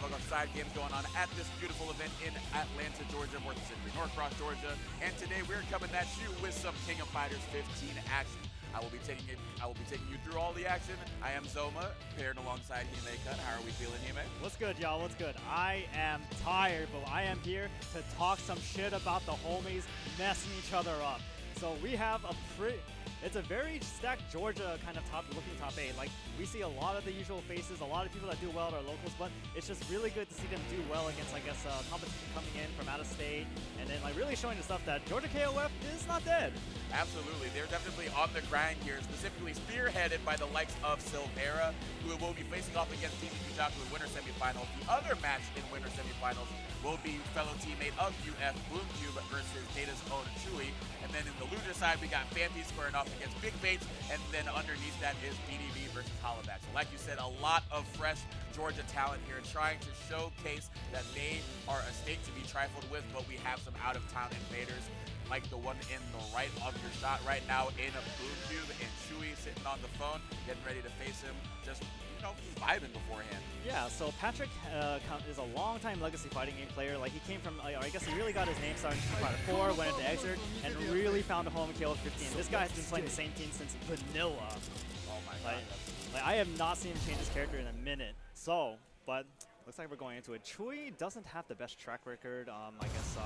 have a side games going on at this beautiful event in Atlanta, Georgia, more specifically Norcross, Georgia. And today we're coming at you with some King of Fighters 15 action. I will be taking you through all the action. I am Zoma, paired alongside Hime Cut. How are we feeling, Hime? What's good, y'all? What's good? I am tired, but I am here to talk some shit about the homies messing each other up. So we have it's a very stacked Georgia kind of looking top 8. Like, we see a lot of the usual faces, a lot of people that do well at our locals, but it's just really good to see them do well against, I guess, competition coming in from out of state, and then like really showing the stuff that Georgia KOF is not dead. Absolutely, they're definitely on the grind here, specifically spearheaded by the likes of Silvera, who will be facing off against Deezee Kujaku in winter semifinals. The other match in winter semifinals will be fellow teammate of UF Boomcube versus Data's own Chuy. And then in the loser side, we got Phanpy squaring off against BigBates, and then underneath that is Beanibee versus HBHollaback. So like you said, a lot of fresh Georgia talent here trying to showcase that they are a state to be trifled with, but we have some out-of-town invaders like the one in the right of your shot right now in a Boomcube, and Chuy sitting on the phone, getting ready to face him, just vibing beforehand. Yeah, so Patrick is a long-time legacy fighting game player. Like, he came from, I guess he really got his name started in Street Fighter 4, went into Exert, and really found a home in KOF 15. This guy has been playing the same team since vanilla. Oh my god. Like, I have not seen him change his character in a minute. So, but looks like we're going into it. Chuy doesn't have the best track record, I guess,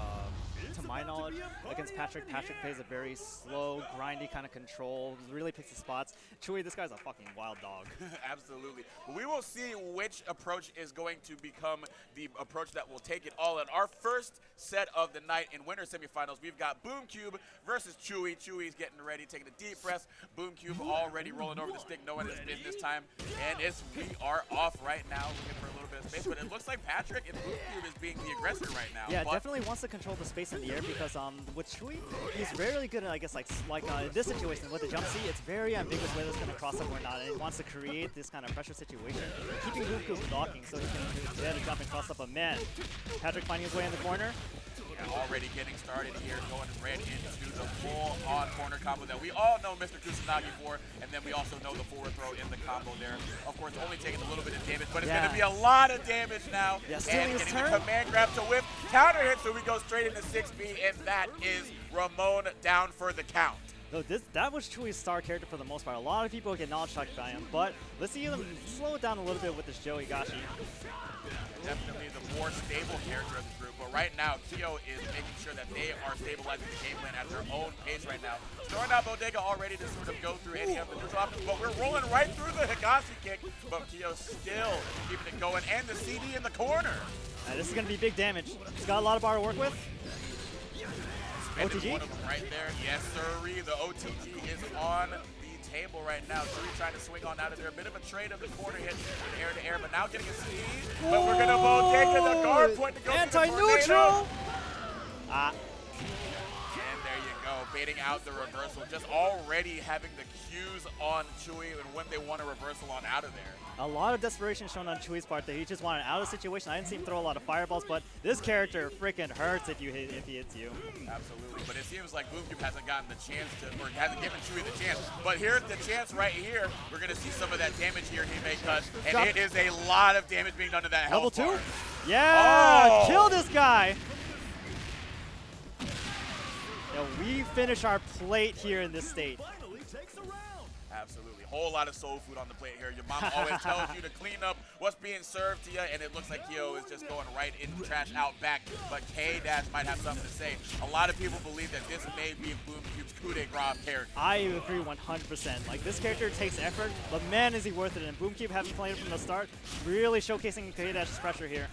to my knowledge, against Patrick. Patrick plays a very slow, grindy kind of control, really picks his spots. Chuy, this guy's a fucking wild dog. Absolutely. We will see which approach is going to become the approach that will take it all in. Our first set of the night in winter semifinals, we've got Boomcube versus Chuy. Chuy's getting ready, taking a deep breath. Boomcube already rolling over the stick, knowing it's been this time. And we are off right now, looking for a little bit of space. But it looks like Patrick and Boomcube is being the aggressor right now. Yeah, definitely wants to control the space in the air because with Chuy, he's rarely good at, I guess, like in this situation with the jump C, it's very ambiguous whether it's going to cross up or not, and he wants to create this kind of pressure situation, keeping Boomcube blocking so he can get a jump and cross up. But man, Patrick finding his way in the corner. Yeah, already getting started here, going right into the full-on corner combo that we all know Mr. Kusanagi for, and then we also know the forward throw in the combo there. Of course, only taking a little bit of damage, but it's going to be a lot of damage now. Yeah, and getting the command grab to whip, counter hit, so we go straight into 6B, and that is Ramon down for the count. So that was Chuy's star character for the most part. A lot of people get knowledge shocked by him, but let's see him slow it down a little bit with this Joey Gashi. Definitely the more stable character of this group, but right now, Kyo is making sure that they are stabilizing the game plan at their own pace right now. Throwing out Bodega already to sort of go through any of the neutral options, but we're rolling right through the Higashi kick, but Kyo still keeping it going, and the CD in the corner. This is going to be big damage. He's got a lot of bar to work with. OTG? One of them right there. Yes, sirree. The OTG is on the table right now. Chuy trying to swing on out of there. A bit of a trade of the corner hit in air to air, but now getting a speed. But we're going to Bodega the guard point to go anti-neutral. And there you go. Baiting out the reversal. Just already having the cues on Chuy and when they want a reversal on out of there. A lot of desperation shown on Chuy's part there. He just wanted out of the situation. I didn't see him throw a lot of fireballs, but this character freaking hurts if he hits you. Absolutely, but it seems like Boomcube hasn't gotten the chance to, or hasn't given Chuy the chance. But here's the chance right here. We're going to see some of that damage here he may cut, and it is a lot of damage being done to that health Level 2? bar. Yeah, kill this guy. Now we finish our plate here in this state. Absolutely. Whole lot of soul food on the plate here. Your mom always tells you to clean up what's being served to you, and it looks like Kyo is just going right in trash out back. But K-Dash might have something to say. A lot of people believe that this may be Boomcube's coup de grace character. I agree 100%. Like, this character takes effort, but man is he worth it. And Boomcube, having played it from the start, really showcasing K-Dash's pressure here.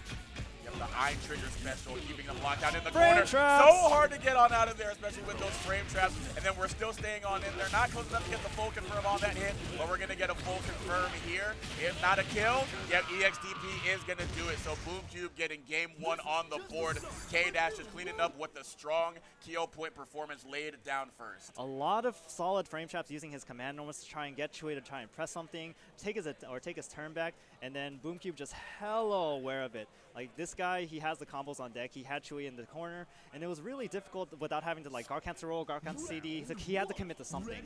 The eye trigger special, keeping them locked down in the frame corner. Traps. So hard to get on out of there, especially with those frame traps. And then we're still staying on in there. Not close enough to get the full confirm on that hit, but we're going to get a full confirm here. If not a kill, yep, EXDP is going to do it. So Boomcube getting game 1 on the board. K-Dash is cleaning up with the strong Kyo point performance laid down first. A lot of solid frame traps using his command normals to try and get Chuy to try and press something, take his turn back, and then Boomcube just hella aware of it. Like, this guy, he has the combos on deck. He had Chuy in the corner, and it was really difficult without having to, like, guard cancel roll, guard cancel CD. He had to commit to something.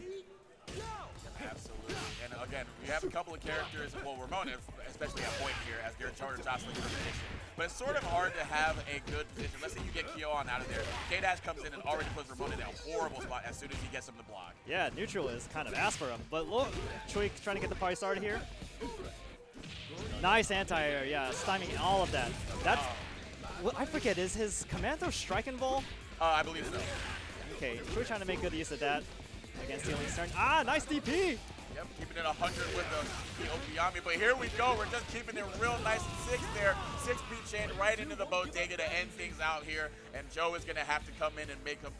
Absolutely. And again, we have a couple of characters, well, Ramona, especially at point here, as Garrett Charter jostling for position. But it's sort of hard to have a good position. Let's say you get Kyo on out of there. K-Dash comes in and already puts Ramona in a horrible spot as soon as he gets him to block. Yeah, neutral is kind of ass for him. But look, Chuy trying to get the party started here. Nice anti-air, yeah, stymieing all of that. That's, well, I forget, is his command throw strike and ball? I believe so. Okay, Chuy trying to make good use of that against Stealing's turn. Ah, nice DP! Yep, keeping it 100 with the Okiyami, but here we go. We're just keeping it real nice and 6 there. 6-beat chain right into the bodega to end things out here, and Joe is going to have to come in and make up,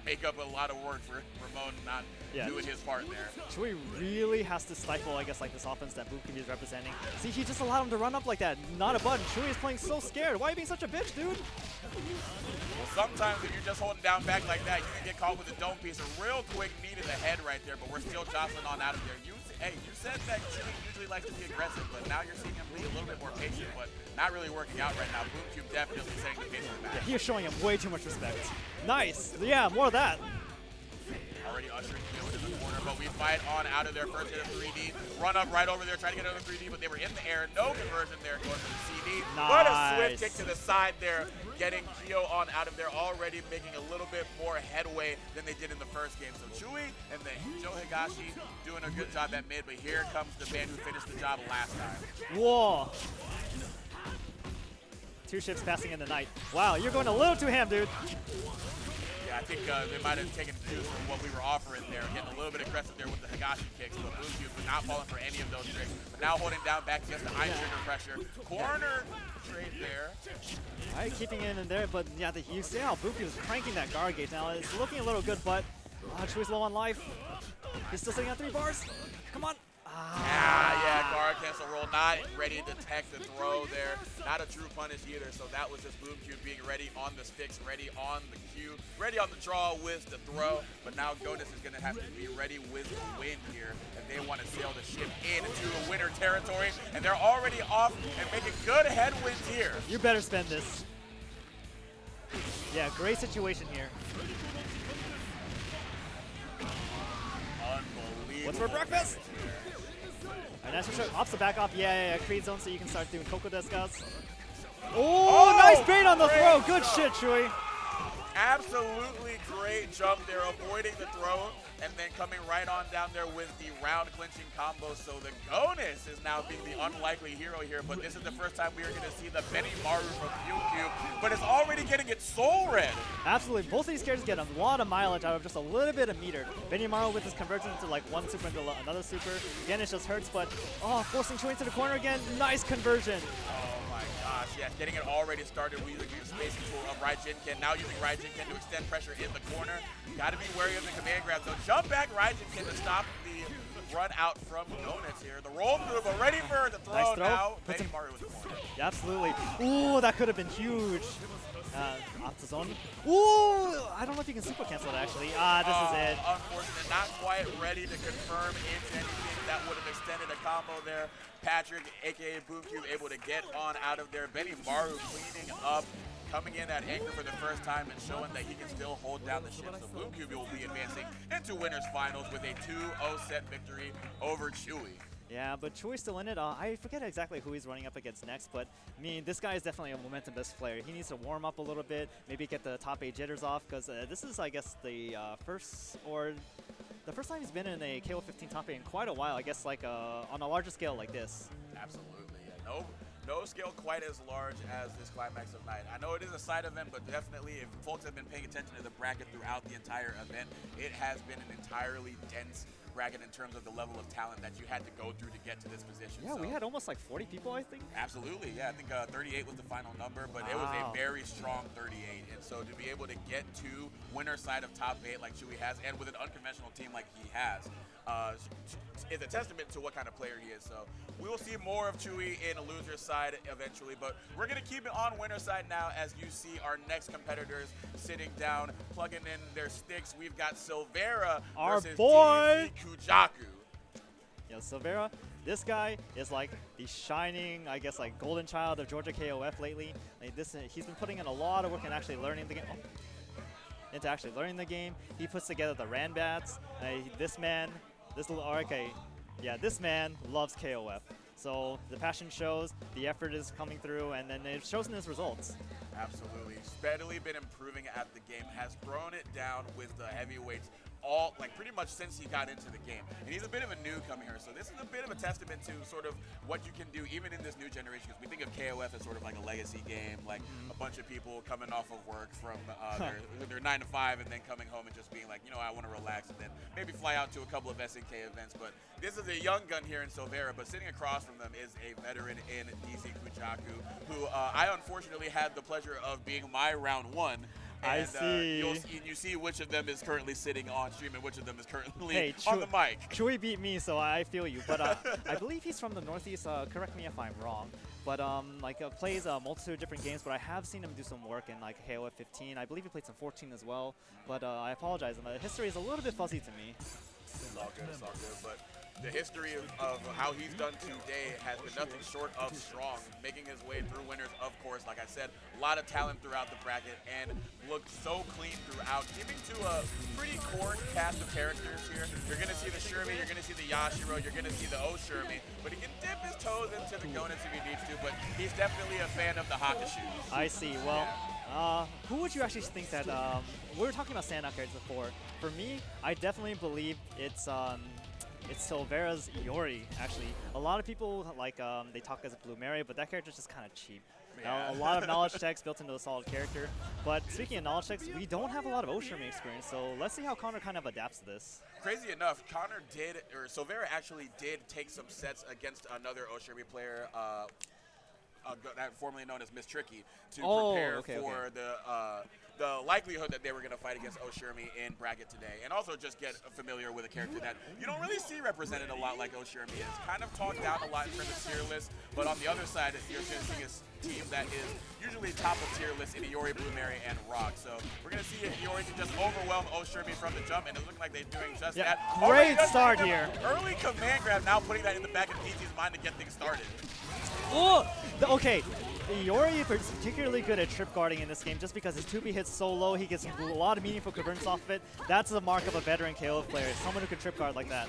make up a lot of work for Ramon not doing his part there. Chuy really has to stifle, I guess, like this offense that Boomcube is representing. See, he just allowed him to run up like that. Not a button. Chuy is playing so scared. Why are you being such a bitch, dude? Well, sometimes if you're just holding down back like that, you can get caught with a dome piece. A real quick knee to the head right there, but we're still jostling on out of there. Hey, you said that Chuy usually likes to be aggressive, but now you're seeing him be a little bit more patient, but not really working out right now. Boomcube definitely setting the pace of the match. Yeah, he is showing him way too much respect. Nice. Yeah, more of that. Already ushering Kyo into the corner, but we fight on out of there. First hit of 3D. Run up right over there, trying to get another 3D, but they were in the air. No conversion there, going for the CD. Nice. But a swift kick to the side there, getting Kyo on out of there, already making a little bit more headway than they did in the first game. So Chuy and then Joe Higashi doing a good job at mid, but here comes the man who finished the job last time. Whoa. 2 ships passing in the night. Wow, you're going a little too ham, dude. Yeah, I think they might have taken cues from what we were offering there, getting a little bit aggressive there with the Higashi kicks, but Boomcube was not falling for any of those tricks. But now holding down back against the Iron Trigger pressure. Corner trade there. All right, keeping it in there, but yeah, you see how Boomcube is cranking that guard gauge now. It's looking a little good, but Chuy's low on life. He's still sitting on 3 bars. Come on. Yeah, guard cancel roll, not ready to tech the throw there. Not a true punish either, so that was just Boomcube being ready on the sticks, ready on the cue, ready on the draw with the throw. But now Godus is going to have to be ready with the win here, and they want to sail the ship into a winner territory, and they're already off and making good headwinds here. You better spend this. Yeah, great situation here. Unbelievable. What's for breakfast? Alright, nice for sure. Ops the back off. Yeah, create zone so you can start doing Coco Descas. Oh, nice bait on the throw. Good shit, Chuy. Absolutely great jump there, avoiding the throw, and then coming right on down there with the round clinching combo. So the Gonus is now being the unlikely hero here, but this is the first time we are going to see the Benimaru from Boomcube, but it's already getting its soul red. Absolutely, both of these characters get a lot of mileage out of just a little bit of meter. Benimaru with his conversion into like one super into another super. Again, it just hurts, but forcing Chuy into the corner again. Nice conversion. Gosh, yes, getting it already started. We use spacing tool of Raijinken. Now using Raijinken to extend pressure in the corner. Got to be wary of the command grab. So jump back Raijinken to stop the run out from Gonus here. The roll through, but ready for the throw, nice throw. now. Benimaru with the corner. Yeah, absolutely. Ooh, that could have been huge. Zone. Ooh, I don't know if you can super cancel it actually. This is it. Unfortunate, not quite ready to confirm into anything that would have extended a combo there. Patrick, aka Boomcube, able to get on out of there. Benimaru cleaning up, coming in at anchor for the first time and showing that he can still hold down the ship. So Boomcube will be advancing into winners finals with a 2-0 set victory over Chuy. Yeah, but Chuy's still in it. I forget exactly who he's running up against next, but I mean, this guy is definitely a momentum-based player. He needs to warm up a little bit, maybe get the top 8 jitters off, because this is, I guess, the first time he's been in a KO 15 top 8 in quite a while, I guess, like on a larger scale like this. Absolutely, yeah. No scale quite as large as this Climax of Night. I know it is a side event, but definitely if folks have been paying attention to the bracket throughout the entire event, it has been an entirely dense bracket in terms of the level of talent that you had to go through to get to this position. Yeah, so we had almost like 40 people, I think. Absolutely, yeah. I think 38 was the final number, but it was a very strong 38. And so to be able to get to winner side of top 8 like Chuy has, and with an unconventional team like he has, is a testament to what kind of player he is. So we will see more of Chuy in a loser side eventually, but we're going to keep it on winner side now as you see our next competitors sitting down, plugging in their sticks. We've got Silvera versus boy Deezee Kujaku. Yeah, Silvera, this guy is like the shining, I guess, like golden child of Georgia KOF lately. Like he's been putting in a lot of work and actually learning the game. Into actually learning the game. He puts together the Ranbats. This little okay. Yeah, this man loves KOF. So the passion shows, the effort is coming through, and then it shows in his results. Absolutely. Steadily been improving at the game, has thrown it down with the heavyweights pretty much since he got into the game. And he's a bit of a newcomer here, so this is a bit of a testament to sort of what you can do even in this new generation, because we think of KOF as sort of like a legacy game, like a bunch of people coming off of work from their 9 to 5 and then coming home and just being like, you know, I want to relax and then maybe fly out to a couple of SNK events. But this is a young gun here in Silvera, but sitting across from them is a veteran in Deezee Kujaku, who I unfortunately had the pleasure of being my round 1. And, I see. You see which of them is currently sitting on stream and which of them is currently on the mic. Chuy beat me, so I feel you. But I believe he's from the Northeast. Correct me if I'm wrong. But plays a multitude of different games. But I have seen him do some work in like KOF 15. I believe he played some 14 as well. But I apologize. The history is a little bit fuzzy to me. It's all good. It's all good. But the history of how he's done today has been nothing short of strong, making his way through winners, of course. Like I said, a lot of talent throughout the bracket and looked so clean throughout, keeping to a pretty core cast of characters here. You're going to see the Shermie, you're going to see the Yashiro, you're going to see the Shermie, but he can dip his toes into the Gonen if he needs to, but he's definitely a fan of the Hakushu. I see. Well, who would you actually think that, we were talking about standout characters before. For me, I definitely believe it's Silvera's Iori, actually. A lot of people, they talk as a Blue Mary, but that character's just kind of cheap. Yeah. A lot of knowledge checks built into a solid character. But speaking of knowledge checks, we don't have a lot of Shermie experience, so let's see how Connor kind of adapts to this. Crazy enough, Silvera actually did take some sets against another Shermie player, formerly known as Miss Tricky, to prepare for the likelihood that they were going to fight against Shermie in bracket today, and also just get familiar with a character that you don't really see represented a lot like Shermie is. Kind of talked down a lot in terms of tier list, but on the other side, you're going to see a team that is usually top of tier list in Iori, Blue Mary, and Rock. So we're going to see if Iori can just overwhelm Shermie from the jump, and it's looking like they're doing just that. Great start here. Early command grab, now putting that in the back of Deezee's mind to get things started. Oh, okay. Iori is particularly good at trip guarding in this game just because his 2B hits so low, he gets a lot of meaningful conversions off of it. That's the mark of a veteran KO player, someone who can trip guard like that.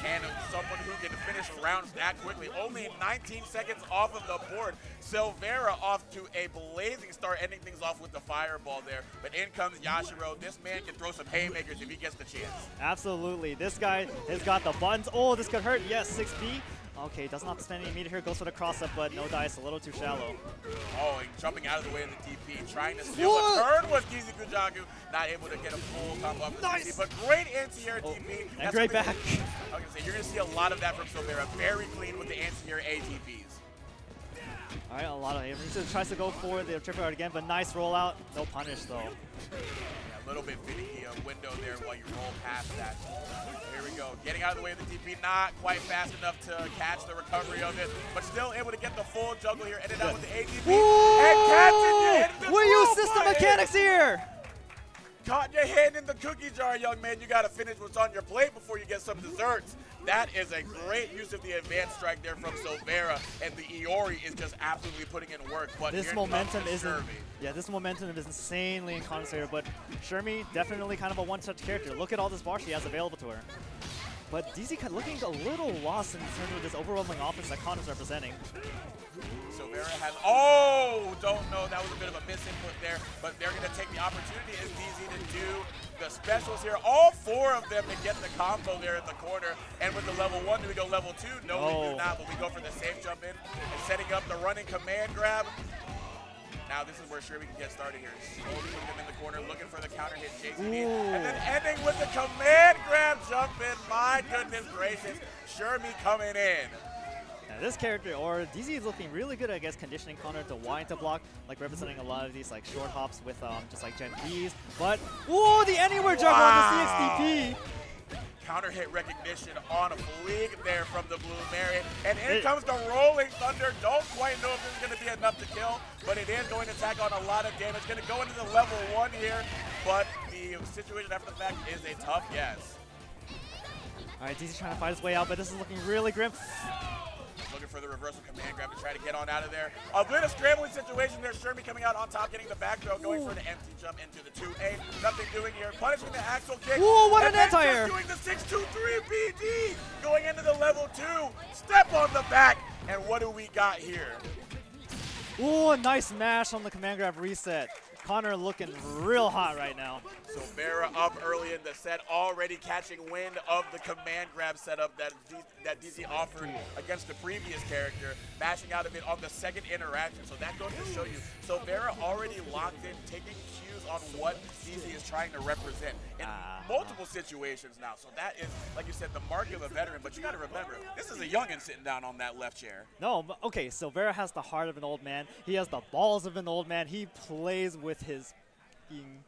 And someone who can finish rounds that quickly. Only 19 seconds off of the board. Silvera off to a blazing start, ending things off with the fireball there. But in comes Yashiro. This man can throw some haymakers if he gets the chance. Absolutely. This guy has got the buttons. Oh, this could hurt. Yes, 6B. Okay, does not spend any meter here, goes for the cross-up, but no dice, a little too shallow. Oh, and jumping out of the way of the DP, trying to steal a turn was Deezee Kujaku, not able to get a full combo up with DP, but great anti-air DP. And great back. I was going to say, you're going to see a lot of that from Silvera, very clean with the anti-air ATPs. All right, a lot of him. He tries to go for the triple guard again, but nice rollout. No punish, though. Yeah, a little bit finicky window there while you roll past that. Here we go. Getting out of the way of the DP, not quite fast enough to catch the recovery of it, but still able to get the full juggle here. Ended up with the ATP. And catching it. We use system mechanics here. Caught your hand in the cookie jar, young man. You got to finish what's on your plate before you get some desserts. That is a great use of the advanced strike there from Silvera, and the Iori is just absolutely putting in work. But this momentum this momentum is insanely inconsequential, but Shermie definitely kind of a one-touch character. Look at all this bar she has available to her. But Deezee looking a little lost in terms of this overwhelming offense that CoN is representing. Silvera has, don't know, that was a bit of a misinput there, but they're going to take the opportunity as Deezee to do the specials here. All four of them to get the combo there in the corner. And with the level 1, do we go level 2? No, we do not, but we go for the safe jump in and setting up the running command grab. Now this is where Shermie can get started here. Slowly putting them in the corner, looking for the counter hit, JCB, and then ending with the command grab jump in. My goodness gracious, Shermie coming in. Now this character, or Deezee, is looking really good at, I guess, conditioning Connor to wind to block, like representing a lot of these like short hops with just like Gen Bs. But the anywhere juggle on the CXDP. Counter hit recognition on a fleek there from the Blue Mary. And in comes the Rolling Thunder. Don't quite know if this is going to be enough to kill, but it is going to tack on a lot of damage. Going to go into the level 1 here, but the situation after the fact is a tough yes. All right, Deezee trying to fight his way out, but this is looking really grim. Looking opted for the reversal command grab to try to get on out of there. A bit of scrambling situation there. Shermie coming out on top, getting the back throw, going for the empty jump into the 2A. Nothing doing here. Punishing the axle kick. Ooh, what and an anti-air! doing the 6-2-3 BD. Going into the level 2. Step on the back. And what do we got here? Ooh, a nice mash on the command grab reset. Connor looking real hot right now. Silvera up early in the set, already catching wind of the command grab setup that Deezee offered against the previous character, mashing out of it on the second interaction. So that goes to show you, Silvera already locked in, taking cues on what Deezee is trying to represent in multiple situations now. So that is, like you said, the mark of a veteran. But you got to remember, this is a youngin sitting down on that left chair. No, but okay, Silvera has the heart of an old man. He has the balls of an old man. He plays with his f***ing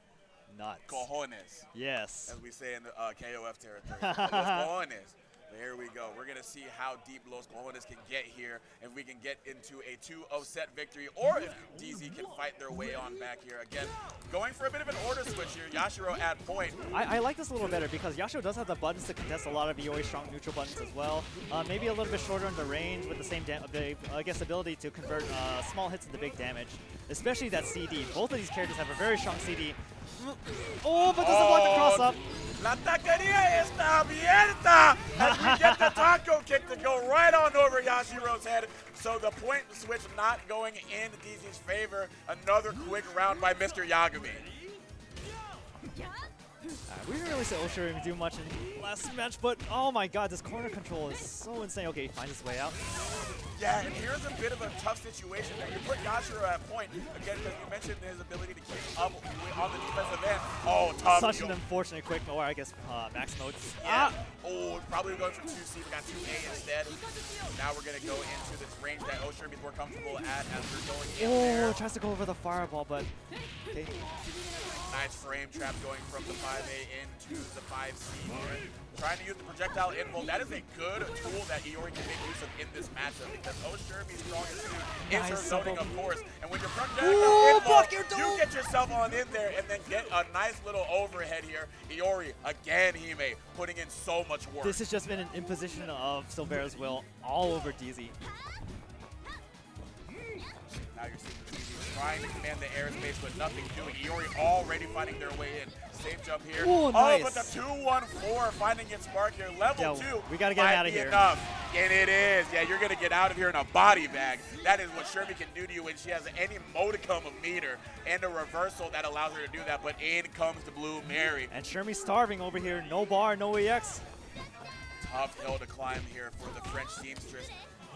nuts. Cojones. Yes. As we say in the KOF territory. Los cojones. But here we go. We're going to see how deep Los Cojones can get here, if we can get into a 2-0 set victory, or if Deezee can fight their way on back here. Again, going for a bit of an order switch here. Yashiro at point. I like this a little better because Yashiro does have the buttons to contest a lot of Iori's strong neutral buttons as well. Maybe a little bit shorter in the range with the same ability to convert small hits into big damage, especially that CD. Both of these characters have a very strong CD. Oh, but doesn't block the cross up. La taquería está abierta as we get the taco kick to go right on over Yashiro's head. So the point switch not going in Deezee's favor. Another quick round by Mr. Yagami. We didn't really see Oshiro do much in last match, but oh my god, this corner control is so insane. Okay, he finds his way out. Yeah, and here's a bit of a tough situation there. You put Yashiro at point, again, because you mentioned his ability to keep up on the defensive end. Oh, tough. Such an unfortunate quick, or I guess max notes. Yeah. Oh, probably going for 2C. We got 2A instead. Now we're going to go into this range that Oshiro is more comfortable at as we're going in there. Oh, tries to go over the fireball, but okay. Nice frame trap going from the 5A into the 5C here. Trying to use the projectile invul. That is a good tool that Iori can make use of in this matchup because Oshirmi's strongest suit is her zoning, of course. And when you're projectile invul, you get yourself on in there and then get a nice little overhead here. Iori, again, Hime, putting in so much work. This has just been an imposition of Silvera's will all over Deezee. Now you're seeing Deezee trying to command the airspace, but nothing doing. Iori already finding their way in. Safe jump here. Ooh, nice. Oh, but the 2-1-4 finding its mark here. Level 2. We got to get him out of here. Enough. And it is. Yeah, you're going to get out of here in a body bag. That is what Shermie can do to you when she has any modicum of meter and a reversal that allows her to do that. But in comes the Blue Mary. And Shermie's starving over here. No bar, no EX. Tough hill to climb here for the French seamstress.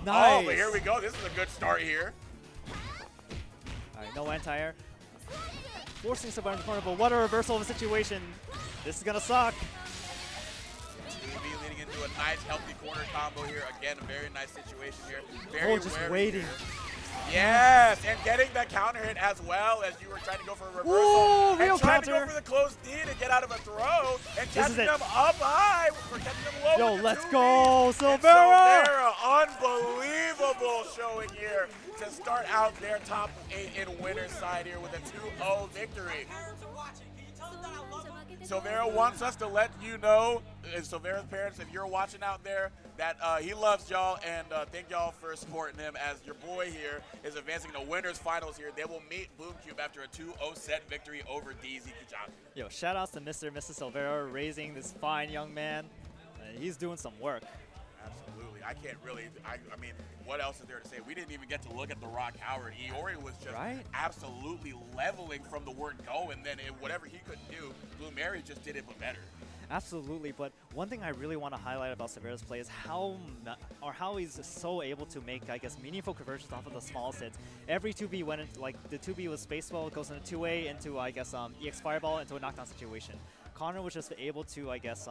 Nice. Oh, but here we go. This is a good start here. All right, no anti-air. Forcing somebody in the corner, but what a reversal of the situation. This is going to suck. Deezee leading into a nice, healthy corner combo here. Again, a very nice situation here. Very just waiting. Here. Yes, and getting the counter hit as well as you were trying to go for a reversal. Ooh, and trying counter. to go for the close D to get out of a throw. And catching them up high. We're catching them low. Yo, with let's the go, Silvera! Silvera, unbelievable showing here to start out their top 8 in winner's side here with a 2-0 victory. Silvera wants us to let you know, Silvera's parents, if you're watching out there, that he loves y'all and thank y'all for supporting him as your boy here is advancing to winners finals here. They will meet Boomcube after a 2-0 set victory over Deezee Kujaku. Yo, shout outs to Mr. and Mrs. Silvera raising this fine young man. He's doing some work. Absolutely. I can't really, I mean, what else is there to say? We didn't even get to look at the Rock Howard. Iori was just absolutely leveling from the word go, and then whatever he couldn't do, Blue Mary just did it but better. Absolutely, but one thing I really want to highlight about Silvera's play is how he's so able to make, I guess, meaningful conversions off of the small hits. Every 2B went into, like, the 2B was Spaceball, goes into 2A, into, I guess, EX Fireball, into a knockdown situation. Connor was just able to, I guess,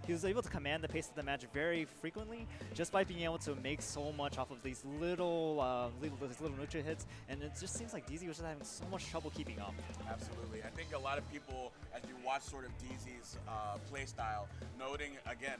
he was able to command the pace of the match very frequently just by being able to make so much off of these little neutral hits, and it just seems like Deezee was just having so much trouble keeping up. Absolutely. I think a lot of people, as you watch sort of Deezee's play style, noting, again,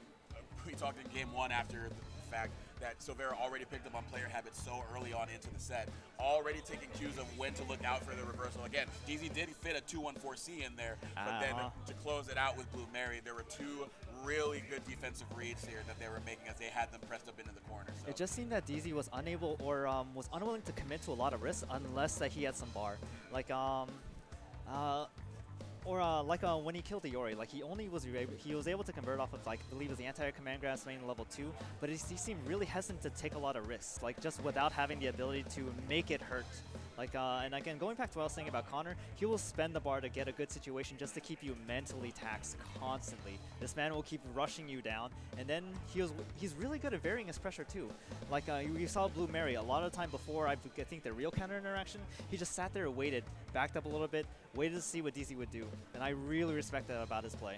we talked in game 1 after the fact, that Silvera already picked up on player habits so early on into the set, already taking cues of when to look out for the reversal. Again, Deezee did fit a 2-1-4C in there, but then to close it out with Blue Mary, there were two really good defensive reads here that they were making as they had them pressed up into the corner. So. It just seemed that Deezee was unable or was unwilling to commit to a lot of risks unless that he had some bar. Like when he killed the Yori, like he was able to convert off of, like, I believe it was the anti-command grab swing level 2, but he seemed really hesitant to take a lot of risks, like just without having the ability to make it hurt. Like, and again, going back to what I was saying about Connor, he will spend the bar to get a good situation just to keep you mentally taxed constantly. This man will keep rushing you down, and then he's really good at varying his pressure too. Like, you saw Blue Mary a lot of the time before, I think the real counter interaction, he just sat there and waited, backed up a little bit, waited to see what Deezee would do, and I really respect that about his play.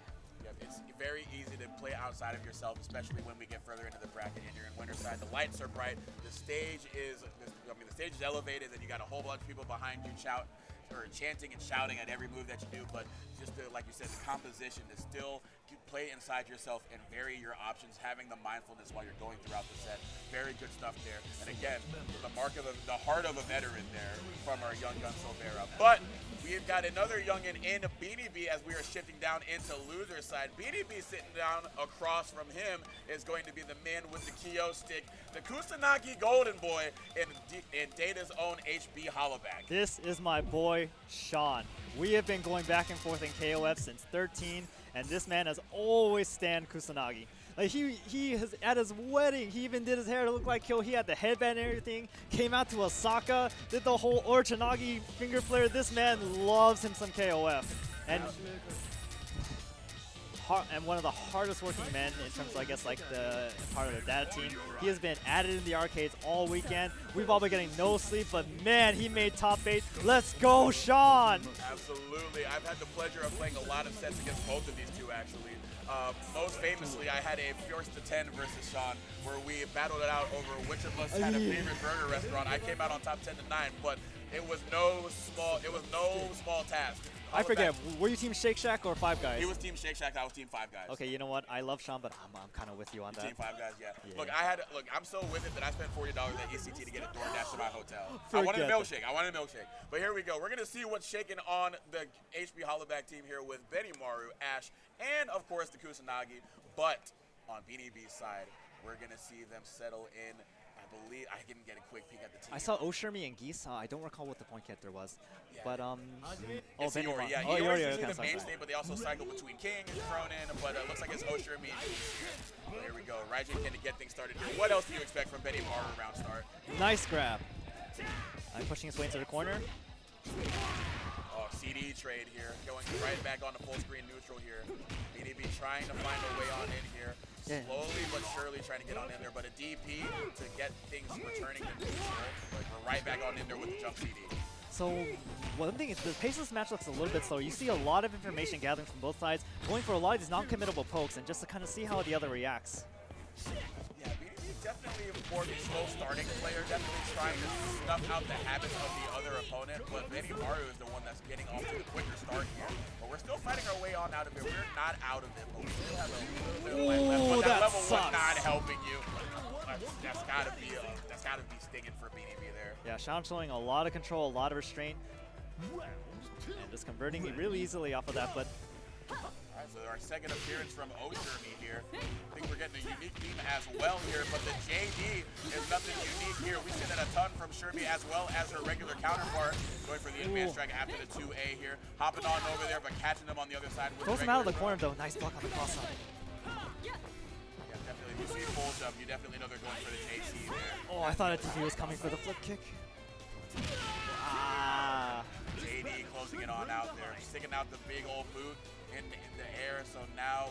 It's very easy to play outside of yourself, especially when we get further into the bracket and you're in Winterside. The lights are bright, the stage is elevated, and you got a whole bunch of people behind you chanting and shouting at every move that you do, but just like you said, the composition is still play inside yourself and vary your options, having the mindfulness while you're going throughout the set. Very good stuff there. And again, the heart of a veteran there from our young gun Silvera. But we've got another youngin in Beanibee as we are shifting down into loser side. Beanibee sitting down across from him is going to be the man with the Kyo stick, the Kusanagi Golden Boy in Data's own HBHollaback. This is my boy, Sean. We have been going back and forth in KOF since 13, and this man has always stand Kusanagi. Like he has, at his wedding, he even did his hair to look like Kyo. He had the headband and everything, came out to Osaka, did the whole Orchanagi finger flare. This man loves him some KOF. And one of the hardest working men in terms of, I guess, like the part of the data team. He has been added in the arcades all weekend. We've all been getting no sleep, but man, he made top 8. Let's go, Sean! Absolutely. I've had the pleasure of playing a lot of sets against both of these two, actually. Most famously, I had a First to 10 versus Sean, where we battled it out over which of us had a favorite burger restaurant. I came out on top 10 to 9, but it was no small task. I forget, were you Team Shake Shack or Five Guys? He was Team Shake Shack, I was Team Five Guys. Okay, you know what? I love Sean, but I'm kind of with you on that. Team Five Guys, yeah. Look, I'm so with it that I spent $40 at ECT to get a DoorDash to my hotel. I wanted a milkshake. But here we go. We're going to see what's shaking on the HBHollaback team here with Benimaru, Ash, and of course the Kusanagi. But on Beaniebee's side, we're going to see them settle in. I can get a quick peek at the team. I saw Oshirmi and Geese. I don't recall what the point getter was. Yeah. But, it's Iori, yeah. Iori is usually the mainstay, but they also cycle between King and Cronin, but it looks like it's Oshirmi and Geese here. There we go. Raijin can get things started here. What else do you expect from Benimaru round start? Nice grab. I'm pushing his way into the corner. Oh, CD trade here. Going right back on the full screen neutral here. Beanibee trying to find a way on in here. Slowly but surely trying to get on in there, but a DP to get things returning to neutral. Like we're right back on in there with the jump CD. So one thing is the pace of this match looks a little bit slow. You see a lot of information gathering from both sides, going for a lot of these non-committable pokes, and just to kind of see how the other reacts. Yeah, Beanibee definitely more of a slow starting player, definitely trying to snuff out the habits of the other opponent, but Benimaru is the one that's getting off to the quicker start here. But we're still fighting our way on out of it. We're not out of it, but we still have a little bit of life left. But that level sucks. 1 not helping you. That's gotta be stinging for Beanibee there. Yeah, Sean showing a lot of control, a lot of restraint, and just converting really easily off of that. But Alright, so our second appearance from Oshirmi here. I think we're getting a unique team as well here, but the JD is nothing unique here. We see that a ton from Shirmi as well as her regular counterpart. Going for the advanced strike after the 2A here. Hopping on over there, but catching them on the other side. throws him out of the corner though. Nice block on the cross side. Yeah, definitely. If you see full jump, you definitely know they're going for the JC there. Oh, I thought he was coming for the flip kick. JD closing it on out there. Sticking out the big old boot in the air. So now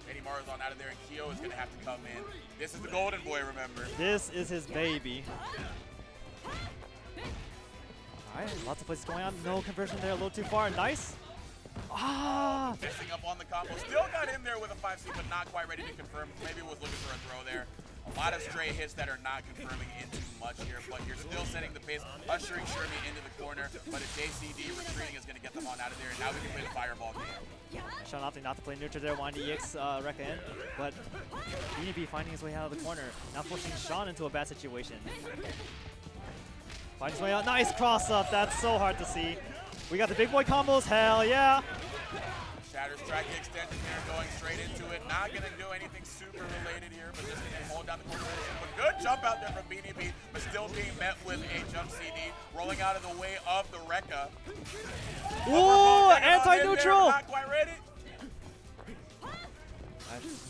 Benimaru's on out of there, and Kyo is going to have to come in. This is the Golden Boy, remember. This is his baby. All right, lots of places going on. No conversion there, a little too far. Nice. Messing up on the combo. Still got in there with a 5C, but not quite ready to confirm. Maybe was looking for a throw there. A lot of stray hits that are not confirming into much here, but you're still setting the pace, ushering Shermie into the corner, but a JCD retreating is going to get them on out of there, and now we can play the fireball game. Sean opting not to play neutral there, wanting to EX Rekka in, but Beanibee finding his way out of the corner, now forcing Sean into a bad situation. Finds his way out, nice cross up, that's so hard to see. We got the big boy combos, hell yeah! Shatter strike extension here, going straight into it. Not going to do anything super related here, but just going to hold down the corner. But good jump out there from Beanibee, but still being met with a jump CD, rolling out of the way of the Rekka. Ooh, anti-neutral! Not quite ready.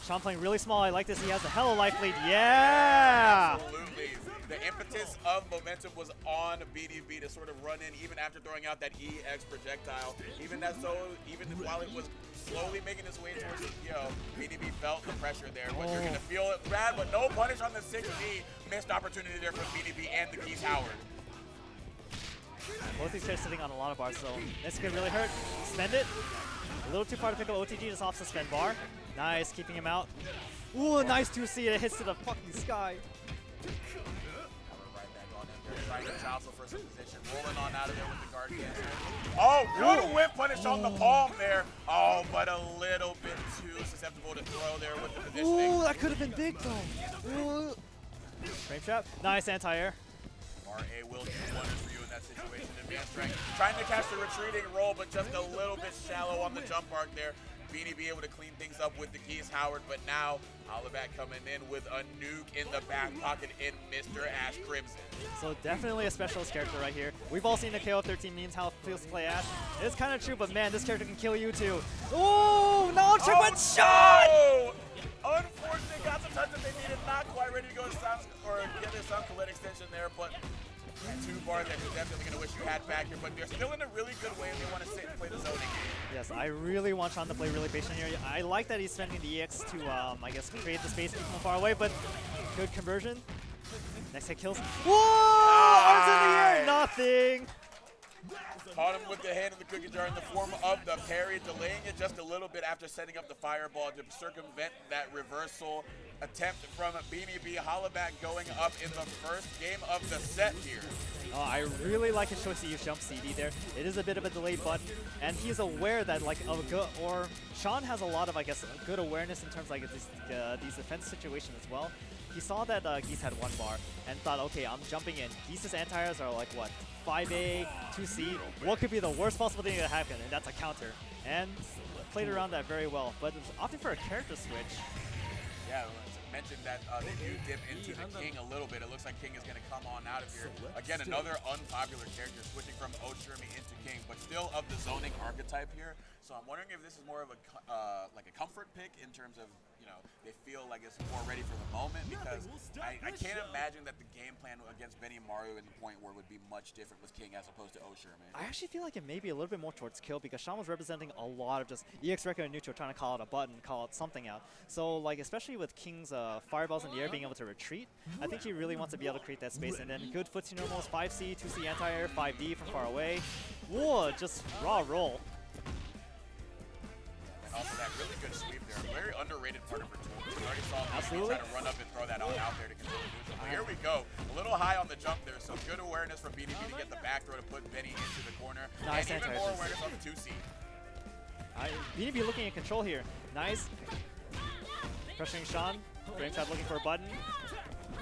Sean playing really small. I like this. He has a hella life lead. Yeah! Absolutely. The impetus of momentum was on Beanibee to sort of run in even after throwing out that EX projectile. Even while it was slowly making its way towards CEO, Beanibee felt the pressure there. But you're going to feel it bad, but no punish on the 6D. Missed opportunity there from Beanibee and the Keys Howard. Both these guys sitting on a lot of bars, so this could really hurt. Spend it. A little too far to pick up OTG, just off suspend bar. Nice, keeping him out. Ooh, nice 2C. It hits to the fucking sky. Right back on in there, trying to jostle for some position. Rolling on out of there with the guard cancel. Oh, good whip punish on the palm there. Oh, but a little bit too susceptible to throw there with the positioning. Ooh, that could have been big though. Ooh. Frame trap. Nice anti-air. RA will do wonders for you in that situation. Advanced strength. Trying to catch the retreating roll, but just a little bit shallow on the jump arc there. Beanibee able to clean things up with the Keys Howard, but now HBHollaback coming in with a nuke in the back pocket in Mr. Ash Crimson. So definitely a specialist character right here. We've all seen the KO 13 memes, how it feels to play Ash. It's kind of true, but man, this character can kill you too. Ooh, no trick, but shot! Unfortunately, got the touch that they needed. Not quite ready to go to sound or get their sound collet extension there, but two bars that you're definitely going to wish you had back here, but they're still in a really good way if they want to sit and play the zoning game. Yes, I really want Sean to play really patient here. I like that he's spending the EX to, I guess, create the space, keep him far away, but good conversion. Next hit kills. Whoa! Arms in the air! Nothing! Caught him with the hand in the cookie jar in the form of the parry, delaying it just a little bit after setting up the fireball to circumvent that reversal attempt from Beanibee. HBHollaback going up in the first game of the set here. Oh, I really like his choice to use jump CD there. It is a bit of a delayed button, and he's aware that Sean has a lot of, I guess, good awareness in terms of like these defense situations as well. He saw that Geese had one bar and thought, okay, I'm jumping in. Geese's anti-airs are like what, 5A, 2C. What could be the worst possible thing that happen? And that's a counter. And played around that very well, but opting for a character switch. Yeah. Mentioned that they do dip into the King a little bit. It looks like King is going to come on out of here. Again, another unpopular character switching from Shermie into King, but still of the zoning archetype here. So I'm wondering if this is more of a like a comfort pick in terms of, you know, they feel like it's more ready for the moment, because I can't imagine that the game plan against Benny Mario in the point where would be much different with King as opposed to Shermie. I actually feel like it may be a little bit more towards kill, because Sean was representing a lot of just EX Rekka and neutral, trying to call out a button, call out something out. So like, especially with King's fireballs in the air being able to retreat, I think he really wants to be able to create that space. And then good footsie normals, 5C, 2C anti-air, 5D from far away. Whoa, just raw roll. And also that really good sweep there. Very underrated part of her tool. We already saw him try to run up and throw that on out there to control the neutral. But here we go. A little high on the jump there, so good awareness from Beanibee to get the back throw to put Benny into the corner. Nice, and even more awareness on the 2C. Beanibee looking at control here. Nice. Pressuring Sean. Frame trap looking for a button.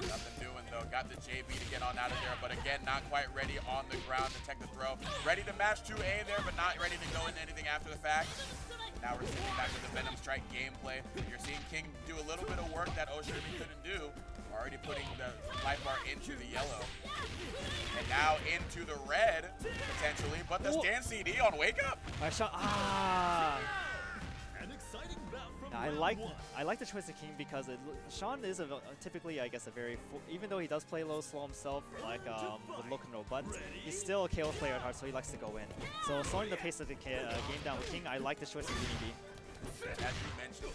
Nothing doing though. Got the JB to get on out of there, but again, not quite ready on the ground to take the throw. Ready to match 2A there, but not ready to go into anything after the fact. Now we're sitting back with the Venom Strike gameplay. You're seeing King do a little bit of work that Shermie couldn't do. Already putting the life bar into the yellow. And now into the red, potentially, but the stand CD on Wake Up. I shot. Now, I like the choice of King because Sean is typically, I guess, a very even though he does play low slow himself, like with low control buttons, he's still a KO player at heart, so he likes to go in. So slowing the pace of the game down with King, I like the choice of Beanibee. As you mentioned,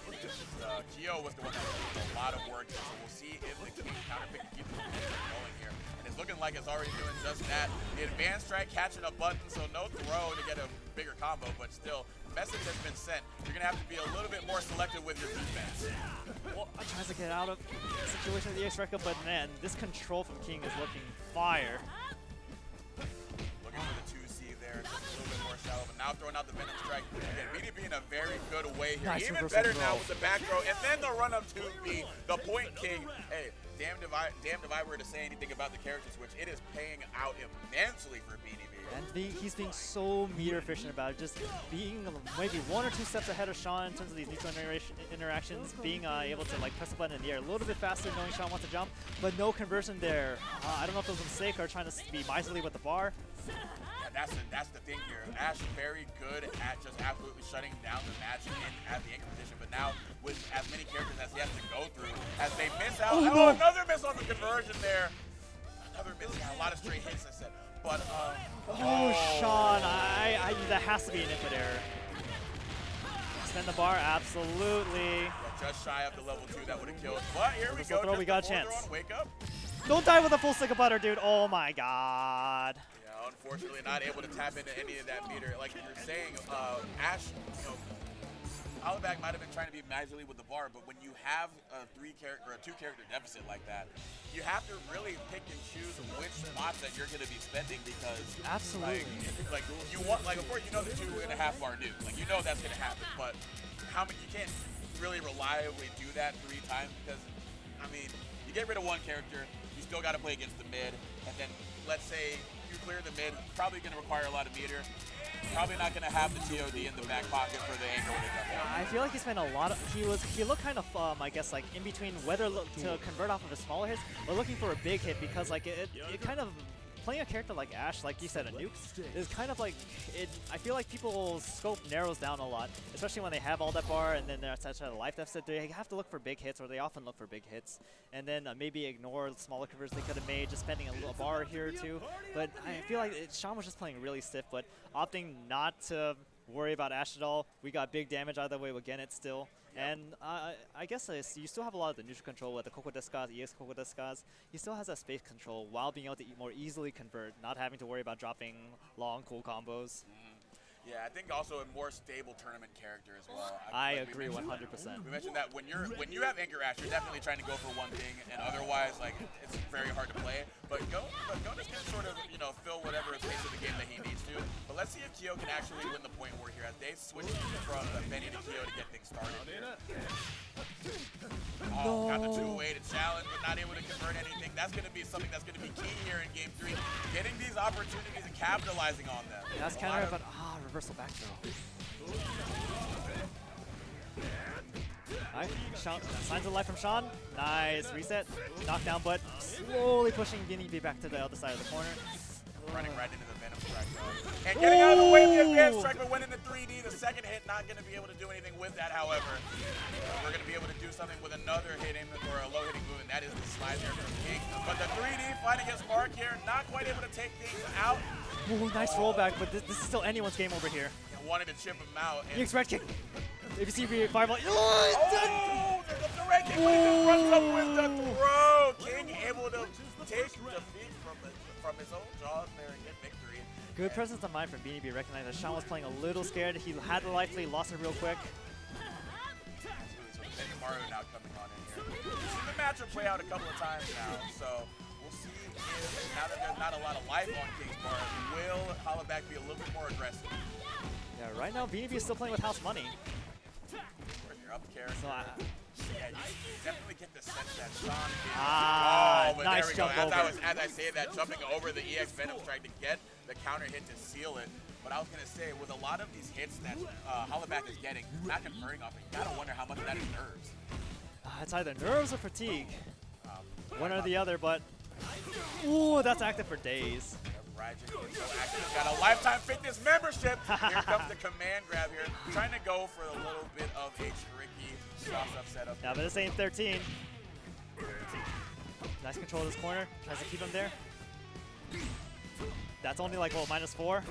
Kyo was the one that was doing a lot of work, so we'll see if the King counter pick keeps going here. And it's looking like it's already doing just that. The advanced strike catching a button, so no throw to get a bigger combo, but still message has been sent. You're gonna have to be a little bit more selective with your defense. Well, tries to get out of the situation with the EX Rekka, but man, this control from King is looking fire. Looking for the 2C there, just a little bit more shallow, but now throwing out the Venom Strike. Again, Beanibee in a very good way here. Nice Even better now with the back throw, and then the run up 2B, the Point King. Hey, damned if I were to say anything about the character switch, it is paying out immensely for Beanibee. And he's being so meter efficient about it, just being maybe 1 or 2 steps ahead of Sean in terms of these neutral interactions, being able to like press the button in the air a little bit faster, knowing Sean wants to jump, but no conversion there. I don't know if it was a mistake or trying to be miserly with the bar. Yeah, that's the thing here. Ash very good at just absolutely shutting down the match at the anchor position, but now with as many characters as he has to go through, as they miss out, another miss on the conversion there. Another miss, a lot of straight hits, I said. But, Sean, that has to be an input error. Spin the bar, absolutely. Yeah, just shy of the level 2 that would have killed. But here we go. Throw, we got a chance. Wake up. Don't die with a full stick of butter, dude. Oh my god. Yeah, unfortunately not able to tap into any of that meter. Like you were saying, Ash, HBHollaback might have been trying to be miserly with the bar, but when you have a 2-character deficit like that, you have to really pick and choose which spots that you're going to be spending because absolutely, like you want, like of course you know the 2.5 bar nuke, like you know that's going to happen, but how many you can't really reliably do that 3 times because I mean you get rid of 1 character, you still got to play against the mid, and then let's say you clear the mid, probably going to require a lot of meter. Probably not going to have the TOD in the back pocket for the anchor when it comes out. I feel like he spent a lot of, he looked kind of, I guess, like in between whether to convert off of his smaller hits or looking for a big hit because like it kind of, playing a character like Ash, like you said, a nuke, is kind of like, I feel like people's scope narrows down a lot, especially when they have all that bar and then they're such a life deficit. They have to look for big hits, or they often look for big hits, and then maybe ignore the smaller conversions they could have made, just spending a little bar here or two. But I feel like Sean was just playing really stiff, but opting not to worry about Ash at all. We got big damage either way with Gennett still. And I guess you still have a lot of the neutral control with the Koko Deskas, EX Koko Deskas. He still has that space control while being able to more easily convert, not having to worry about dropping long, cool combos. Yeah, I think also a more stable tournament character as well. I agree 100%. We mentioned that when you have Anchor Ash, you're definitely trying to go for one thing, and otherwise, like, it's very hard to play. But Jonas can sort of, fill whatever pace of the game that he needs to. But let's see if Kyo can actually win the point war here as they switch from Benny to Kyo to get things started. Oh, got the 2-way to challenge, but not able to convert anything. That's going to be something that's going to be key here in Game 3. Getting these opportunities and capitalizing on them. That's counter, but reversal back throw. Alright, signs of life from Sean. Nice reset. Knockdown, but slowly pushing Beanibee back to the other side of the corner. Running right into the Venom Strike though. And getting out of the way of the advanced strike, but went into 3D. The second hit, not going to be able to do anything with that, however. We're going to be able to do something with another hit or a low hitting move, and that is the slide there from King. But the 3D fight against Mark here, not quite able to take things out. Ooh, nice rollback, but this is still anyone's game over here. Yeah, wanted to chip him out. EX red kick. If you see fireball. Oh, there's the red kick, but he just runs up with the throw. King able to take defeat from his own jaws there and get victory. Good presence of mind from Beanibee, recognizing that Sean was playing a little scared. He had the life lead, lost it real quick. Absolutely, so Benny Mario now coming on in here. We've seen the matchup play out a couple of times now, so we'll see if, now that there's not a lot of life on King's bar, will HBHollaback be a little bit more aggressive? Yeah, right now Beanibee is still playing with house money. Where's your up character? So yeah, you definitely get the sense that Sean is. But nice there we go. jump over. As I say that, jumping over the EX Venom Strike to get the counter hit to seal it. But I was going to say, with a lot of these hits that HBHollaback is getting, not converting off it, you got to wonder how much of that is nerves. It's either nerves or fatigue. One or the other, but ooh, that's active for days. Raijin is so active. He's got a lifetime fitness membership. Here comes the command grab here. Trying to go for a little bit of a tricky cross-up setup. Yeah, but this ain't 13. Nice control of this corner. Tries to keep him there. That's only like, well, -4.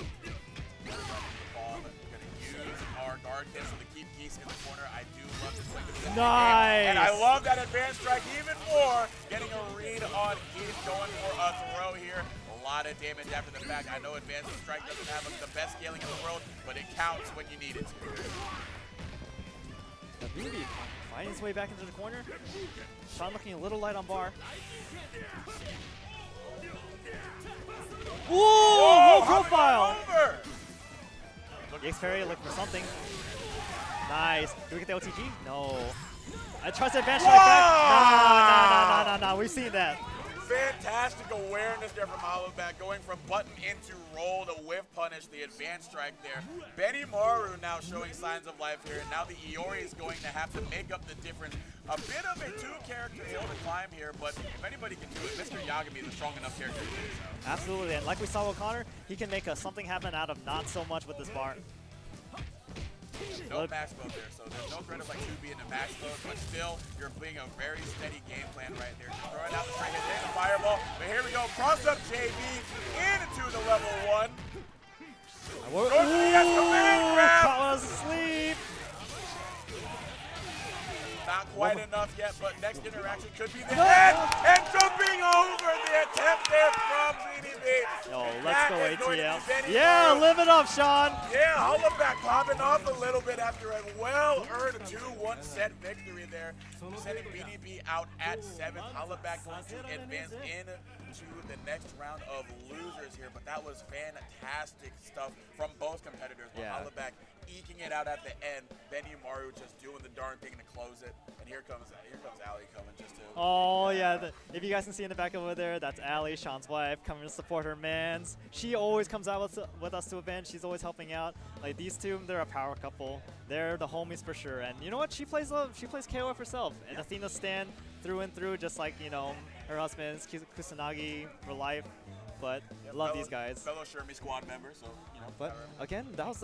Use our guard hit so to keep Geese in the corner. I do love this way. Nice! And I love that advanced strike even more. Getting a read on Geese, going for a throw here. lot of damage after the fact. I know Advanced Strike doesn't have the best scaling in the world, but it counts when you need it to. Beanibee finding his way back into the corner. Sean looking a little light on bar. Whoa! Low profile! EX Perry looking for something. Nice. Do we get the OTG? No. I trust advantage like that. Nah. We've seen that. Fantastic awareness there from HBHollaback, going from button into roll to whiff punish the advanced strike there. Benimaru now showing signs of life here, and now the Iori is going to have to make up the difference. A bit of a two-character hill to climb here, but if anybody can do it, Mr. Yagami is a strong enough character to do so. Absolutely, and like we saw with Connor, he can make something happen out of not so much with this bar. No max mode there, so there's no threat of like 2B in the max mode, but still, you're being a very steady game plan right there. Just throwing out the straight hit, hitting the fireball, but here we go, cross up JB into the level 1. Caught us asleep. Not quite enough yet, but next interaction could be the head, and jumping over the attempt there from Beanibee. Yo, let's go ATL. Yeah, live it up, Sean. Yeah, HBHollaback popping off a little bit after a well-earned 2-1 set victory there, sending Beanibee out at 7th. HBHollaback going to advance into the next round of losers here, but that was fantastic stuff from both competitors. Yeah. HBHollaback eking it out at the end. Benimaru just doing the darn thing to close it, and here comes Ali coming just to. Oh yeah, if you guys can see in the back over there, that's Ali, Sean's wife, coming to support her mans. She always comes out with us to events. She's always helping out. Like these two, they're a power couple. They're the homies for sure. And you know what? She plays KOF herself. And Athena stan through and through, just like her husband's Kusanagi for life. But love these guys. Fellow Shermie squad member, so But again, that was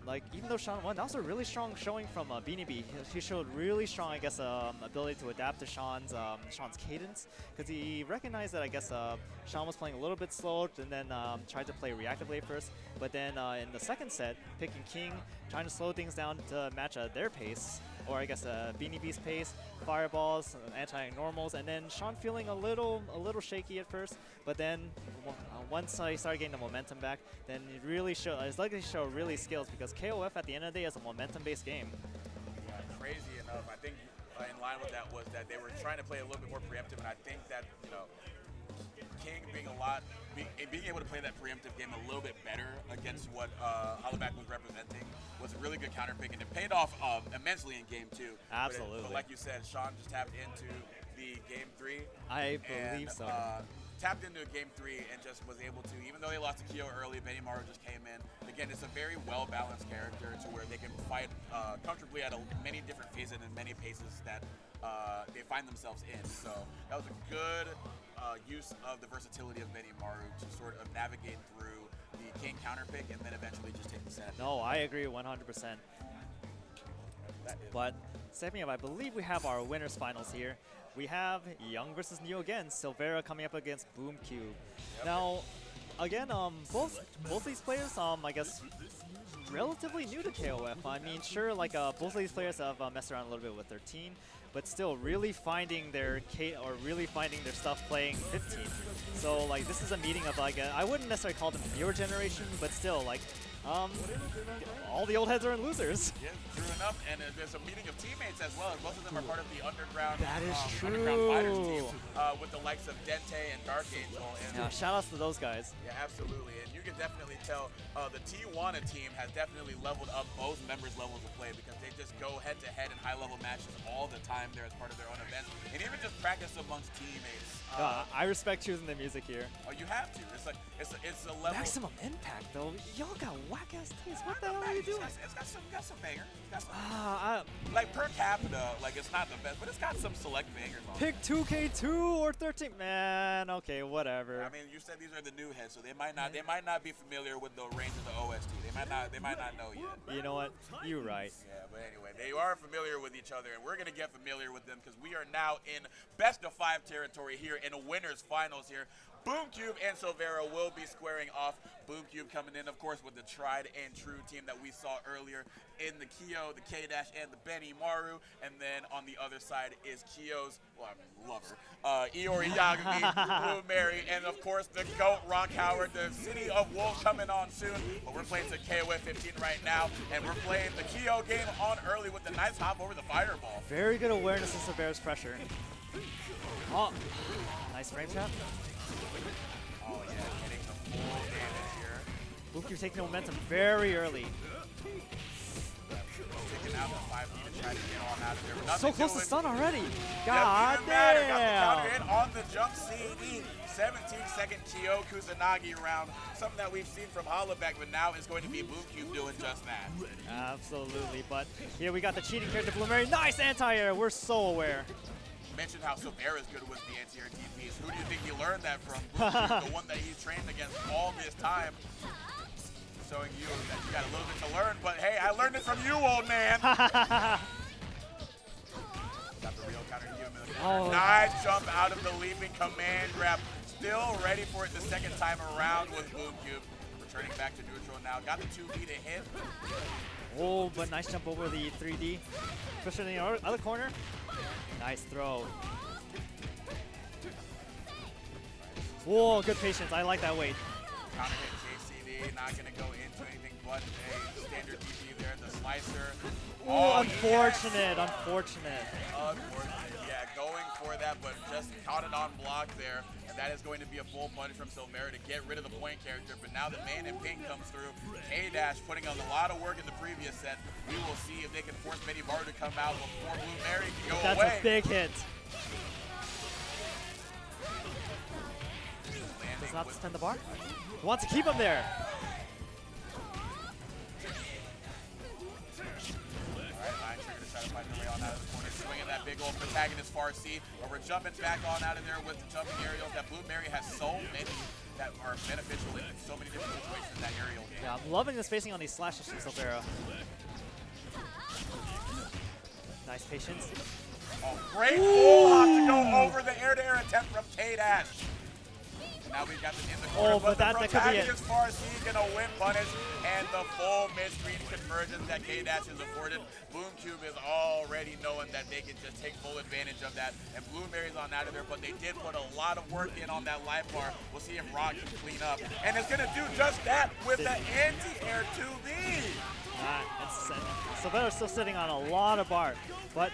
like even though Sean won, that was a really strong showing from Beanibee. He showed really strong, I guess, ability to adapt to Sean's cadence, because he recognized that I guess Sean was playing a little bit slow, and then tried to play reactively first. But then in the second set, picking King, trying to slow things down to match their pace, or I guess Beanibee's pace, fireballs, anti-normals, and then Sean feeling a little shaky at first, but then once he started getting the momentum back, then it really showed. It's likely to show really skills, because KOF at the end of the day is a momentum-based game. Yeah, crazy enough, I think in line with that was that they were trying to play a little bit more preemptive, and I think that King being able to play that preemptive game a little bit better against what HBHollaback was representing was a really good counter pick, and it paid off immensely in game 2. Absolutely. But like you said, Sean just tapped into the game 3. I believe so. Tapped into game 3 and just was able to, even though they lost to Kyo early, Benimaru just came in. Again, it's a very well-balanced character to where they can fight comfortably at many different phases and many paces that they find themselves in. So that was a good use of the versatility of Benimaru to sort of navigate through the King counter pick and then eventually just take the set. No, I agree 100%. But stepping up, I believe we have our winners finals here. We have Young versus Neo again. Silvera coming up against Boomcube. Yep. Now, again, both these players, I guess, relatively new to KOF. I mean, sure, like both of these players have messed around a little bit with 13, but still really finding their stuff playing 15. So like this is a meeting of like I wouldn't necessarily call them your generation, but still like all the old heads are in losers. Yeah, true enough, and there's a meeting of teammates as well. Both of them are part of the underground. That is true. Underground Fighters team with the likes of Dente and Dark Angel. And yeah, shout outs to those guys. Yeah, absolutely, and you can definitely tell the Tijuana team has definitely leveled up both members' levels of play, because they just go head to head in high level matches all the time there as part of their own events, and even just practice amongst teammates. I respect choosing the music here. Oh, you have to. It's like it's a level. Maximum Impact though. Y'all got whack ass taste. What the hell are you doing? It's got some bangers. Like per capita, like it's not the best, but it's got some select bangers on Pick 2K2 or 13. Man, okay, whatever. I mean, you said these are the new heads, so they might not be familiar with the range of the OST. They might not know yet. You know what? You're right. Yeah, but anyway, they are familiar with each other, and we're gonna get familiar with them because we are now in best of 5 territory here in a winners finals here. Boomcube and Silvera will be squaring off. Boomcube coming in, of course, with the tried and true team that we saw earlier in the Kyo, the K-Dash, and the Benimaru. And then on the other side is Kyo's, well, I mean, lover, Iori Yagami, Blue Mary, and of course the GOAT, Rock Howard, the City of Wolves coming on soon. But we're playing some KOF 15 right now, and we're playing the Kyo game on early with the nice hop over the fireball. Very good awareness of Silvera's pressure. Oh, nice frame trap. Oh yeah, hitting the full damage here. Boomcube taking the momentum very early. Taking out the 5 to try to get on out of there. But So close to doing. stun already. Yep, God even matter. Got the damn. counter hit on the jump CD. 17-second Kyo Kusanagi round. Something that we've seen from Hollaback, but now is going to be Boomcube doing just that. Absolutely, but here we got the cheating character Blue Mary. Nice anti-air. We're so aware. Mentioned how Silvera is good with the anti-air TPs. Who do you think he learned that from? Boomcube, the one that he's trained against all this time. Showing you that you got a little bit to learn, but hey, I learned it from you, old man. Got the real counter here. Oh. Nice jump out of the leaping command grab. Still ready for it the second time around with Boomcube. Returning back to neutral now. Got the 2B to hit. Oh, but nice jump over the 3D. Especially in the other corner. Nice throw. Whoa, good patience. I like that weight. Counter hit JCD. Not going to go into anything but a standard DP there. The slicer. Oh, unfortunate. Yes. Unfortunate. Yeah, going for that, but just caught it on block there. And that is going to be a full punish from Silvera to get rid of the point character. But now that Man in Pink comes through, K-Dash putting on a lot of work in the previous set. We will see if they can force Benimaru to come out before Blue Mary can go away. That's a big hit. Does not suspend the bar. He wants to keep him there. Swinging that big old protagonist far C, but we're jumping back on out of there with the jumping aerials. That Blue Mary has so many that are beneficial in so many different situations in that aerial game. Yeah, I'm loving the spacing on these slashes from Silvera. Nice patience. Oh, great full hop to go over the air-to-air attempt from K-Dash. Now we've got them in the corner, but the protagonist far C gonna win punish, and the full mid-screen conversion that K-Dash has afforded. Boomcube is already knowing that they can just take full advantage of that, and Blue Mary's on out of there, but they did put a lot of work in on that life bar. We'll see if Rock can clean up, and it's gonna do just that with the anti-air 2B. Silvera's still sitting on a lot of bar, but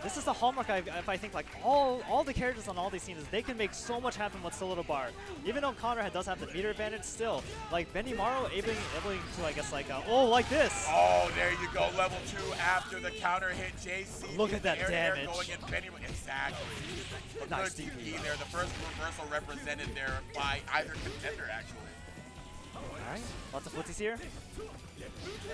this is the hallmark if I think like all the characters on all these teams, they can make so much happen with so little bar. Even though Connor does have the meter advantage, still like Benimaru able to I guess like like this. Oh, there you go, level 2 after the counter hit JC. Look at that damage. Going in Benimaru. Exactly. Nice good DP there. The first reversal represented there by either contender actually. Alright, lots of footsies here.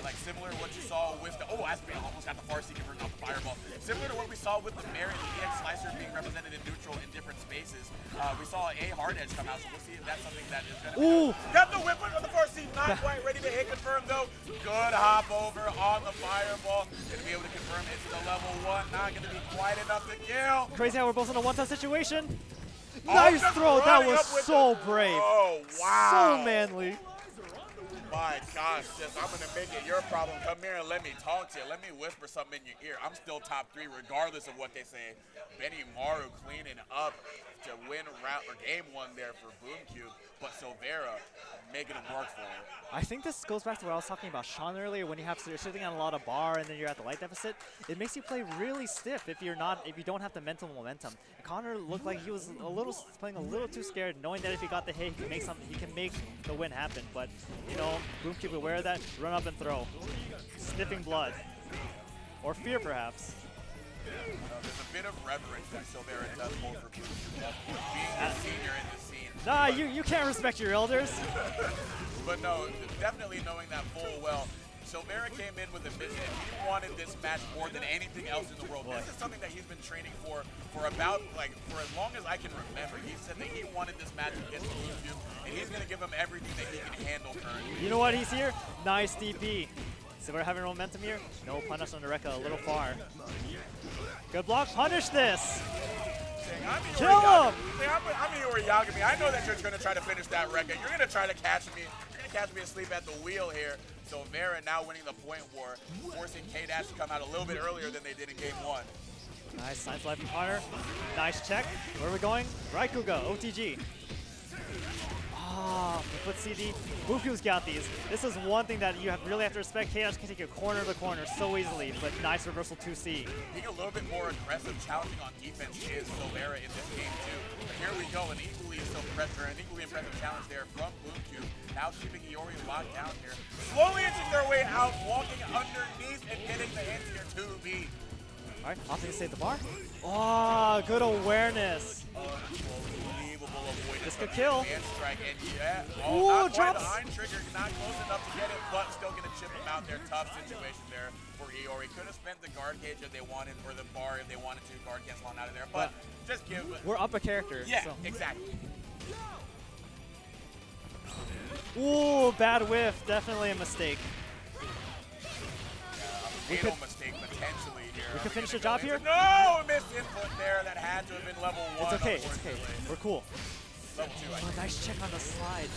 Like similar to what you saw with the Aspen almost got the far C conversion off the fireball. Similar to what we saw with the Mary and the EX slicer being represented in neutral in different spaces. We saw a hard edge come out, so we'll see if that's something that is gonna be. Got the whip on the far C, not quite ready to hit confirm though. Good hop over on the fireball. Gonna be able to confirm into the level 1. Not gonna be quite enough to kill. Crazy how we're both in a one-touch situation. Nice throw, that was so brave. Oh wow. So manly. My gosh, I'm gonna make it your problem. Come here and let me talk to you. Let me whisper something in your ear. I'm still top 3 regardless of what they say. Benimaru cleaning up to win game 1 there for Boomcube, but Silvera making it work for him. I think this goes back to what I was talking about Sean earlier. When you're sitting on a lot of bar and then you're at the light deficit, it makes you play really stiff if you don't have the mental momentum. Connor looked like he was playing a little too scared, knowing that if he got the hit, he can make the win happen. But you know, Boomcube aware of that, run up and throw, sniffing blood, or fear perhaps. There's a bit of reverence that Silvera does hold for Boomcube, being a senior in the scene. Nah, you can't respect your elders. But no, definitely knowing that full well. Silvera came in with a vision. He wanted this match more than anything else in the world. This is something that he's been training for about, for as long as I can remember. He said that he wanted this match against Boomcube, and he's going to give him everything that he can handle currently. You know what? He's here. Nice DP. So we're having momentum here. No punish on the Rekka, a little far. Good block. Punish this. saying, I'm Kill him! I'm Iori Yagami. I know that you're going to try to finish that record. You're going to try to catch me. You're going to catch me asleep at the wheel here. So Vera now winning the point war, forcing K-Dash to come out a little bit earlier than they did in game 1. Nice, Science Life from Connor. Nice check. Where are we going? Raikuga, OTG. Ah, foot CD. Buku's got these. This is one thing that you really have to respect. K-Dash can take you corner to corner so easily, but nice reversal 2C. Being a little bit more aggressive, challenging on defense is Silvera in this game too. But here we go, an equally impressive challenge there from Boomcube. Now keeping Iori locked down here. Slowly inching their way out, walking underneath and getting the anti-air 2B. Alright, opting to save the bar. Oh, good awareness. Unbelievable avoidance. This could kill. Strike, and yeah, ooh, not drops. behind trigger, not close enough to get it, but still gonna chip him out there. Tough situation there for Iori. Could have spent the guard cage if they wanted, or the bar if they wanted to, guard cancel on out of there, but just give it. We're up a character. Yeah, so. exactly. Ooh, bad whiff. Definitely a mistake. Yeah, a fatal mistake potentially here. We could finish the job here? No! Missed input there. That had to have been level 1. It's okay, it's okay. We're cool. Level 2, I think. Nice check on the slide.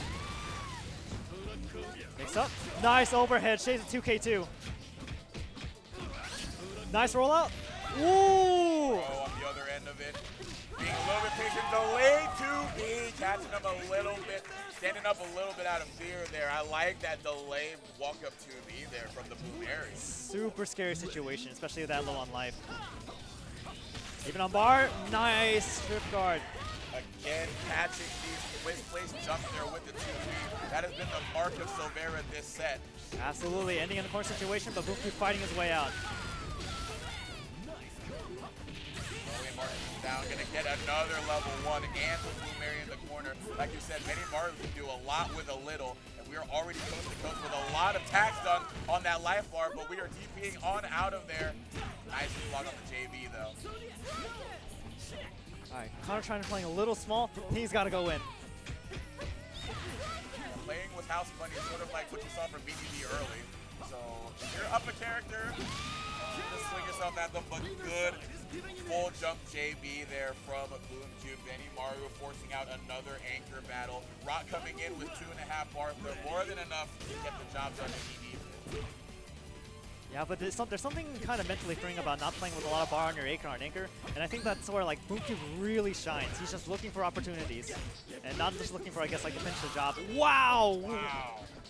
Mix up. Nice overhead. Shades of 2K2. Nice rollout. Ooh! Oh, on the other end of it. Being a little bit patient. Delay 2B. Catching him a little bit. Standing up a little bit out of fear there. I like that delay walk up 2B there from the boom area. Super scary situation, especially with that low on life. Even on bar. Nice strip guard. Again, catching these misplaced jumps there with the 2B. That has been the mark of Silvera this set. Absolutely. Ending in the corner situation, but Boomcube fighting his way out. Down, gonna get another level 1 and with Blue Mary in the corner. Like you said, many Mario can do a lot with a little, and we are already coast to coast with a lot of tax done on that life bar, but we are DPing on out of there. Nice block on the JV though. Alright, Connor trying to play a little small. He's got to go in. Playing with House Money is sort of like what you saw from Beanibee early. So if you're up a character, just swing yourself at them, but good full jump JB there from Boomcube. Mario forcing out another anchor battle. Rock coming in with 2.5 bars. They're more than enough to get the job done that he needs. Yeah, but there's something kind of mentally freeing about not playing with a lot of bar on your Akon or an anchor, and I think that's where like Boomcube really shines. He's just looking for opportunities, and not just looking for, I guess, like to finish the job. Wow!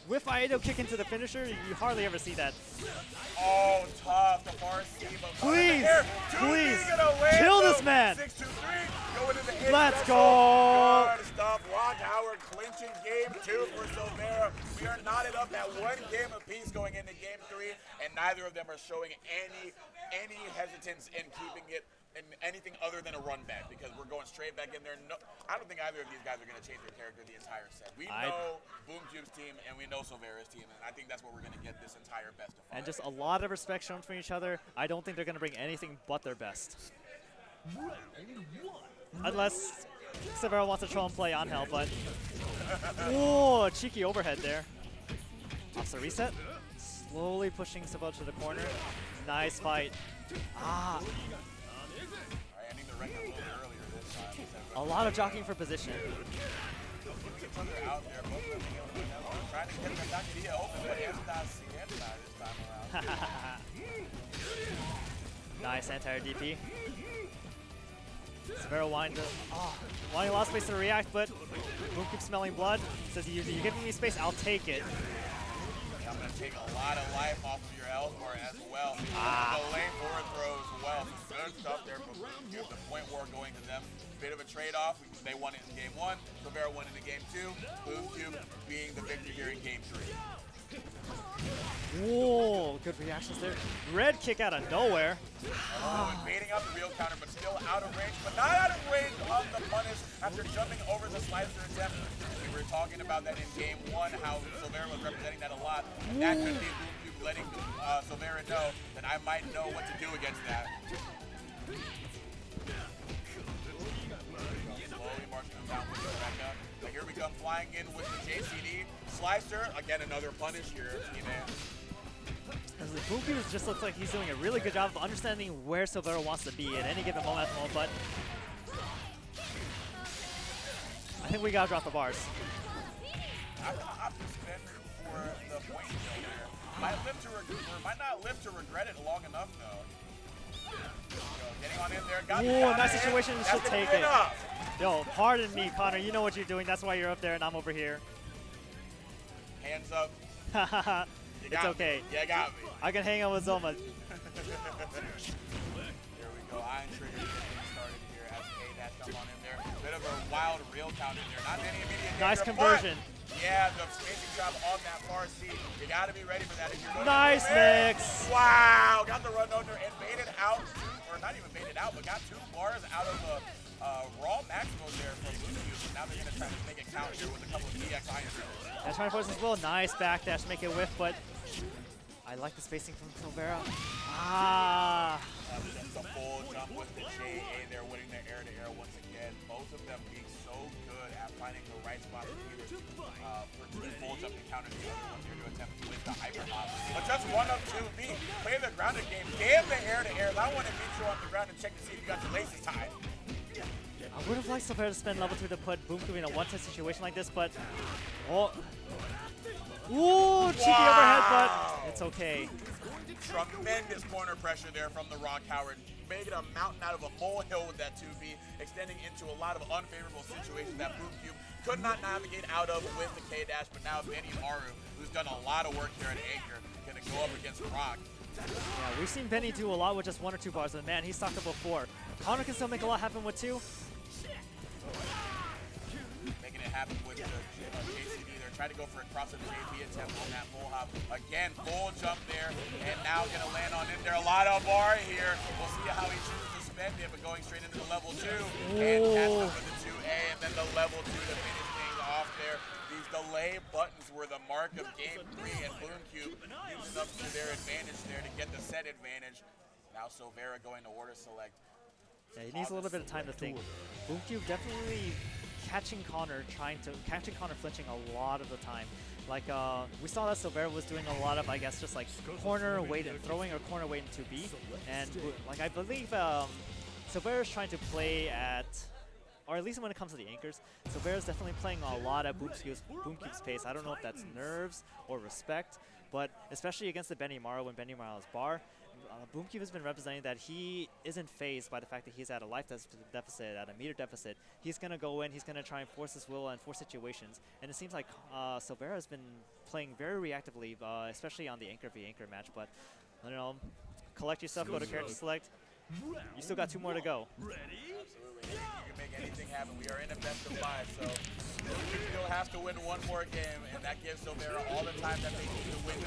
With Aido kick into the finisher, you hardly ever see that. Oh, tough. The far seam of please, please, kill this man. 6-2-3. Going into the Let's go. Good stuff. Rock Howard clinching game 2 for Silvera. We are knotted up at 1 game apiece going into game 3, and neither of them are showing any hesitance in keeping it in anything other than a run back, because we're going straight back in there. No, I don't think either of these guys are going to change their character the entire set. We know Boomcube's team and we know Silvera's team, and I think that's what we're going to get this entire best of 5. And just a lot of respect shown for each other. I don't think they're going to bring anything but their best. Unless Silvera wants to troll and play on hell, but ooh, cheeky overhead there. Off the reset. Slowly pushing Silvera to the corner. Nice fight. Ah. A lot of jockeying for position. Out there, both of them trying to get the Takedia open, but this time around. Nice anti-air DP. Silvera wanting a lot of space to react, but Boomcube smelling blood. Says, you're giving me space, I'll take it. I'm going to take a lot of life off of your health bar as well. The lane forward throw as well. Good stuff there from Boomcube. The point war going to them. Bit of a trade-off. They won it in game 1. Silvera won it in game 2. Boomcube being the victor here in game 3. Whoa, good reactions there. Red kick out of nowhere. Baiting out the real counter, but still out of range. But not out of range of the punish after jumping over the slicer attempt. We were talking about that in game 1, how Silvera was representing that a lot. And that could be Boomcube letting Silvera know that I might know what to do against that. Slowly marching him down with the Rebecca. But here we come flying in with the JCD. Slicer, again another punish here, Boomcube just looks like he's doing a really good job of understanding where Silvera wants to be at any given moment, but think we gotta drop the bars. I'm gonna opt to spend for the point kill there. Might not live to regret it long enough though. Getting on in there, got Ooh, nice situation, That's should gonna take be it. enough. Yo, pardon me, Connor, you know what you're doing. That's why you're up there and I'm over here. Hands up. It's okay. Me. You got me. I can hang out with Zoma. Here we go. Iron Trigger to get things started here as K-Dash come on in there. Bit of a wild real count in there. Not any immediate danger, Nice conversion. Yeah, the spacing job on that far seat. You got to be ready for that if you're going Nice to mix. mix. Wow. Got the run under and made it out. Or not even made it out, but got 2 bars out of the raw maximo there from Boomcube. Now they're going to try to make it count here with a couple of EX Iron Triggers. That's trying to force as well. Nice backdash, make it whiff, but I like the spacing from Silvera. Ah. Just a full jump with the JA there, winning their air-to-air once again. Both of them being so good at finding the right spot for either for the full jump to counter the other one here to attempt to win the hyper hop. But just one of 2B. Play the grounded game. Damn the air-to-air. I want to meet you on the ground and check to see if you got your laces tied. I would have liked Silvera to spend level 2 to put Boomcube in a one-touch situation like this, but oh. Ooh, cheeky overhead, but it's okay. Tremendous corner pressure there from the Rock Howard, making a mountain out of a molehill with that 2B, extending into a lot of unfavorable situations that Boomcube could not navigate out of with the K-Dash, but now Beanibee, who's done a lot of work here at Anchor, gonna go up against Rock. Yeah, we've seen Benny do a lot with just 1 or 2 bars, but man, he's stocked up before. Connor can still make a lot happen with 2. Making it happen with the JCD there. Try to go for a cross of JP attempt on that full hop. Again, full jump there, and now gonna land on in there. A lot of bar here. We'll see how he chooses to spend it, but going straight into the level 2 and catch up with the 2A, and then the level 2 to finish things off there. These delay buttons were the mark of game 3, and Boomcube using them to their advantage there to get the set advantage. Now Silvera going to order select. Yeah, he needs a little bit of time to think. Boomcube definitely catching Connor flinching a lot of the time. Like we saw that Silvera was doing a lot of, I guess, just like corner wait and throwing or corner wait in 2B, and like I believe Silvera's trying to play at, or at least when it comes to the anchors, Silvera's definitely playing a lot at Boomcube's pace. I don't know if that's nerves or respect, but especially against the Beanibee when Beanibee is bar, Boomcube has been representing that he isn't phased by the fact that he's at a life deficit, at a meter deficit. He's going to go in, he's going to try and force his will and force situations. And it seems like Silvera has been playing very reactively, especially on the Anchor v Anchor match. But, I don't know, collect yourself, go to character select. You still got 2 more to go. Absolutely. You can make anything happen. We are in a best of 5, so we still have to win 1 more game, and that gives Silvera all the time that they need to win 2.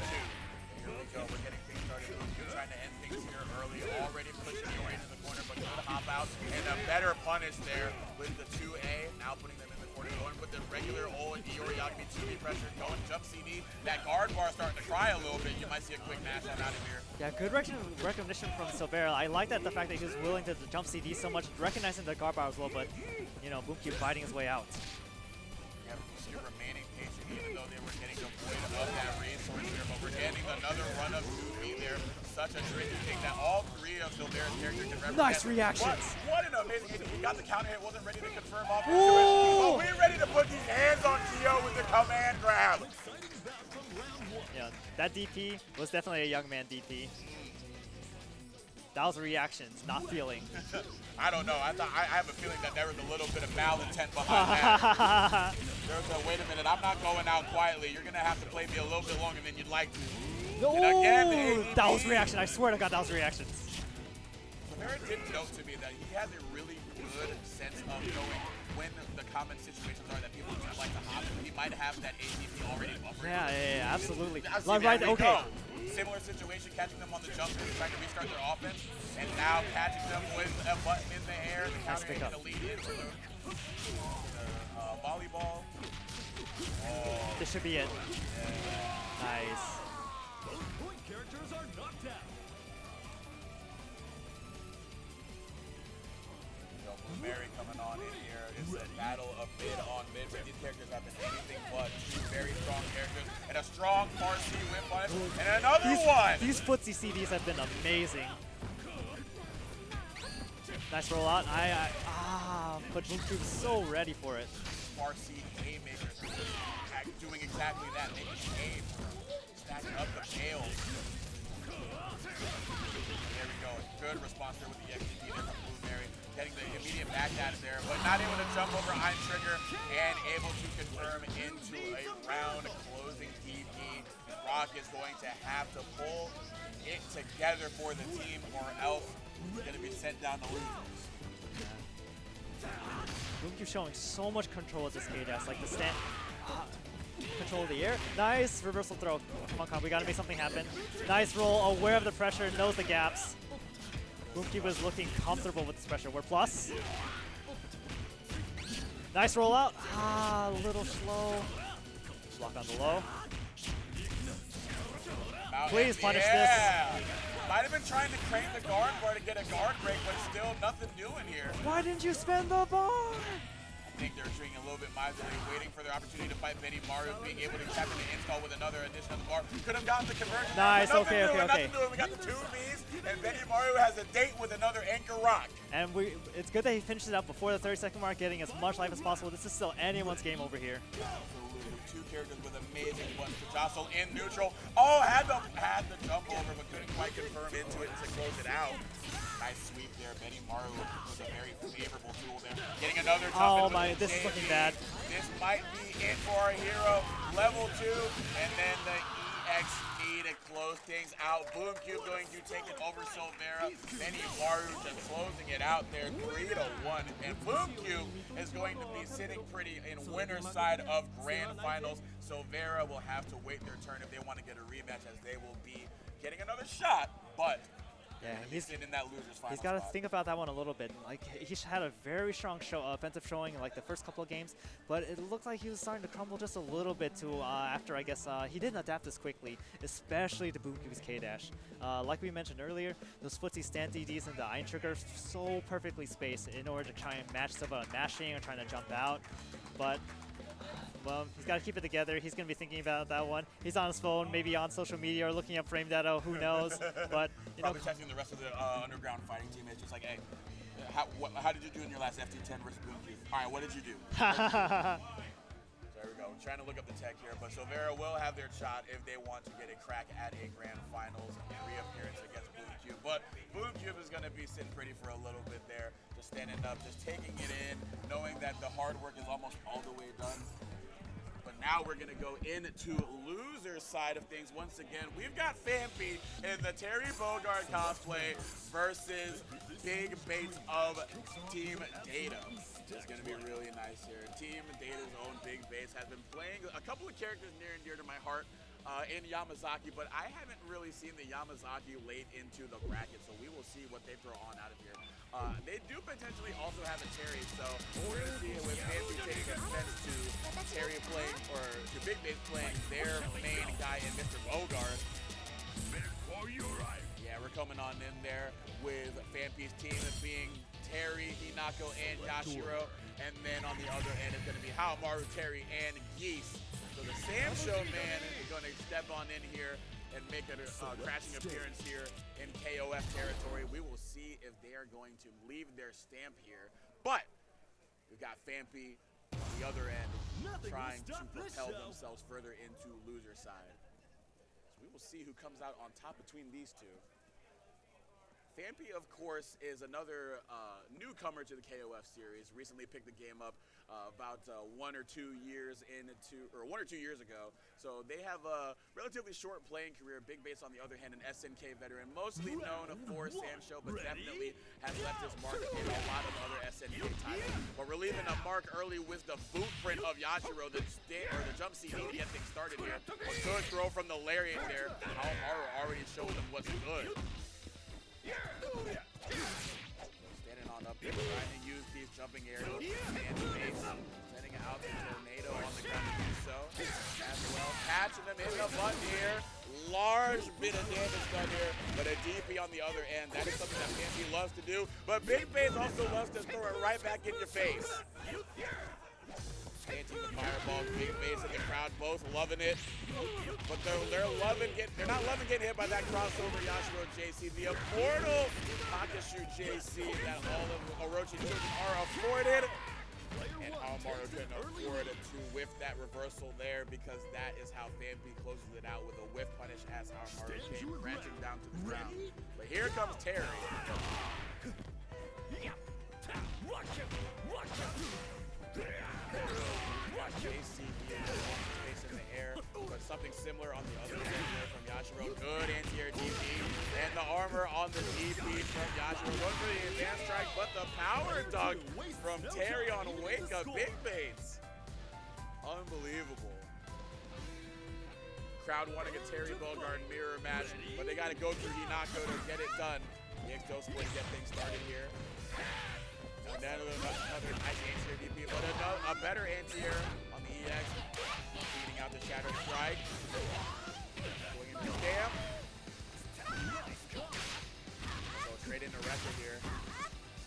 Here we go. We're getting things started. We're trying to end things here early. Already pushing Chuy into the corner, but good hop out. And a better punish there with the 2A. Now putting them in the corner. Going with the regular old Ioriagami 2B pressure. Going jump CD. That guard bar starting to cry a little bit. You might see a quick mash out of here. Yeah, good recognition from Silvera. I like that the fact that he was willing to jump CD so much, recognizing the guard bar as well, but, you know, Boomcube fighting his way out. You have to be remaining patient, even though they were getting devoid of that resource here, but we're getting another run of 2B there. Such a tricky thing that all 3 of Silvera's characters can represent. Nice reactions. What an amazing hit. He got the counter hit, wasn't ready to confirm off. But we're ready to put these hands on Kyo with the command grab. Yeah, that DP was definitely a young man DP. That was reactions, not feeling. I don't know. I have a feeling that there was a little bit of malintent behind that. There's a, wait a minute, I'm not going out quietly. You're going to have to play me a little bit longer than you'd like to. No, again, that was reaction. I swear to God, that was reactions. Silvera did note to me that he has a really good sense of knowing when the common situations are that people don't like to hop. He might have that ATP already buffered. Yeah, absolutely. Right, okay. Similar situation, catching them on the jump, trying to restart their offense, and now catching them with a button in the air, the counter hitting the lead into the volleyball. Oh. This should be it. Yeah. Nice. Point characters are knocked out. Mary coming on in here. It's a battle of mid on mid, but these characters have been anything but 2 very strong characters. And a strong RC whip punish. And another one! These footsie CDs have been amazing. Nice rollout. But Boomcube's so ready for it. Farseed haymakers are doing exactly that, making hay, stacking up the pails. There we go. Good response there with the XGD there from Blueberry, getting the immediate backdash there, but not able to jump over Iron Trigger and able to confirm into a round closing DP. Rock is going to have to pull it together for the team, or else he's going to be sent down to losers. Boomcube showing so much control with this K-Dash, like the stand. Control of the air. Nice reversal throw. Come on, we gotta make something happen. Nice roll, aware of the pressure, knows the gaps. Boomcube is looking comfortable with this pressure. We're plus. Nice roll out. Ah, a little slow. Block on the low. Please punish this. Might have been trying to crank the guard bar to get a guard break, but still nothing doing here. Why didn't you spend the bar? I think they're treating a little bit miserly, waiting for their opportunity to fight Benimaru, being able to tap into install with another addition on the bar. Could have gotten the conversion. Nice, okay. Nothing doing. We got the 2 Bs, and Benimaru has a date with another Anchor Rock. And it's good that he finished it out before the 30-second mark, getting as much life as possible. This is still anyone's game over here. Absolutely. 2 characters with amazing buttons to jostle in neutral. Oh, had the jump over, but couldn't quite confirm into it to close it out. Nice sweep there. Benimaru was a very favorable tool there. Getting another top. Oh my, this is looking bad. This might be it for our hero. Level 2, and then the EXP to close things out. Boomcube going to take it over Silvera. Benimaru just closing it out there, 3-1. And Boomcube is going to be sitting pretty in winner's side of grand finals. Silvera will have to wait their turn if they want to get a rematch, as they will be getting another shot, but yeah, he's in that loser's final. He's got to spot. think about that one a little bit. Like, he had a very strong offensive showing in like the first couple of games, but it looked like he was starting to crumble just a little bit to after, I guess, he didn't adapt as quickly, especially to Boomcube's K-Dash. Like we mentioned earlier, those footsie stand DDs and the Iron Trigger so perfectly spaced in order to try and match someone mashing or trying to jump out, but well, he's got to keep it together. He's going to be thinking about that one. He's on his phone, maybe on social media, or looking up frame data, who knows. But you probably know, texting the rest of the underground fighting teammates, just like, hey, how did you do in your last FT10 versus Boomcube? All right, what did you do? So there we go. We're trying to look up the tech here, but Silvera will have their shot if they want to get a crack at a grand finals reappearance against Boomcube. But Boomcube is going to be sitting pretty for a little bit there, just standing up, just taking it in, knowing that the hard work is almost all the way done. But now we're going to go into loser side of things once again. We've got Phanpy in the Terry Bogard cosplay versus BigBates of Team Data. It's going to be really nice here. Team Data's own BigBates has been playing a couple of characters near and dear to my heart in Yamazaki, but I haven't really seen the Yamazaki late into the bracket, so we will see what they throw on out of here. They do potentially also have a Terry, so we're going to see with Phanpy taking offense to Terry playing, or to BigBates playing their main guy in Mr. Bogard. Yeah, we're coming on in there with Phanpy's team being Terry, Hinako, and Yashiro, and then on the other end it's going to be Haomaru, Terry, and Geese. So the Sam Show man is going to step on in here and make a crashing appearance here in KOF territory. We will see if they are going to leave their stamp here. But we've got Phanpy on the other end trying to propel themselves further into loser side. So we will see who comes out on top between these two. Phanpy, of course, is another newcomer to the KOF series. Recently picked the game up about 1 or 2 years ago. So they have a relatively short playing career. BigBates, on the other hand, an SNK veteran, mostly known for Sam Show, but definitely has left his mark in a lot of other SNK titles. But we're leaving a mark early with the footprint of Yashiro, the jump CD to get things started here. A good throw from the lariat there. Haomaru already showed them what's good. Standing on up there, trying to use these jumping aerials and base, sending out the tornado on the ground to do so. As well, catching them in the butt here. Large bit of damage done here, but a DP on the other end. That is something that Phanpy loves to do, but BigBates also loves to throw it right back in your face. Anti the fireball, BigBates and the crowd both loving it, but they're not loving getting hit by that crossover Yashiro JC. The immortal Takashu JC that all of Orochi children are afforded. And Almaro couldn't afford to whiff that reversal there because that is how Phanpy closes it out with a whiff punish as Almaro came crashing down to the ground. But here comes Terry. Got JC here, space in the air, but something similar on the other end there from Yashiro. Good anti-air DP, and the armor on the DP from Yashiro. Going for the advanced strike, but the power dunk from Terry on Wake Up BigBates. Unbelievable. Crowd wanting a Terry Bellegarde mirror match, but they got to go through Hinako to get it done. The XO Sport to get things started here. And then another nice anti-air DP, but a better anti-air on the EX. Beating out the Shadow Strike. Going into the jam. So straight into Wrecker here.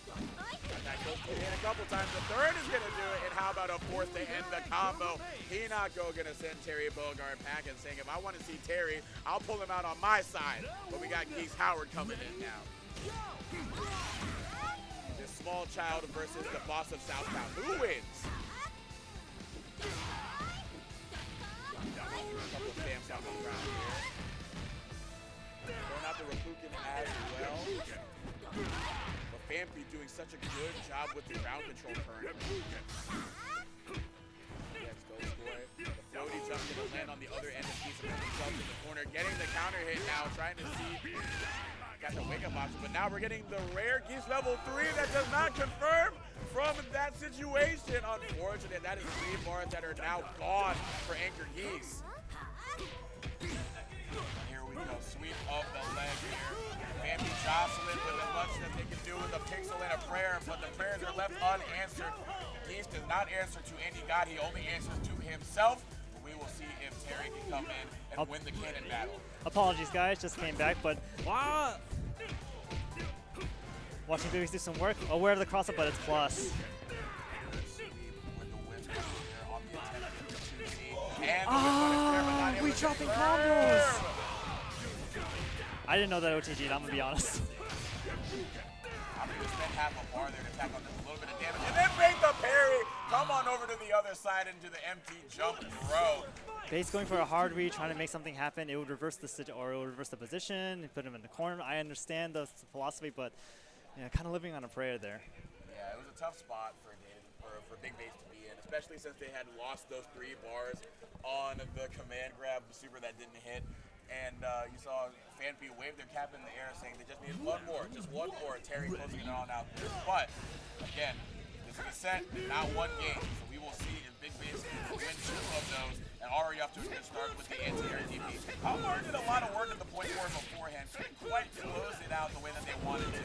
Got that close to the hand a couple times. The third is going to do it, and how about a fourth to end the combo? Hinako going to send Terry Bellegarde packing, saying, if I want to see Terry, I'll pull him out on my side. But we got Geese Howard coming in now. This small child versus the boss of Southtown. Who wins? A couple of stamps on the ground here. Going out the Rakukin as well. But Phanpy doing such a good job with the ground control current. Yes, go score. The floaty jump gonna land on the other end of Geese and himself in the corner. Getting the counter hit now, trying to see. Got the wake up option, but now we're getting the rare Geese level 3 that does not confirm from that situation. Unfortunate, that is 3 bars that are now gone for Anchor Geese. Here we go, sweep of the leg here. Phanpy jostling with as much as they can do with a pixel and a prayer, but the prayers are left unanswered. Geese does not answer to any god, he only answers to himself. We will see if Terry can come in and win the cannon battle. Apologies, guys, just came back, but wow. Watching BigBates do some work. Aware of the cross up, but it's plus. We dropping combos. I didn't know that OTG'd, I'm gonna be honest. I'm gonna spend half a bar there to tack on just a little bit of damage, and then make the parry. Come on over to the other side into the empty jump throw. Base going for a hard read, trying to make something happen. It would reverse the or it would reverse the position, put him in the corner. I understand the philosophy, but yeah, kind of living on a prayer there. Yeah, it was a tough spot for BigBates to be in, especially since they had lost those 3 bars on the command grab super that didn't hit. And you saw Phanpy wave their cap in the air saying they just needed one more, just one more. Terry closing it on out there. But again, this is a set, not one game. So we will see if BigBates can win 2 of those. And already off to a good start with the anti-air DP. Almaro did a lot of work in the point forward beforehand. Couldn't quite close it out the way that they wanted to.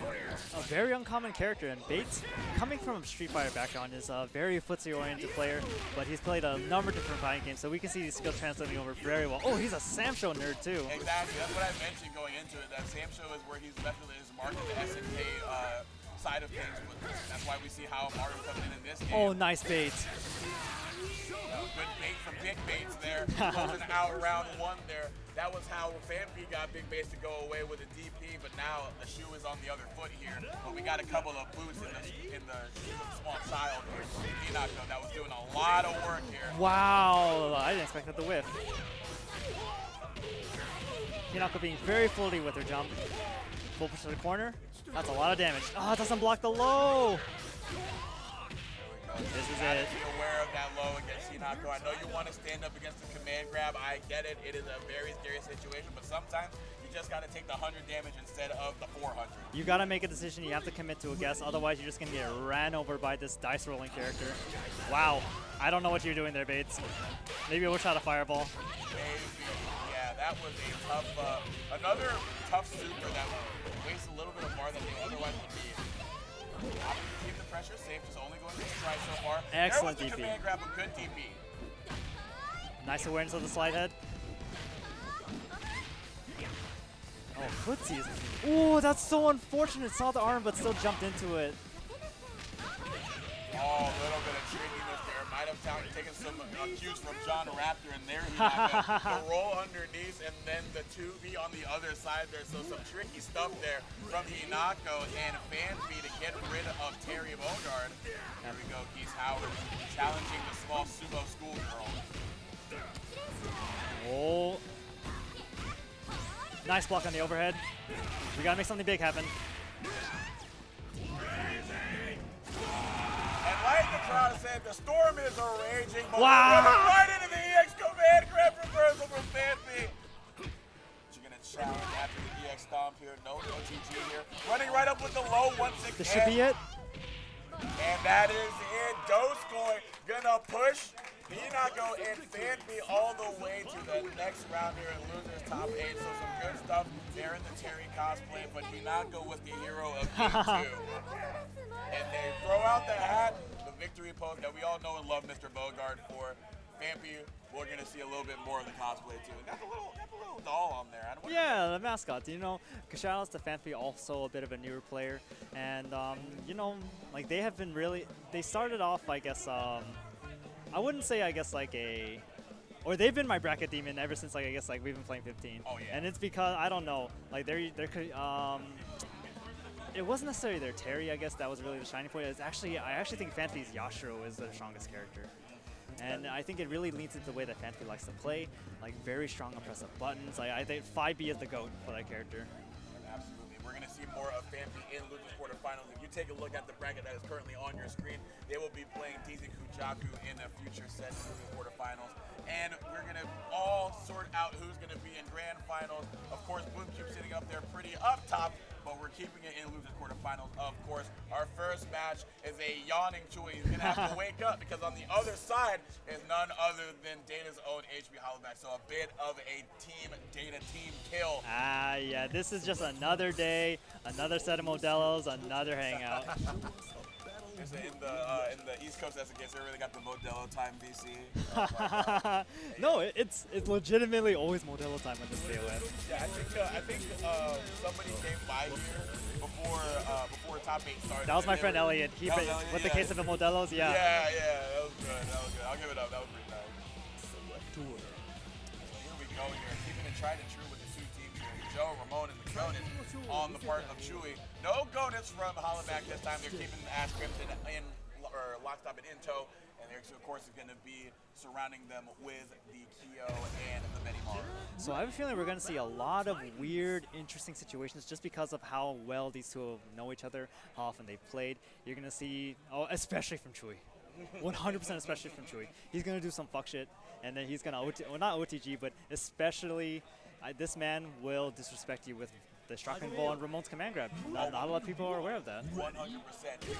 A very uncommon character, and Bates, coming from a Street Fighter background, is a very footsie-oriented player, but he's played a number of different fighting games, so we can see these skills translating over very well. Oh, he's a Samsho nerd too. Exactly, that's what I mentioned going into it, that Samsho is where he's definitely his mark in the SNK side of things. That's why we see how Mario coming in this game. Oh, nice bait. Good bait from BigBates there, closing out round 1 there. That was how Phanpy got BigBates to go away with a DP, but now the shoe is on the other foot here. But we got a couple of boots in the small child here. Hinako that was doing a lot of work here. Wow, I didn't expect that to whiff. Hinako being very floaty with her jump. Full push to the corner. That's a lot of damage. Oh, it doesn't block the low. This is it. Be aware of that low against Hinako. I know you want to stand up against the command grab. I get it. It is a very scary situation, but sometimes you just got to take the 100 damage instead of the 400. You got to make a decision. You have to commit to a guess. Otherwise, you're just going to get ran over by this dice rolling character. Wow. I don't know what you're doing there, Bates. Maybe a wish out a fireball. Maybe. Yeah, that was a tough, another tough super that wastes a little bit of bar than they otherwise would be. Keep the pressure safe, just only going to try so far. Excellent there was the DP. command grab, a good DP. Nice awareness of the slide head. Oh, footsies. Ooh, that's so unfortunate. Saw the arm, but still jumped into it. Oh, a little bit of trickiness there. Might of taking some cues from John Raptor and there the roll underneath and then the 2V on the other side there. So some tricky stuff there from Hinako and Phanpy to get rid of Terry Bogard. There we go, Geese Howard challenging the small sumo schoolgirl. Oh. Nice block on the overhead. We gotta make something big happen. And like the crowd said, the storm is raging. But wow! We're right into the EX command grab reversal from Phanpy. You're gonna challenge after the EX stomp here. No OTG here. Running right up with the low 1-6. This should be it. And that is it. Doskoy gonna push Hinako and Phanpy all the way to the next round here in losers top 8. So some good stuff there in the Terry cosplay, but Hinako was the hero of Game 2. And they throw out the hat, the victory pose that we all know and love Mr. Bogard for. Phanpy, we're gonna see a little bit more of the cosplay too. Got the little doll on there. Yeah, the mascot. You know, shout outs to Phanpy, also a bit of a newer player, and you know, like they have been really. They started off, I guess. I wouldn't say, I guess, like or they've been my bracket demon ever since, like, I guess, like, we've been playing 15. Oh, yeah. And it's because, I don't know, like, it wasn't necessarily their Terry, I guess, that was really the shining point. It's actually, I actually think Phanpy's Yashiro is their strongest character. And I think it really leans into the way that Phanpy likes to play, like, very strong on press of buttons. Like, I think 5B is the GOAT for that character. Absolutely. We're going to see more of Phanpy in losers quarterfinals. If you take a look at the bracket that is currently on your screen, they will be playing Deezee Kujaku in a future set in losers quarterfinals. And we're going to all sort out who's going to be in grand finals. Of course, Boomcube sitting up there pretty up top, but we're keeping it in losers quarterfinals. Of course, our first match is a yawning Chuy. He's going to have to wake up because on the other side is none other than Data's own HBHollaback. So a bit of a Data team kill. Ah, yeah, this is just another day, another set of Modelos, another hangout. In the East Coast, as it gets, they really got the Modelo time, DC. No, it's legitimately always Modelo time on this KOF. Yeah, I think somebody came by here before top 8 started. That was my friend Elliot. He with the case of the Modelos, yeah. Yeah, that was good. I'll give it up. That was pretty nice. So here we go here, keeping it tried and true with the two teams here. Joe, Ramon, and the Jonas on the part of Chuy. No Gonas from Hollaback this time. They're keeping Ash Crimson in, or Lockstop and in tow. And they're, of course, going to be surrounding them with the Kyo and the Beanibee. So I have a feeling we're going to see a lot of weird, interesting situations just because of how well these two know each other, how often they've played. You're going to see, especially from Chuy. 100% especially from Chuy. He's going to do some fuck shit, and then he's going to, not OTG, but especially, this man will disrespect you with the shotgun ball and Ramon's command grab. Not a lot of people are aware of that. 100%. You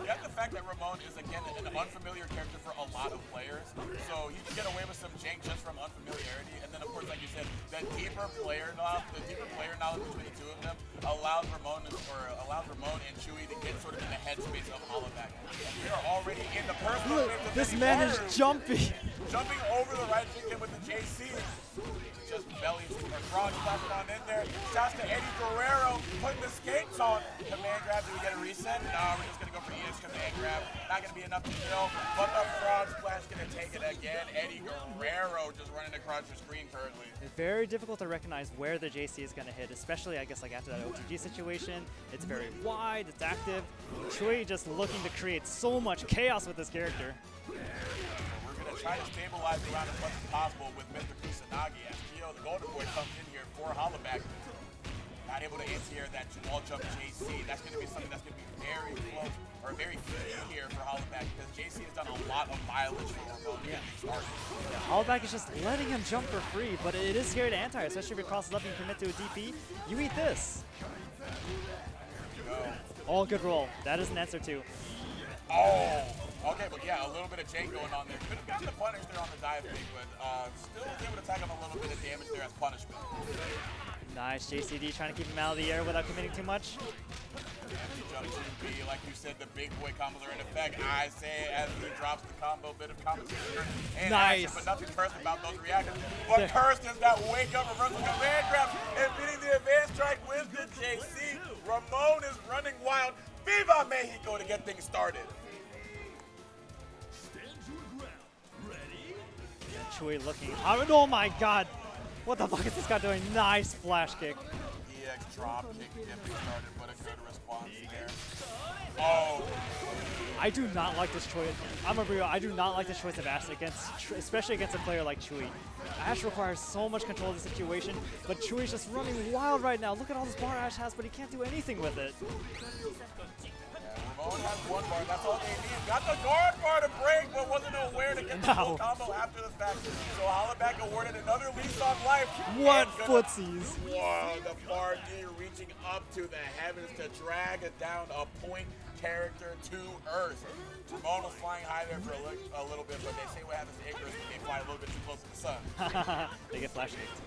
have the fact that Ramon is, again, an unfamiliar character for a lot of players, so you can get away with some jank just from unfamiliarity. And then, of course, like you said, the deeper player knowledge between the two of them allows Ramon and Chuy to get sort of in the headspace of Hollaback. And we are already in the personal. Look, this man is jumping over the right chicken with the JC. Just bellies or frog slapping on in there. Shouts to Eddie Guerrero putting the skates on. Command grab, do we get a reset? No, we're just going to go for EX command grab. Not going to be enough to kill, but the frog splash going to take it again. Eddie Guerrero just running across your screen currently. It's very difficult to recognize where the JC is going to hit, especially, I guess, like after that OTG situation. It's very wide, it's active. Chuy just looking to create so much chaos with this character. Try to stabilize the round as much as possible with Mr. Kusanagi as Kyo, the Golden Boy, comes in here for Hollaback. Not able to anti-air that wall jump JC. That's going to be something that's going to be very close, or very key here for Hollaback, because JC has done a lot of mileage for Ramon getting started. Yeah, Hollaback is just letting him jump for free, but it is scary to anti, especially if it crosses up and commit to a DP. You eat this. Oh, good roll. That is an answer too. Oh! Okay, but yeah, a little bit of jank going on there. Could have gotten the punish there on the dive kick, but still was able to tag him a little bit of damage there as punishment. Nice, JCD trying to keep him out of the air without committing too much. Jump 2B, like you said, the big boy combos are in effect. I say as he drops the combo, bit of competition and nice. Action, but nothing cursed about those reactions. But cursed is that wake up reversal command grab and beating the advanced strike with the JC. Ramon is running wild. Viva Mexico to get things started. Chuy looking. Oh my god! What the fuck is this guy doing? Nice flash kick. EX drop kick to get me started, but a good response there. Oh! I do not like this choice. I'm a real. I do not like this choice of Ash especially against a player like Chuy. Ash requires so much control of the situation, but Chuy's just running wild right now. Look at all this bar Ash has, but he can't do anything with it. Ramon has one bar, that's all they need. Got the guard bar to break, but wasn't aware to get the full combo after the fact. So Hollaback awarded another lease on life. What footsies? Whoa, the bar D reaching up to the heavens to drag it down a point character to Earth. Ramon was flying high there for a little bit, but they say what happens to Icarus when they fly a little bit too close to the sun. They get flash kicked.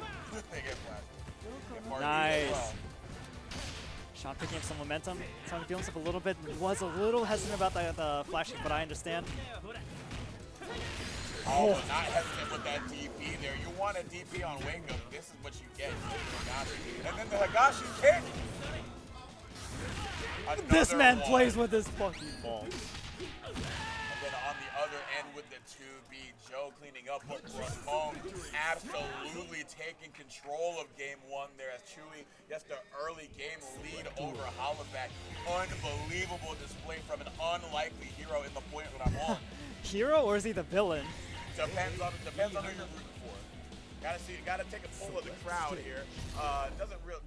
They get flashed. Nice. Sean picking up some momentum. Sean feeling himself a little bit. Was a little hesitant about the flash kick, but I understand. Oh, not hesitant with that DP there. You want a DP on wake up. This is what you get. And then the Higashi kick. This man one. plays with his fucking ball. And then on the other end with the 2B, Joe cleaning up, but Ramon absolutely taking control of game one there as Chuy gets the early game lead over Hollaback. Unbelievable display from an unlikely hero in the point that I'm on. Hero, or is he the villain? Depends on who you're rooting for. Gotta take a poll of the crowd here.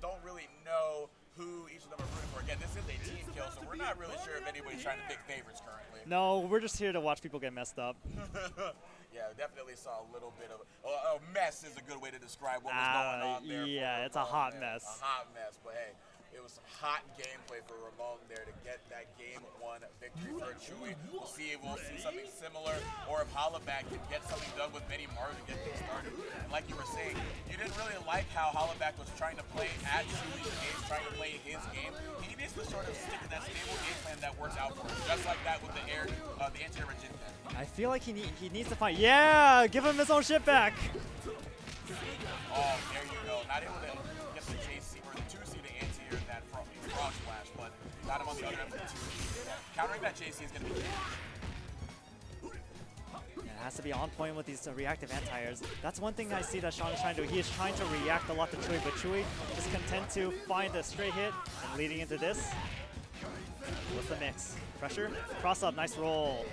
Don't really know who each of them are rooting for. Again, this is a team kill, so we're not really sure if anybody's trying to pick favorites currently. No, we're just here to watch people get messed up. Yeah, definitely saw a little bit of a mess is a good way to describe what was going on there. Yeah, it's a hot mess. A hot mess, but hey, it was some hot gameplay for Ramon there to get that game one victory for Chuy. We'll see if we'll see something similar, or if Hollaback can get something done with Beanibee to get things started. And like you were saying, you didn't really like how Hollaback was trying to play at Chuy's game, trying to play his game. He needs to sort of stick to that stable game plan that works out for him, just like that with the anti-air Regin. I feel like he needs to find. Yeah, give him his own shit back. Oh, there you go. Not able to get the JC or the 2C to anti-air that frog splash, but got him on the other end with the 2C. Countering that JC is going to be huge. It has to be on point with these reactive anti-airs. That's one thing I see that Sean is trying to do. He is trying to react a lot to Chuy, but Chuy is content to find a straight hit and leading into this. What's the mix? Pressure? Cross up, nice roll.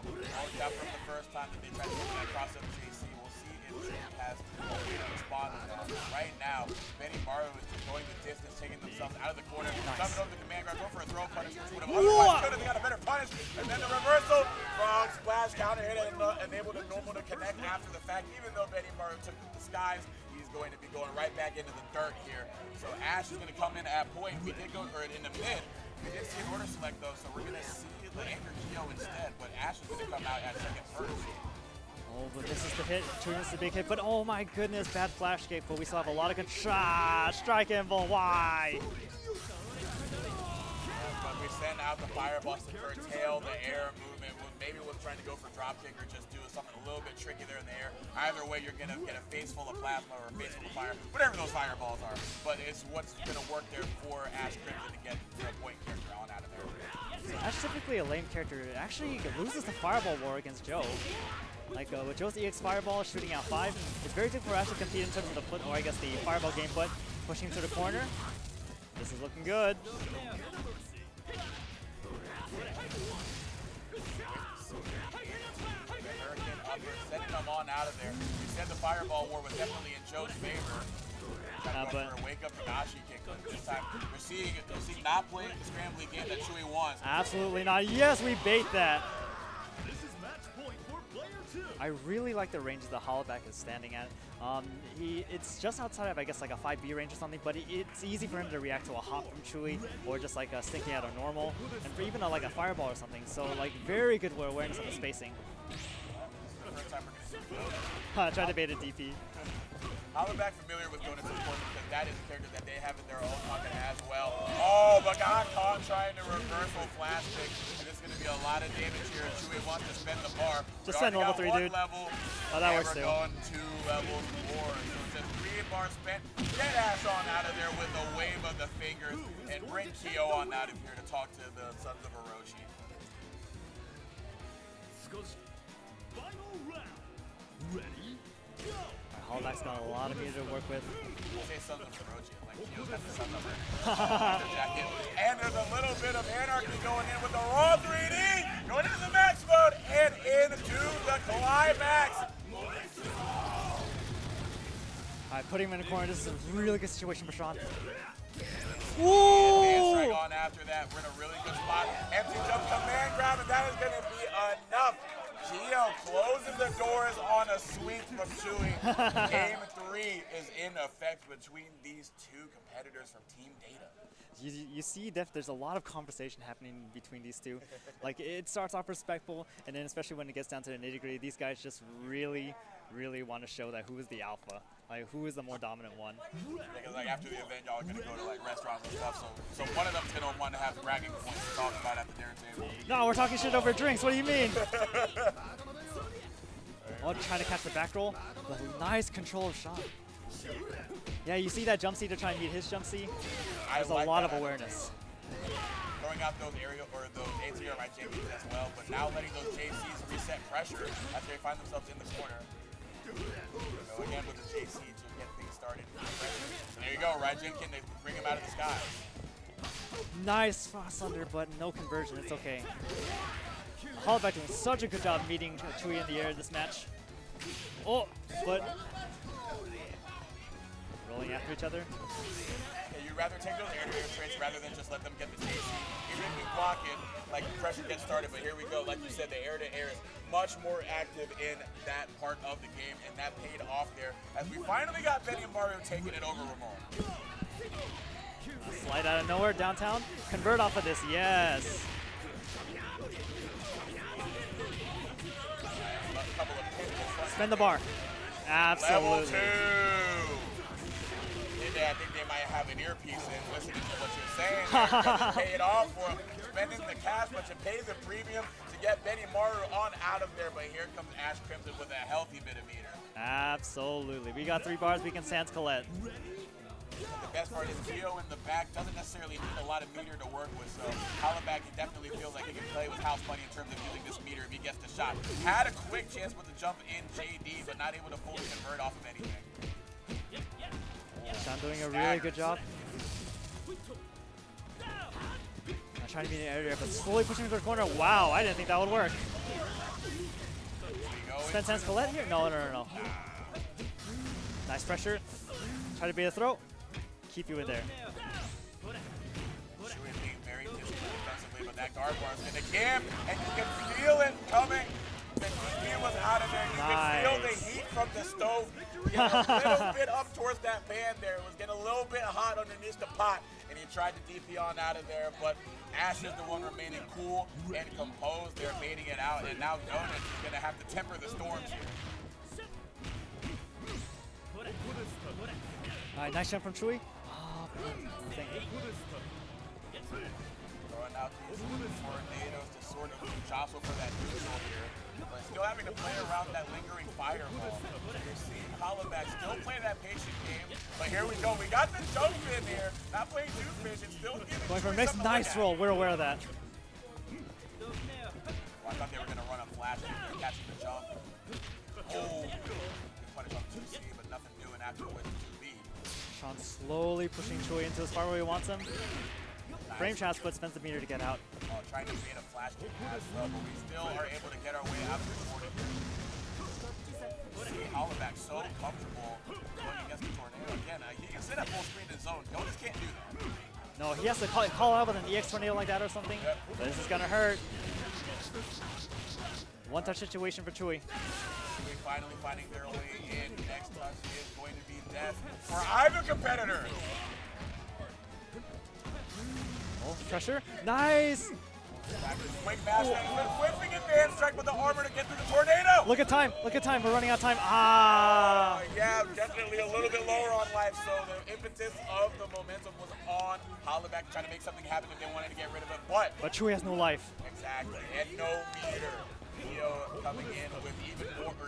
Rolled out from the first time that they tried to get that cross up JC. We'll see if Chuy has a way to respond to that. Right now, Beanibee is just going the distance, taking themselves out of the corner, dumping over the command guard, go for a throw punish, which would have otherwise could have got a better punish. And then the reversal, frog splash, counter hit, and enabled the normal to connect after the fact. Even though Beanibee took the skies, he's going to be going right back into the dirt here. So Ash is going to come in at point. We did go, or in the mid. We did see an order select though, so we're going to see the Anchor Kyo instead, but Ash is going to come out at second first. Oh, but this is the hit. Chuy is the big hit, but oh my goodness, bad flash kick, but we still have a lot of control. Strike involved, why? But we send out the fireballs to curtail the air movement. Maybe we're trying to go for drop kick or just do something a little bit tricky there in the air. Either way, you're going to get a face full of plasma or a face full of fire, whatever those fireballs are. But it's what's going to work there for Ash Crimson to get the point character on out of there. So Ash typically a lame character. Actually, loses the fireball war against Joe. Like with Joe's EX fireball shooting out 5, it's very difficult for Ash to compete in terms of the foot, or I guess the fireball game foot, pushing him to the corner. This is looking good. Sending them on out of there. We said the fireball war was definitely in Joe's favor. But for a wake up Higashi kick, but this time we're seeing not playing the scrambling game that Chuy wants. Absolutely not. Yes, we bait that. This is match point for player 2. I really like the range the Hollaback is standing at. It's just outside of, I guess, like a 5B range or something, but it's easy for him to react to a hop from Chuy, or just like sticking out a normal, and for even like a fireball or something. So like very good awareness of the spacing. Tried to bait a DP. Hollaback familiar with going into the corner because that is a character that they have in their own pocket as well. Oh, but got caught trying to reversal flash kick. And it's going to be a lot of damage here. Chuy wants to spend the bar. Just send level 3, dude. Level, oh, that works too. We're going 2 levels more. So just 3 bars spent. Get Ash on out of there with a wave of the fingers and bring Kyo on out of here to talk to the Sons of Orochi. Final round. Ready? HBHollaback's got a lot of meter to work with. Say Sons of Orochi, like Kyo's got the Sons of Orochi jacket. And there's a little bit of anarchy going in with the raw 3D, going into the max mode, and into the climax. Alright, putting him in the corner. This is a really good situation for Sean. And strike on after that. We're in a really good spot. Empty jump command grab, and that is going to be enough. Gio closing the doors on a sweep from Chuy. Game 3 is in effect between these two competitors from Team Data. You see, there's a lot of conversation happening between these two. Like, it starts off respectful, and then especially when it gets down to the nitty-gritty, these guys just really want to show that who is the alpha, like who is the more dominant one. Because like after the event, y'all are gonna go to like restaurants and stuff. So one of them's gonna want to have bragging points to talk about at the dinner table. No, we're talking shit over drinks. What do you mean? Oh, trying to catch the back roll. But nice control of shot. Yeah, you see that jump C to try and meet his jump C. There's a lot of awareness. Throwing out those aerial or those ATR right JBs as well, but now letting those JCs reset pressure after they find themselves in the corner. So again with the JC to get things started. So there you go, right Jim, can they bring him out of the sky? Nice fast under, but no conversion. It's okay. HBHollaback doing such a good job meeting Chuy in the air this match. Oh, but rolling after each other. Yeah, you'd rather take those air-to-air trades rather than just let them get the JC. Even if you block it, like pressure gets started, but here we go. Like you said, the air-to-air is much more active in that part of the game, and that paid off there as we finally got Benny and Mario taking it over Ramon. Slide out of nowhere, downtown. Convert off of this, yes. Spin the bar. Absolutely. Level 2. I think they might have an earpiece in listening to what you're saying. They're pay it off for them. Spending the cash, but you pay the premium to get Benny Maru on out of there. But here comes Ash Crimson with a healthy bit of meter. Absolutely. We got 3 bars. We can Sans Colette. The best part is Gio in the back doesn't necessarily need a lot of meter to work with, so HBHollaback definitely feels like he can play with house money in terms of using this meter if he gets the shot. Had a quick chance with the jump in JD, but not able to fully convert off of anything. Sean doing a really good job. Not trying to be in the area, but slowly pushing into the corner. Wow, I didn't think that would work. Spend Sans Colette here? No. Nice pressure. Try to bait a throw. Keep you in there. Chuy being very disciplined defensively, but that guard bar is going to camp, and you can feel it coming. The DP was out of there. You can feel the heat from the stove. Getting a little bit up towards that band there. It was getting a little bit hot underneath the pot, and he tried to DP on out of there, but Ash is the one remaining cool and composed. They're baiting it out, and now Donut is going to have to temper the storms here. Alright, nice jump from Chuy. Oh, thank you. Throwing out these tornadoes to sort of jostle for that neutral here. But still having to play around that lingering fireball. You're seeing HBHollaback still play that patient game. But here we go. We got the jump in here. Not playing too patient. Still giving Going for a Chuy mix. something to Nice look roll. at. We're aware of that. I thought they were going to run a flash and catching the jump. Oh, good punish on 2C, but nothing doing afterwards. Sean slowly pushing Chuy into as far where he wants him. Frame traps, but spends the meter to get out. Trying to bait a flash kick as well, but we still are able to get our way out of the corner. See HBHollaback so comfortable going against the tornado. Again, he can sit at full screen in zone. Jonas can't do that. No, he has to call out with an EX tornado like that or something. Yep. But this is gonna hurt. One touch situation for Chuy. Chuy finally finding their way in. Next touch is going to be death for either competitor. Oh, pressure. Nice! Quick mash, whipping advance strike with the armor to get through the tornado. Look at time. Look at time. We're running out of time. Ah! Yeah, definitely a little bit lower on life, so the impetus of the momentum was on HBHollaback trying to make something happen if they wanted to get rid of it, but Chuy has no life. exactly, and no meter. Neo coming in with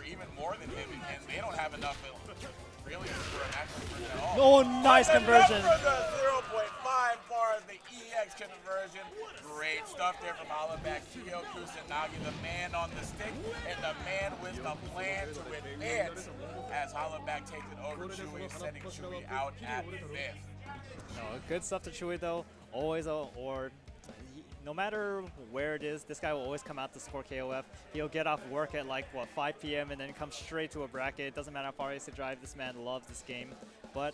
even more than him, and they don't have enough really for an actual conversion at all. Oh, nice conversion. For the 0.5 bars, the EX conversion. Great stuff there from Hollaback. Kyo Kusanagi, the man on the stick, and the man with the plan to advance as Hollaback takes it over Chuy, sending Chuy out at 5th. No, good stuff to Chuy though. Always no matter where it is, this guy will always come out to score KOF. He'll get off work at like, what, 5 p.m. and then come straight to a bracket. It doesn't matter how far he has to drive. This man loves this game. But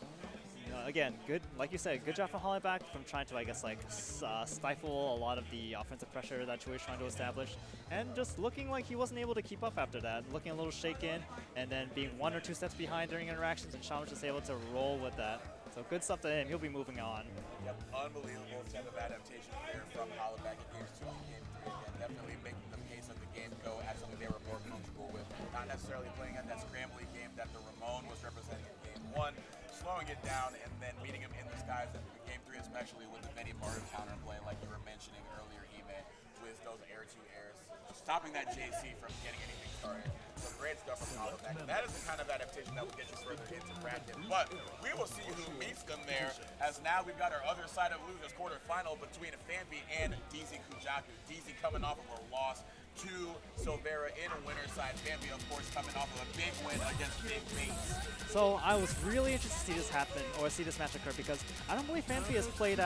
again, good, like you said, good job from Hollaback from trying to, I guess, like stifle a lot of the offensive pressure that Chuy is trying to establish, and just looking like he wasn't able to keep up after that, looking a little shaken, and then being 1 or 2 steps behind during interactions, and Sean was just able to roll with that. So good stuff to him. He'll be moving on. Yep, unbelievable set of adaptation here from Hollaback in Games 2 and Game 3. Again, definitely making the pace of the game go at something they were more comfortable with. Not necessarily playing at that scrambly game that the Ramon was representing in Game 1. Slowing it down and then meeting him in the skies in Game 3, especially with the Benny Martin counterplay, like you were mentioning earlier, Ime, with those air-to-airs, stopping that JC from getting anything started. So great stuff from Hollaback. That is the kind of adaptation that will get you further into bracket. But we will see who meets them there, as now we've got our other side of losers quarterfinal between Phanpy and Deezee Kujaku. Deezee coming off of a loss to Silvera in a winner's side. Phanpy, of course, coming off of a big win against BigBates. So I was really interested to see this happen, or see this match occur, because I don't believe Phanpy has played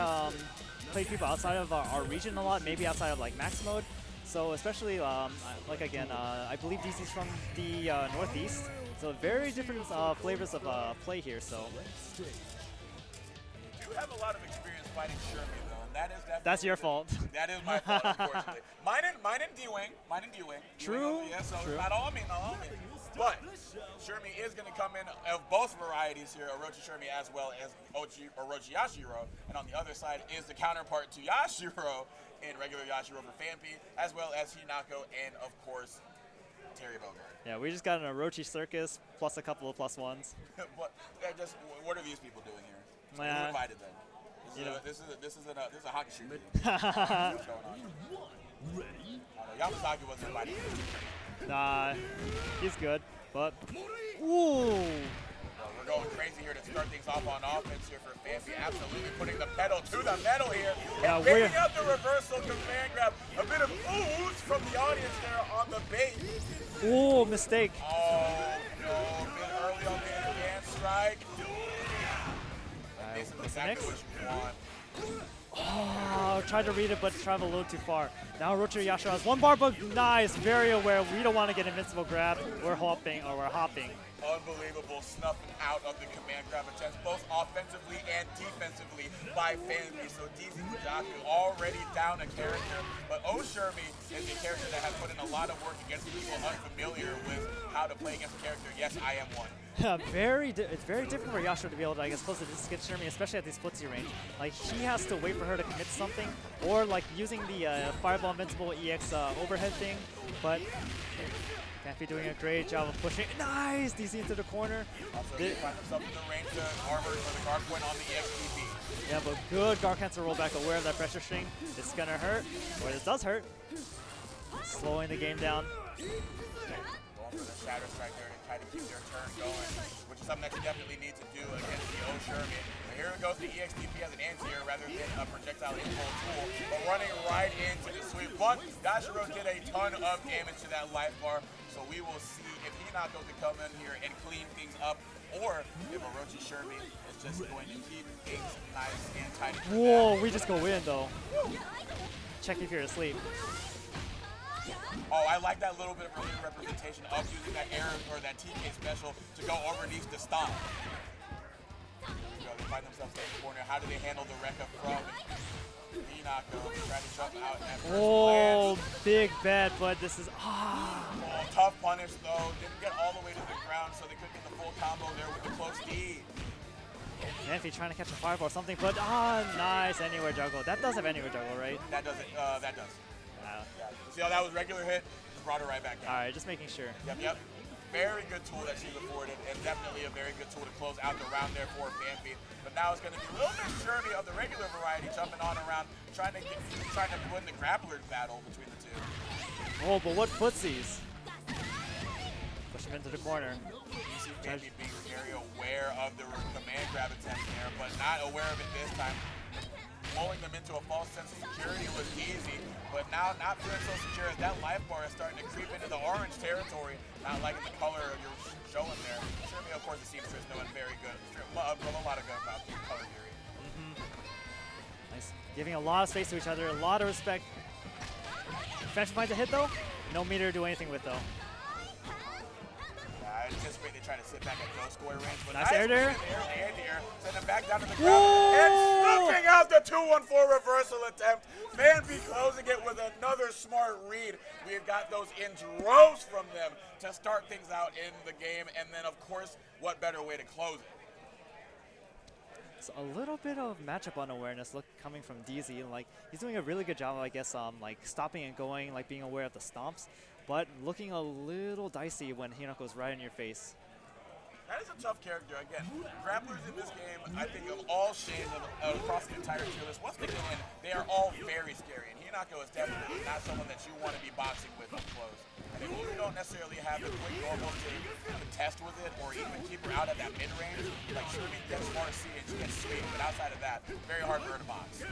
people outside of our region a lot, maybe outside of like max mode. So especially, like again, I believe Deezee's from the Northeast, so very different flavors of play here. So You do have a lot of experience fighting Shermy, though, and that is definitely... That's your fault. That is my fault, unfortunately. Mine and D-Wing. True. Yeah, so True. not all me. But Shermy is going to come in of both varieties here, Orochi Shermy as well as Orochi Yashiro. And on the other side is the counterpart to Yashiro in regular Yashiro for Phanpy, as well as Hinako and, of course, Terry Bogard. Yeah, we just got an Orochi circus plus a couple of +1s. What are these people doing here? Who Yeah. invited them? This is a hockey shoot. What's going on? Ready? Yamazaki wasn't invited. Nah, he's good, but ooh. We're going crazy here to start things off on offense here for Phanpy. Absolutely putting the pedal to the metal here. Yeah, And picking up the reversal command grab. A bit of ooze from the audience there on the bait. Ooh, mistake. Oh, no. A bit early on the advance strike. This is what's exactly next? what you want. Oh, tried to read it, but traveled a little too far. Now Orochi Yashiro has 1 bar, but nice, very aware. We don't want to get invincible grab. We're hopping. Unbelievable snuffing out of the command grab attempts, both offensively and defensively by Phanpy. So Deezee Kujaku already down a character, but Shermy is a character that has put in a lot of work against people unfamiliar with how to play against a character. Yes, I am one. It's very difficult for Yashiro to be able to, I guess, close the distance against Shermy, especially at the splitsy range. Like, he has to wait for her to commit to something, or like using the Fireball Invincible EX overhead thing, but Phanpy doing a great job of pushing. Nice! Deezee into the corner. Also, they find themselves in the range to armor for the guard point on the EXTP. Yeah, but good guard cancel rollback, aware of that pressure string. This is gonna hurt, or this does hurt. Slowing the game down. Going for the Shadow Strike there to try to keep their turn going, which is something that you definitely need to do against the Shermy. But here it goes, the EXTP as an anti-air rather than a projectile impulse tool, but running right into the sweep. But Yashiro did a ton of damage to that life bar, so we will see if Hinako can come in here and clean things up, or if Orochi Shermy is just going to keep things nice and tight. Whoa, we just go in though. Check if you're asleep. Oh, I like that little bit of earlier representation of using that air or that TK special to go overneath the stop. They find themselves in the corner. How do they handle the Rekka from Hinako? Try to jump out at first Oh, glance. big bet, but this is Oh, tough punish though. Didn't get all the way to the ground, so they couldn't get the full combo there with the close D. Phanpy trying to catch a fireball or something, but nice anywhere juggle. That does have anywhere juggle, right? That does it. That does. Yeah. See how that was regular hit? Just brought it right back down. All right, just making sure. Yep. Very good tool that she's afforded, and definitely a very good tool to close out the round there for Phanpy. But now it's going to be a little bit Shermy of the regular variety, jumping on around, trying to win the grappler battle between the two. Oh, but what footsies? Push him into the corner. You see Phanpy being very aware of the command grab attempt there, but not aware of it this time. lulling them into a false sense of security with Deezee, but now not feeling so secure as that life bar is starting to creep into the orange territory, not liking the color you're showing there. Certainly, of course, the seamstress knowing very good, a lot of good about the color theory. Nice. Giving a lot of space to each other, a lot of respect. Phanpy finds a hit though. No meter to do anything with though. I anticipate they try to sit back at no score range, but Nice air there. Send them back down to the ground, and stuffing out the 2-1-4 reversal attempt. Phanpy closing it with another smart read. We've got those in droves from them to start things out in the game, and then of course, what better way to close it? It's a little bit of matchup unawareness coming from Deezee. Like he's doing a really good job, I guess, like stopping and going, like being aware of the stomps, but looking a little dicey when Hinako's right in your face. That is a tough character. Again, grapplers in this game, I think of all shades across the entire tier list, once they get in, they are all very scary. And Hinako is definitely not someone that you want to be boxing with up close. And if you don't necessarily have the quick normal to contest with it, or even keep her out at that mid-range, like Shirley gets RC and she gets sweet, but outside of that, very hard for her to box.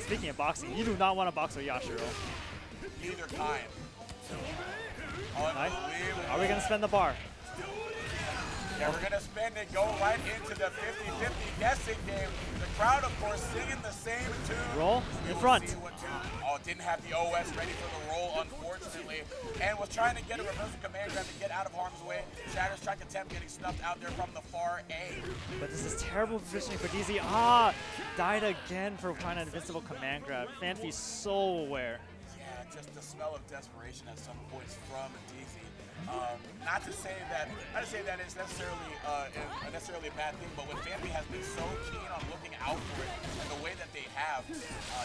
Speaking of boxing, you do not want to box with Yashiro. Neither kind. Nice. Unbelievable. Are we going to spend the bar? Yeah, we're going to spend it, go right into the 50-50 guessing game. The crowd, of course, singing the same tune. Roll We in will front. see what tune. Oh, didn't have the OS ready for the roll, unfortunately, and was trying to get a reversal command grab to get out of harm's way. Shatter's strike attempt getting snuffed out there from the far A. But this is terrible positioning for Deezee. Died again for trying an invincible command grab. Phanpy so aware. Yeah, just the smell of desperation at some points from Deezee. Not to say that it's necessarily a bad thing, but when Phanpy has been so keen on looking out for it and the way that they have, you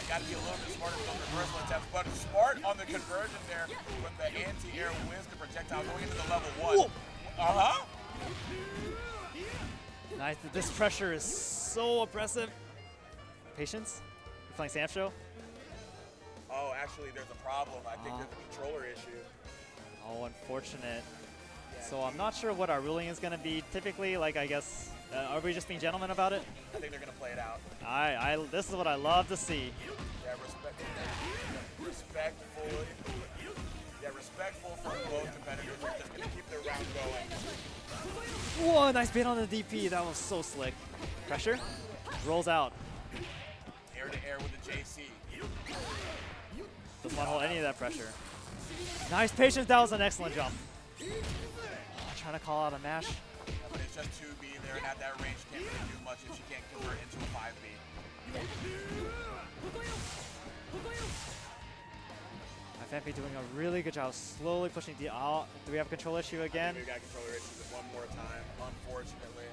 got to be a little bit smarter with those reversal attempts. But smart on the conversion there with the anti-air whiz to projectile going into the level 1. Nice. This pressure is so oppressive. Patience. You're playing Samsho. Oh, actually, there's a problem. I think there's a controller issue. Oh, unfortunate. So I'm not sure what our ruling is going to be. Typically, like, I guess, are we just being gentlemen about it? I think they're going to play it out. This is what I love to see. Yeah, respectful from both competitors. They're just going to keep their round going. Whoa, nice bait on the DP. That was so slick. Pressure. Rolls out. Air to air with the JC. Doesn't want to hold any of that pressure. Nice patience. That was an excellent jump. Trying to call out a mash. Yeah, but it's just 2B there, and at that range, can't really do much if she can't convert into a 5B. Phanpy doing a really good job, slowly pushing the out. Do we have a control issue again? We got controller issues one more time, unfortunately.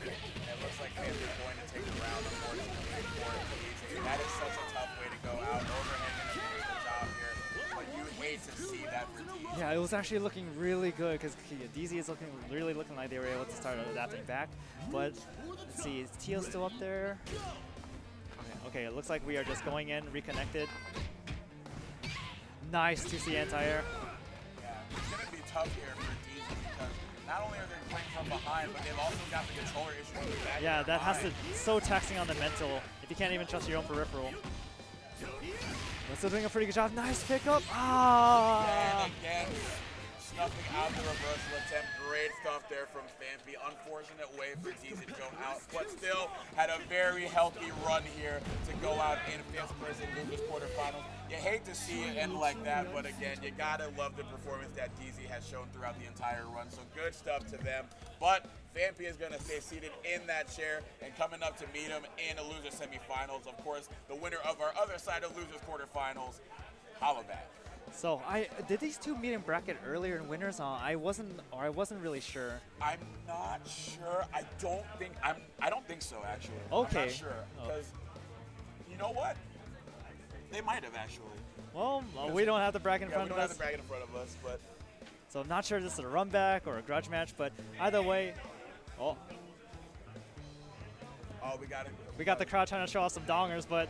It looks like Phanpy's going to take the round, unfortunately, for Deezee. That is such a tough way to go out. Overhead going to finish the job here, but you hate to see that for Deezee. Yeah, it was actually looking really good because Deezee is really looking like they were able to start adapting back. But let's see, is Teal still up there? Okay, it looks like we are just going in, reconnected. Nice 2C anti-air. Yeah, it's going to be tough here for Deezee because not only are they playing from behind, but they've also got the controller issue in the back. Yeah, that has to so taxing on the mental if you can't even trust your own peripheral. But still doing a pretty good job. Nice pickup. And again, snuffing out the reversal attempt. Great stuff there from Phanpy. Unfortunate way for Deezee to go out, but still had a very healthy run here to go out in fifth place in Losers quarterfinals. You hate to see it end like that, but again, you gotta love the performance that Deezee has shown throughout the entire run. So good stuff to them. But Phanpy is going to stay seated in that chair, and coming up to meet him in the loser semifinals, of course, the winner of our other side of losers quarterfinals, HBHollaback. So did these two meet in bracket earlier in winners? I wasn't really sure. I'm not sure. I don't think so, actually. Okay. I'm not sure because you know what? They might have actually. Well, we don't have the bracket in front we of don't us. have the bracket in front of us, but So I'm not sure if this is a run back or a grudge match, but either way, we got the crowd trying to show off some dongers, but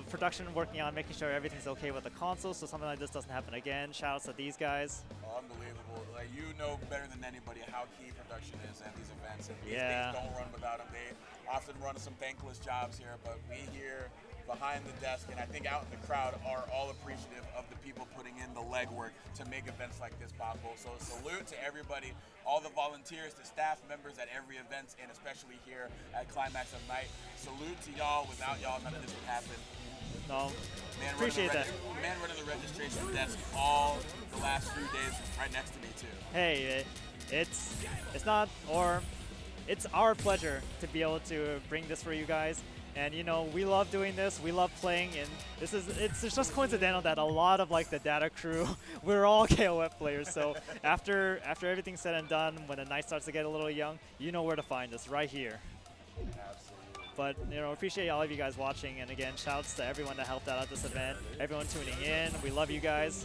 production working on making sure everything's okay with the console, so something like this doesn't happen again. Shout outs to these guys. unbelievable. Like, you know better than anybody how key production is at these events. And these Yeah. things don't run without them. They often run some thankless jobs here, but we here behind the desk and I think out in the crowd are all appreciative of the people putting in the legwork to make events like this possible. So salute to everybody, all the volunteers, the staff members at every event, and especially here at Climax of Night. Salute to y'all. Without y'all, none of this would happen. No, Man appreciate that. Man running the registration desk all the last few days was right next to me too. Hey, it's not, or it's our pleasure to be able to bring this for you guys. And you know, we love doing this, we love playing, and it's just coincidental that a lot of like the data crew, we're all KOF players. So after everything's said and done, when the night starts to get a little young, you know where to find us, right here. Absolutely. But you know, appreciate all of you guys watching, and again, shouts to everyone that helped out at this event, everyone tuning in. We love you guys.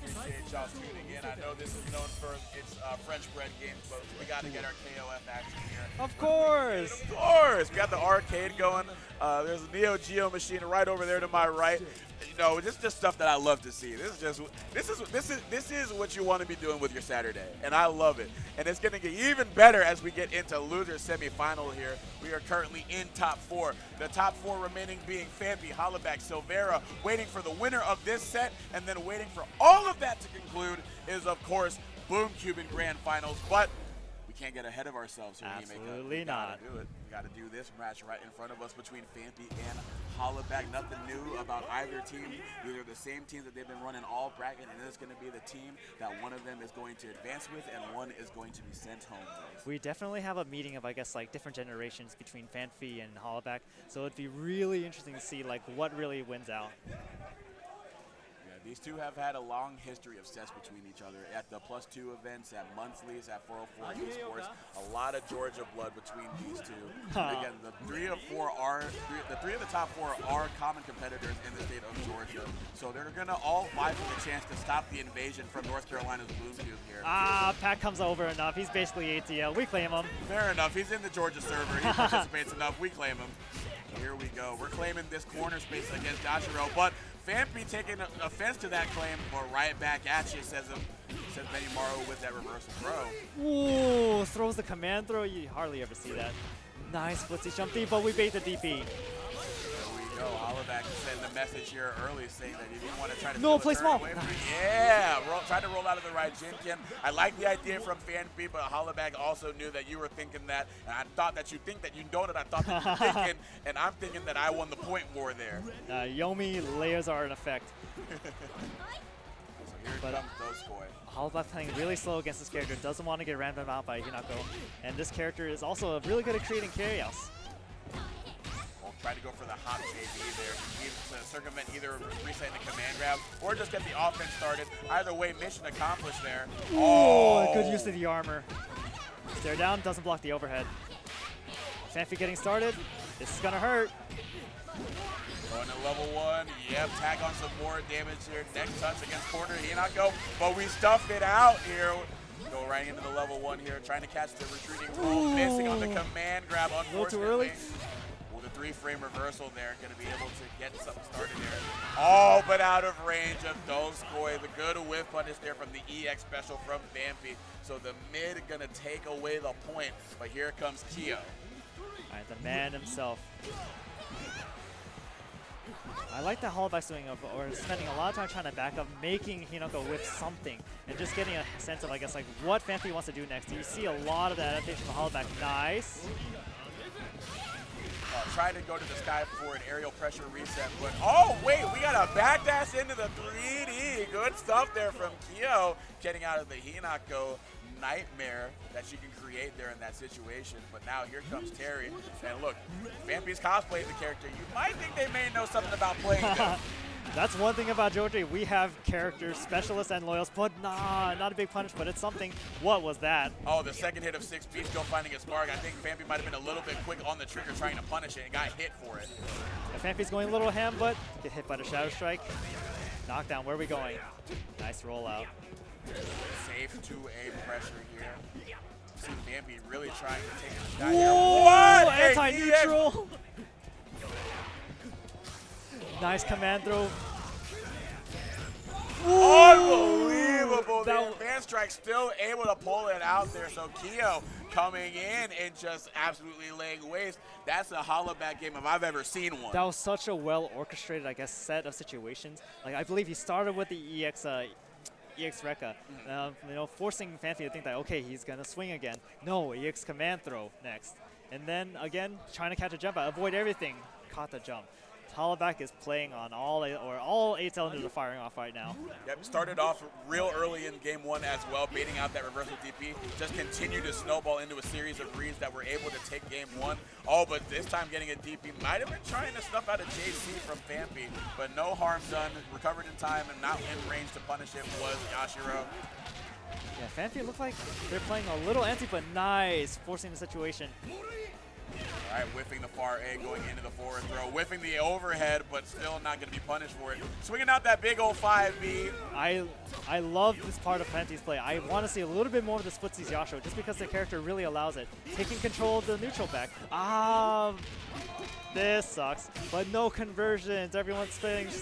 Appreciate y'all tuning in. I know this is known for its French bread games, but we got to get our KOF action here. Of course. Of course. We got the arcade going. There's a Neo Geo machine right over there to my right. You know, this is just stuff that I love to see. This is what you want to be doing with your Saturday, and I love it. And it's going to get even better as we get into loser semifinal here. We are currently in top 4. The top 4 remaining being Phanpy, HBHollaback, Silvera, waiting for the winner of this set, and then waiting for all of that to conclude is, of course, Boomcube in grand finals. But we can't get ahead of ourselves here. Absolutely we not. Gotta do it. We got to do this match right in front of us between Phanpy and HBHollaback. Nothing new about either team. These are the same teams that they've been running all bracket, and it's going to be the team that one of them is going to advance with and one is going to be sent home with. We definitely have a meeting of, I guess, like different generations between Phanpy and HBHollaback. So it'd be really interesting to see like what really wins out. These two have had a long history of sets between each other at the +2 events, at monthlies, at 404 esports. A lot of Georgia blood between these two. Again, the three of the top four are common competitors in the state of Georgia. So they're gonna all vie for the chance to stop the invasion from North Carolina's Boomcube here. Pat comes over enough. He's basically ATL. We claim him. Fair enough. He's in the Georgia server. He participates enough. We claim him. Here we go. We're claiming this corner space against Dashiro, but Phanpy taking offense to that claim, but right back at you, says Beanibee with that reversal throw. Ooh, throws the command throw. You hardly ever see that. Nice flipsy jump D, but we bait the DP. There we go. HBHollaback sending a message here early saying that if you want to try to play small. Yeah, try to roll out of the right Jinkin. I like the idea from Phanpy, but HBHollaback also knew that you were thinking that, and I thought that you think that you know that I thought that you're thinking, and I'm thinking that I won the point war there. Yomi layers are in effect. So here comes Doskoy. HBHollaback playing really slow against this character, doesn't want to get random out by Hinako, and this character is also really good at creating carryouts. We'll try to go for the hop JB there to circumvent either resetting the command grab or just get the offense started. Either way, mission accomplished there. Oh, good use of the armor. Stare down, doesn't block the overhead. Phanpy getting started. This is gonna hurt. Going to level 1. Yep, tag on some more damage here. Next touch against corner Hinako, but we stuffed it out here. Go right into the level 1 here, trying to catch the retreating roll, missing on the command grab, unfortunately. A little too early. Well, the 3-frame reversal there, going to be able to get something started there. Oh, but out of range of Doskoy. The good whiff punish there from the EX special from Phanpy. So the mid going to take away the point, but here comes Kyo. All right, the man himself. I like that HBHollaback's doing, or spending a lot of time trying to back up, making Hinako whip something, and just getting a sense of, I guess, like what Phanpy wants to do next. You see a lot of that adaptation from HBHollaback. Nice. Trying to go to the sky for an aerial pressure reset, but oh wait, we got a backdash into the 3D. Good stuff there from Kyo, getting out of the Hinako nightmare that she can create there in that situation. But now here comes Terry, and look, Phanpy's cosplaying the character. You might think they may know something about playing them. That's one thing about Georgia. We have characters, specialists and loyals, but nah, not a big punish, but it's something. What was that? Oh, the second hit of 6B still finding a spark. I think Phanpy might have been a little bit quick on the trigger trying to punish it and got hit for it. Phanpy's going a little ham, but get hit by the Shadow Strike. Knockdown, where are we going? Nice rollout. Safe 2A pressure here. See Phanpy really trying to take a shot here. What? Anti-neutral! Nice command throw. Unbelievable! unbelievable. The advanced strike still able to pull it out there. So Kyo coming in and just absolutely laying waste. That's a Hollaback game if I've ever seen one. That was such a well orchestrated, I guess, set of situations. Like I believe he started with the EX Rekka, forcing Phanpy to think that okay, he's gonna swing again. No, EX command throw next, and then again trying to catch a jump out, avoid everything, caught the jump. Hollaback is playing on all 8 cylinders are firing off right now. Yep, started off real early in game 1 as well, baiting out that reversal DP. Just continued to snowball into a series of reads that were able to take game 1. Oh, but this time getting a DP. Might have been trying to snuff out a JC from Phanpy, but no harm done. Recovered in time and not in range to punish him was Yashiro. Yeah, Phanpy looked like they're playing a little anti, but nice, forcing the situation. All right, whiffing the far A, going into the forward throw, whiffing the overhead, but still not going to be punished for it. Swinging out that big old 5B. I love this part of Phanpy's play. I want to see a little bit more of the splitsies Yashiro, just because the character really allows it. Taking control of the neutral back. This sucks, but no conversions. Everyone's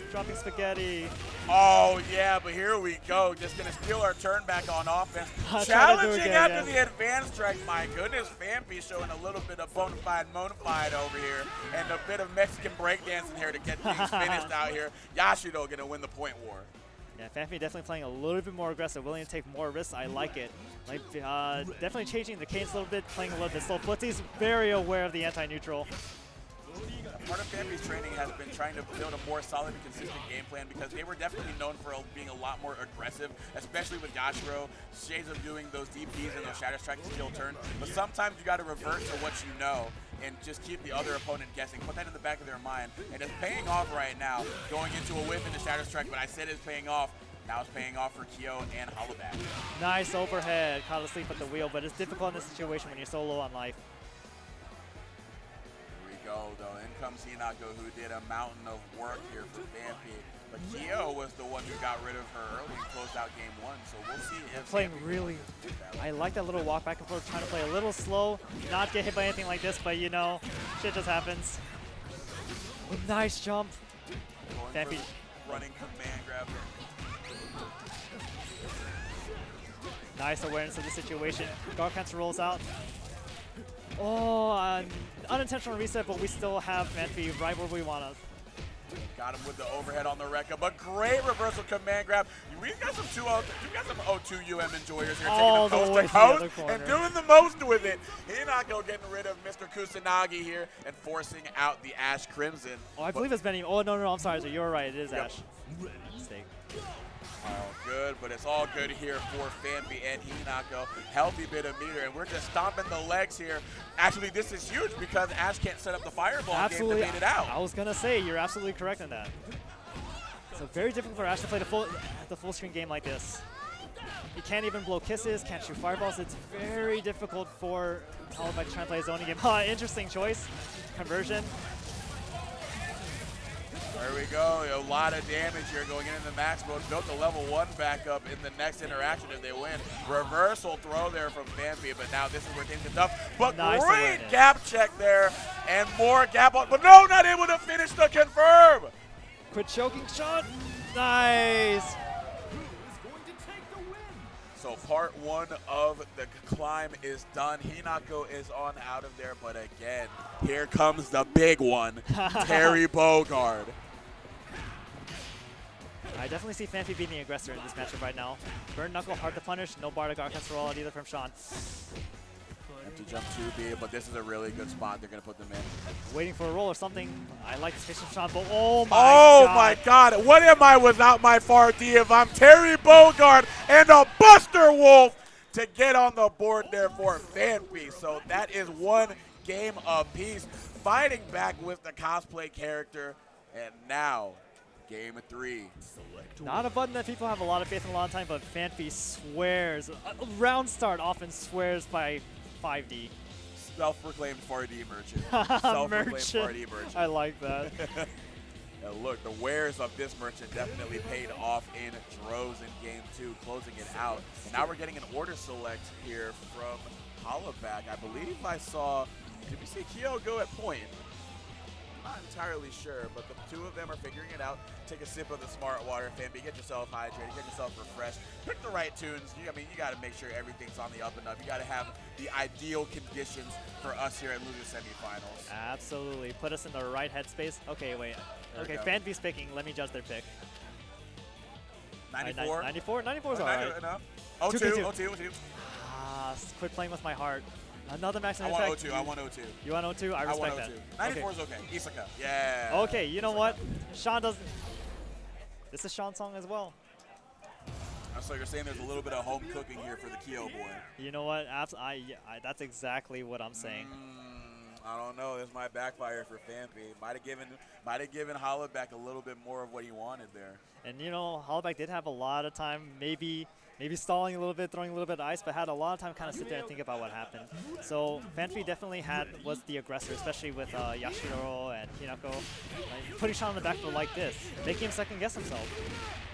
dropping spaghetti. Oh, yeah, but here we go. Just going to steal our turn back on offense. Challenging after the advanced strike. My goodness, Phanpy showing a little bit of bona fide over here and a bit of Mexican breakdancing here to get things finished out here. Yashiro going to win the point war. Yeah, Phanpy definitely playing a little bit more aggressive, willing to take more risks. I like it. Like, definitely changing the cadence a little bit, playing a little bit slow. Flitzie's very aware of the anti-neutral. Part of Phanpy's training has been trying to build a more solid and consistent game plan because they were definitely known for being a lot more aggressive, especially with Yashiro, shades of doing those DPs and those shadow strike skill turns. But sometimes you got to revert to what you know and just keep the other opponent guessing. Put that in the back of their mind. And it's paying off right now, going into a whiff into shadow strike, but I said it's paying off. Now it's paying off for Kyo and Hollaback. Nice overhead, caught asleep at the wheel, but it's difficult in this situation when you're so low on life. Go though. In comes Hinako, who did a mountain of work here for Phanpy. But Kyo was the one who got rid of her early and closed out game 1. So we'll see if playing really. I like that little walk back and forth, trying to play a little slow, not get hit by anything like this, but you know, shit just happens. Nice jump. Phanpy running command grab. Nice awareness of the situation. Garkans rolls out. Oh, unintentional reset, but we still have Phanpy right where we want us. Got him with the overhead on the Rekka, but great reversal command grab. We got some 0-2 UM enjoyers here, taking them coast to coast and doing the most with it. Hinako getting rid of Mr. Kusanagi here and forcing out the Ash Crimson. Oh, I believe it's Beanibee. Oh, no, I'm sorry. So you're right. It is Ash. Mistake. Oh, good, but it's all good here for Phanpy and Hinako. Healthy bit of meter, and we're just stomping the legs here. Actually, this is huge because Ash can't set up the fireball game to bait it out. I was going to say, you're absolutely correct in that. So very difficult for Ash to play the full screen game like this. He can't even blow kisses, can't shoot fireballs. It's very difficult for Hollaback to try and play his own game. Interesting choice. Conversion. There we go. A lot of damage here going into the max mode. Built the level 1 back up in the next interaction if they win. Reversal throw there from Phanpy, but now this is where things get tough. But nice great awareness. Gap check there, and more gap on, but no, not able to finish the confirm. Quit choking shot. Nice. So part 1 of the climb is done. Hinako is on out of there, but again, here comes the big one, Terry Bogard. I definitely see Phanpy being the aggressor in this matchup right now. Burn Knuckle, hard to punish. No bar to Garkans roll out either from Sean. Have to jump 2B, but this is a really good spot. They're going to put them in. Waiting for a roll or something. I like this pitch from Sean, but oh my God. What am I without my far D if I'm Terry Bogard and a Buster Wolf to get on the board there for Phanpy. So that is 1 game apiece. Fighting back with the cosplay character, and now game 3. Not a button that people have a lot of faith in a lot of time, but Phanpy swears. Round start often swears by 5D. Self-proclaimed 4D merchant. Self-proclaimed 4D merchant. I like that. And look, the wares of this merchant definitely paid off in droves in game 2, closing it out. And now we're getting an order select here from Hollaback. I believe I saw, did we see Kyo go at point? not entirely sure, but the two of them are figuring it out. Take a sip of the smart water, Phanpy. Get yourself hydrated, get yourself refreshed. Pick the right tunes. I mean, you got to make sure everything's on the up and up. You got to have the ideal conditions for us here at Losers Semifinals. Absolutely. Put us in the right headspace. Okay, wait. Okay, Phanpy's picking. Let me judge their pick. 94? 94? 94 is alright. Enough. 2 02, P2. 02, 02. Ah, quit playing with my heart. Another max I attack. want 02, I want 02. You want 02? I I respect want that. 02. 94 is okay. Isaka. Yeah. Okay, you know what? Sean doesn't. This is Sean's song as well. So you're saying there's a little bit of home cooking here for the Kyo boy. You know what? That's exactly what I'm saying. I don't know. This might backfire for Phanpy. Might have given Hollaback a little bit more of what he wanted there. And you know, Hollaback did have a lot of time, maybe stalling a little bit, throwing a little bit of ice, but had a lot of time to kind of sit there and think about what happened. So Phanpy definitely was the aggressor, especially with Yashiro and Hinako. Like, putting Sean on the back foot like this, making him second guess himself.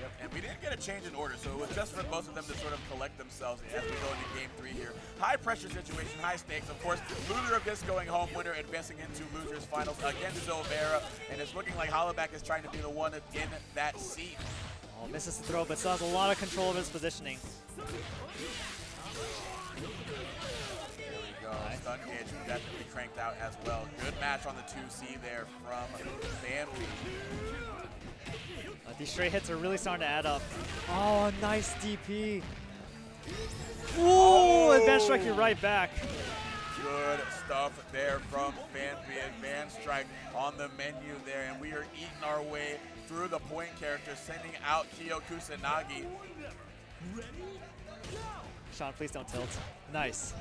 Yep. And we didn't get a change in order, so it was just for both of them to sort of collect themselves as we go into game 3 here. High pressure situation, high stakes. Of course, loser of this going home, winner advancing into losers finals against Silvera, and it's looking like Hollaback is trying to be the one in that seat. Oh, misses the throw, but still has a lot of control of his positioning. There we go. Nice. Stun cage definitely cranked out as well. Good match on the 2C there from Phanpy. These straight hits are really starting to add up. Oh, nice DP. Ooh, advanced strike you right back. Good stuff there from Phanpy. Advanced strike on the menu there, and we are eating our way through the point characters, sending out Kyo Kusanagi. Sean, please don't tilt. Nice.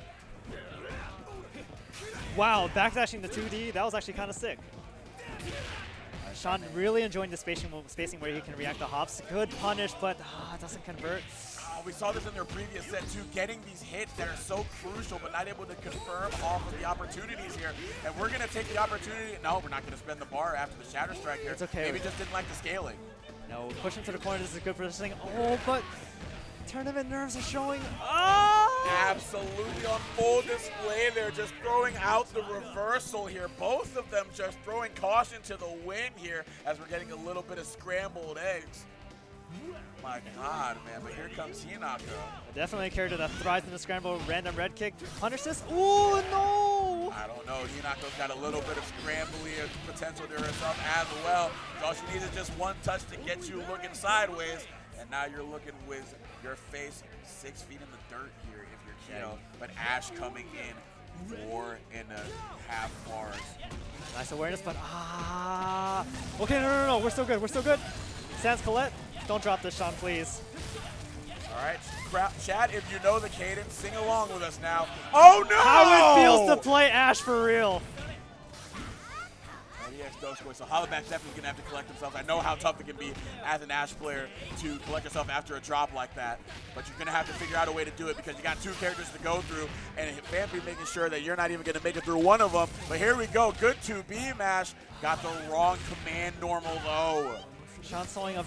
Wow, backdashing the 2D, that was actually kind of sick. Sean really enjoying the spacing where he can react to hops. Good punish, but doesn't convert. We saw this in their previous set too, getting these hits that are so crucial but not able to confirm off of the opportunities here. And we're going to take the opportunity. No, we're not going to spend the bar after the Shatter Strike here. It's okay. Maybe just didn't like the scaling. No, push him to the corner. This is good positioning. Oh, but tournament nerves are showing. Oh! Absolutely on full display there, just throwing out the reversal here. Both of them just throwing caution to the wind here as we're getting a little bit of scrambled eggs. My God, man, but here comes Hinako. Definitely a character that thrives in the scramble. Random red kick. Punish this. Ooh, no! I don't know. Hinako's got a little bit of scrambly potential to herself as well. All she needs is just one touch to get you looking sideways. And now you're looking with your face 6 feet in the dirt here if you're Kyo. But Ash coming in 4.5 bars. Nice awareness, but okay, no. We're still good. We're still good. Sans Colette, don't drop this, Sean, please. All right, chat, if you know the cadence, sing along with us now. Oh, no! How it feels to play Ash for real. So Hollaback's definitely going to have to collect themselves. I know how tough it can be as an Ash player to collect yourself after a drop like that, but you're going to have to figure out a way to do it because you got 2 characters to go through, and Phanpy making sure that you're not even going to make it through one of them. But here we go. Good 2B mash. Got the wrong command normal though. Sean showing a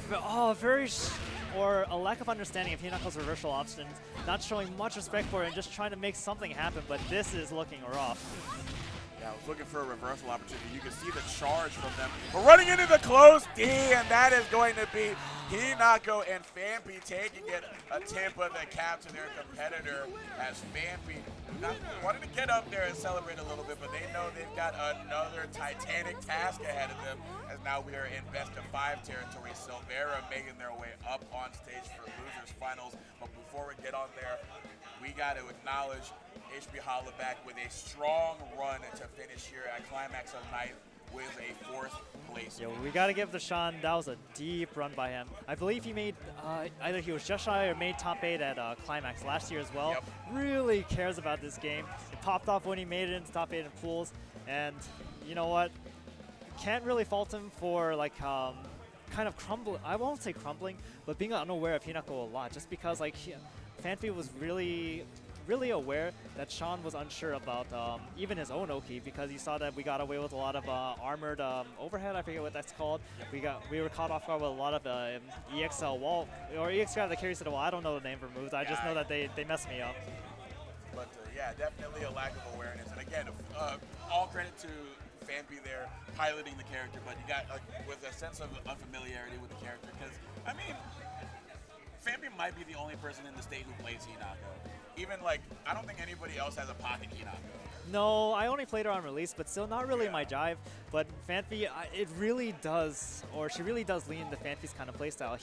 lack of understanding of Hinako's reversal options, not showing much respect for it and just trying to make something happen, but this is looking rough. Yeah, I was looking for a reversal opportunity. You can see the charge from them. We're running into the close D, and that is going to be Hinako and Phanpy taking it a tip of the cap to their competitor as Phanpy wanted to get up there and celebrate a little bit, but they know they've got another titanic task ahead of them as now we are in best of 5 territory. Silvera making their way up on stage for losers finals. But before we get on there, we got to acknowledge HBHollaback with a strong run to finish here at Climax of Night with a 4th place. Yo, we got to give the Sean, that was a deep run by him. I believe he made, either he was just shy or made top 8 at Climax last year as well. Yep. Really cares about this game. It popped off when he made it into top 8 in pools. And you know what? Can't really fault him for like kind of crumbling. I won't say crumbling, but being unaware of Hinako a lot. Just because like Phanpy was really aware that Sean was unsure about even his own Oki, because he saw that we got away with a lot of armored overhead. I forget what that's called. We were caught off guard with a lot of EX wall or EX grab that carries to the wall. I don't know the name for moves. I just know that they messed me up. But yeah, definitely a lack of awareness. And again, all credit to Phanpy there piloting the character, but you got with a sense of unfamiliarity with the character. Because I mean, Phanpy might be the only person in the state who plays Hinako. Even like, I don't think anybody else has a pocket Hinako. No, I only played her on release, but still not really my jive. But Phanpy, it really does, or she really does lean into Phanpy's kind of playstyle.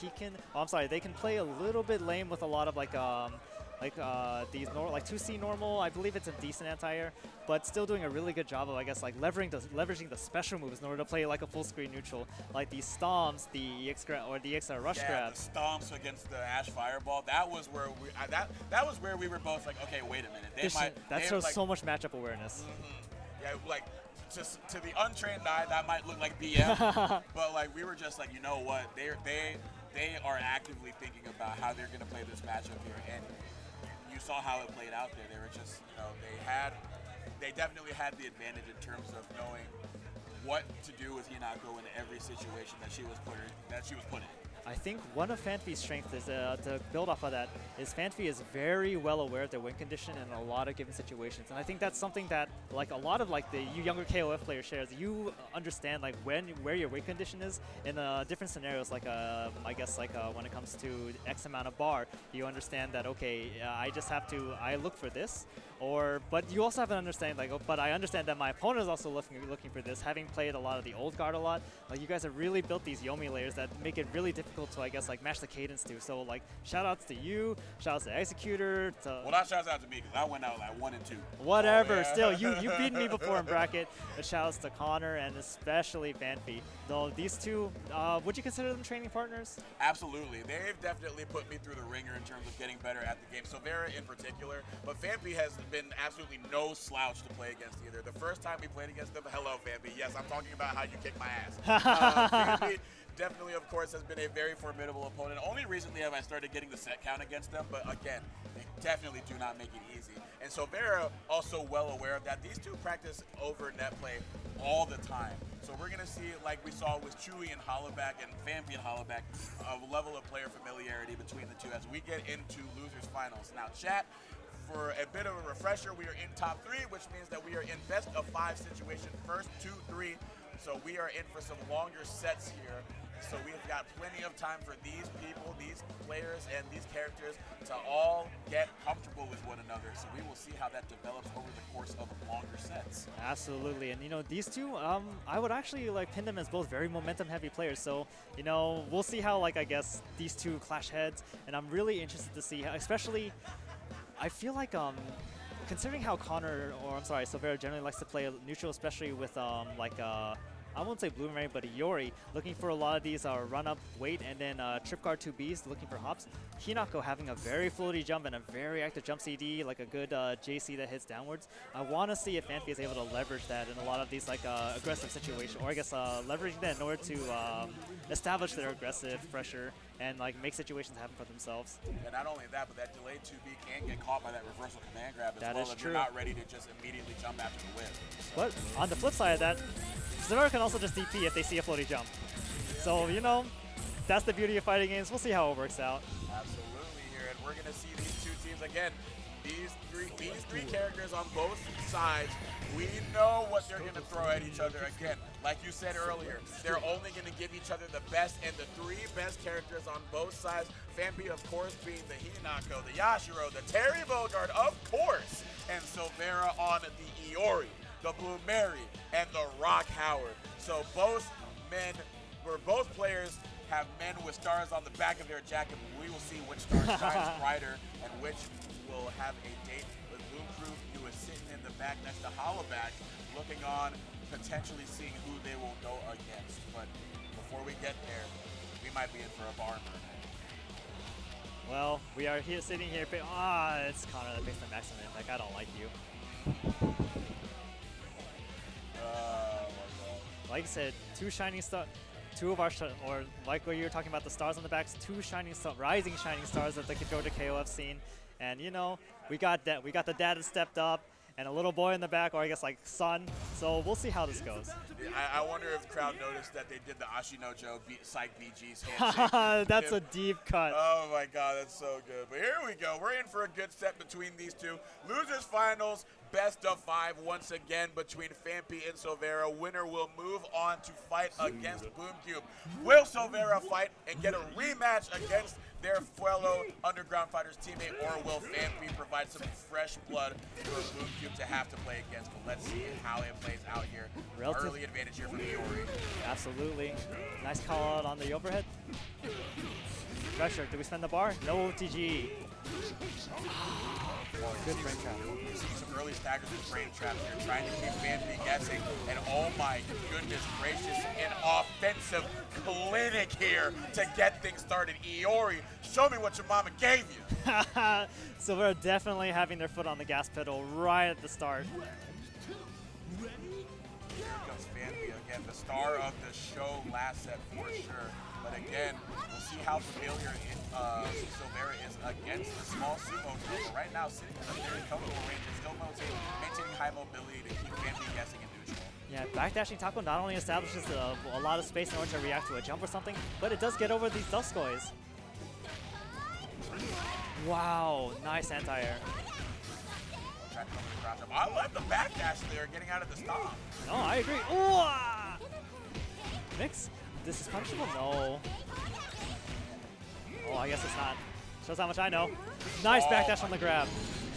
They can play a little bit lame with a lot of these like 2C normal. I believe it's a decent anti-air, but still doing a really good job of, I guess, like leveraging the special moves in order to play like a full screen neutral, like the stomps, the EX or the EX rush grab. The stomps against the Ash Fireball. That was where that was where we were both like, okay, wait a minute. That shows so much matchup awareness. Yeah, like just to the untrained eye, that might look like BM, but like we were just like, you know what? They are actively thinking about how they're gonna play this matchup here, and you saw how it played out there. They were just, they definitely had the advantage in terms of knowing what to do with Hinako in every situation that she was put in. I think one of Phanpy's strengths is, to build off of that, is Phanpy is very well aware of their win condition in a lot of given situations. And I think that's something that, like, a lot of, like, the younger KOF players shares. You understand, like, where your win condition is in different scenarios, like, I guess, like, when it comes to X amount of bar, you understand that, okay, I look for this. But you also have an understanding, like, but I understand that my opponent is also looking for this. Having played a lot of the old guard a lot, like, you guys have really built these Yomi layers that make it really difficult to, I guess, like, match the cadence to. So, like, shout outs to you, shout outs to Executor. Well, not shout outs to me, because I went out like 1 and 2. Whatever, still, you beat me before in bracket. But shout outs to Connor and especially Phanpy. Though these two, would you consider them training partners? Absolutely. They've definitely put me through the ringer in terms of getting better at the game. Silvera in particular, but Phanpy has been absolutely no slouch to play against either. The first time we played against them, hello Phanpy, yes, I'm talking about how you kick my ass. Phanpy definitely, of course, has been a very formidable opponent. Only recently have I started getting the set count against them, but again, they definitely do not make it easy. And Silvera also well aware of that. These two practice over net play all the time. So we're gonna see, like we saw with Chuy and Hollaback and Phanpy and Hollaback, a level of player familiarity between the two as we get into losers finals. Now chat, for a bit of a refresher, we are in top 3, which means that we are in best of 5 situation, first 2, 3. So we are in for some longer sets here. So we've got plenty of time for these people, these players, and these characters to all get comfortable with one another. So we will see how that develops over the course of longer sets. Absolutely, and these two, I would actually like pin them as both very momentum-heavy players. So we'll see how, like, I guess these two clash heads, and I'm really interested to see how, especially, I feel like considering how Silvera generally likes to play neutral, especially with I won't say Bloomerang, but Iori, looking for a lot of these run-up, wait, and then trip guard 2Bs, looking for hops. Hinako having a very floaty jump and a very active jump CD, like a good JC that hits downwards. I want to see if Phanpy is able to leverage that in a lot of these aggressive situations, or I guess leveraging that in order to establish their aggressive pressure and like make situations happen for themselves. And not only that, but that delayed 2B can get caught by that reversal command grab as that well is if true. you're not ready to just immediately jump after the whip. But on the flip side of that, Silvera can also just DP if they see a floaty jump. So, that's the beauty of fighting games. We'll see how it works out. Absolutely here, and we're going to see these two teams again. These three characters on both sides, we know what they're going to throw at each other. Again, like you said earlier, they're only going to give each other the best, and the 3 best characters on both sides, Phanpy, of course, being the Hinako, the Yashiro, the Terry Bogard, of course, and Silvera on the Iori, the Blue Mary, and the Rock Howard. So both players have men with stars on the back of their jacket. We will see which star shines brighter and which will have a date with Boomcube, who is sitting in the back next to Hollaback, looking on, potentially seeing who they will go against. But before we get there, we might be in for a barn burner. Well, we are here sitting here. It's Connor that makes the maximum. Like, I don't like you. Like I said, 2 shining stars, 2 of our, or like what you were talking about, the stars on the backs, 2 rising shining stars that they could go to KOF scene. And we got that. We got the dad that stepped up. and a little boy in the back, or I guess like son. So we'll see how this goes. I wonder if the crowd noticed that they did the Ashinojo Psych BG's handshake. That's a deep cut. Oh my god, that's so good. But here we go. We're in for a good set between these two. Losers finals, best of 5 once again between Phanpy and Silvera. Winner will move on to fight against Boomcube. Will Silvera fight and get a rematch against their fellow Underground Fighters teammate, or will Phanpy provide some fresh blood for Boomcube to have to play against? But let's see how it plays out here. Early advantage here from Iori. Absolutely. Nice call out on the overhead. Pressure. Did we spend the bar? No OTG. Good frame trap. You see some early staggers and frame traps here, trying to keep Phanpy guessing. And oh my goodness gracious, an offensive clinic here to get things started. Iori, show me what your mama gave you. Silvera definitely having their foot on the gas pedal right at the start. Here comes Phanpy again, the star of the show last set for sure. But again, we'll see how familiar Silvera is against the small sumo girl. But right now, sitting in a very comfortable range and still maintaining high mobility to keep Phanpy guessing and neutral. Yeah, backdashing tackle not only establishes a lot of space in order to react to a jump or something, but it does get over these Duskois. Wow, nice anti-air. I love the backdash there, getting out of the stop. No, I agree. Ooh, ah! Mix? This is punishable? No. Oh, I guess it's not. Shows how much I know. Nice backdash on the grab.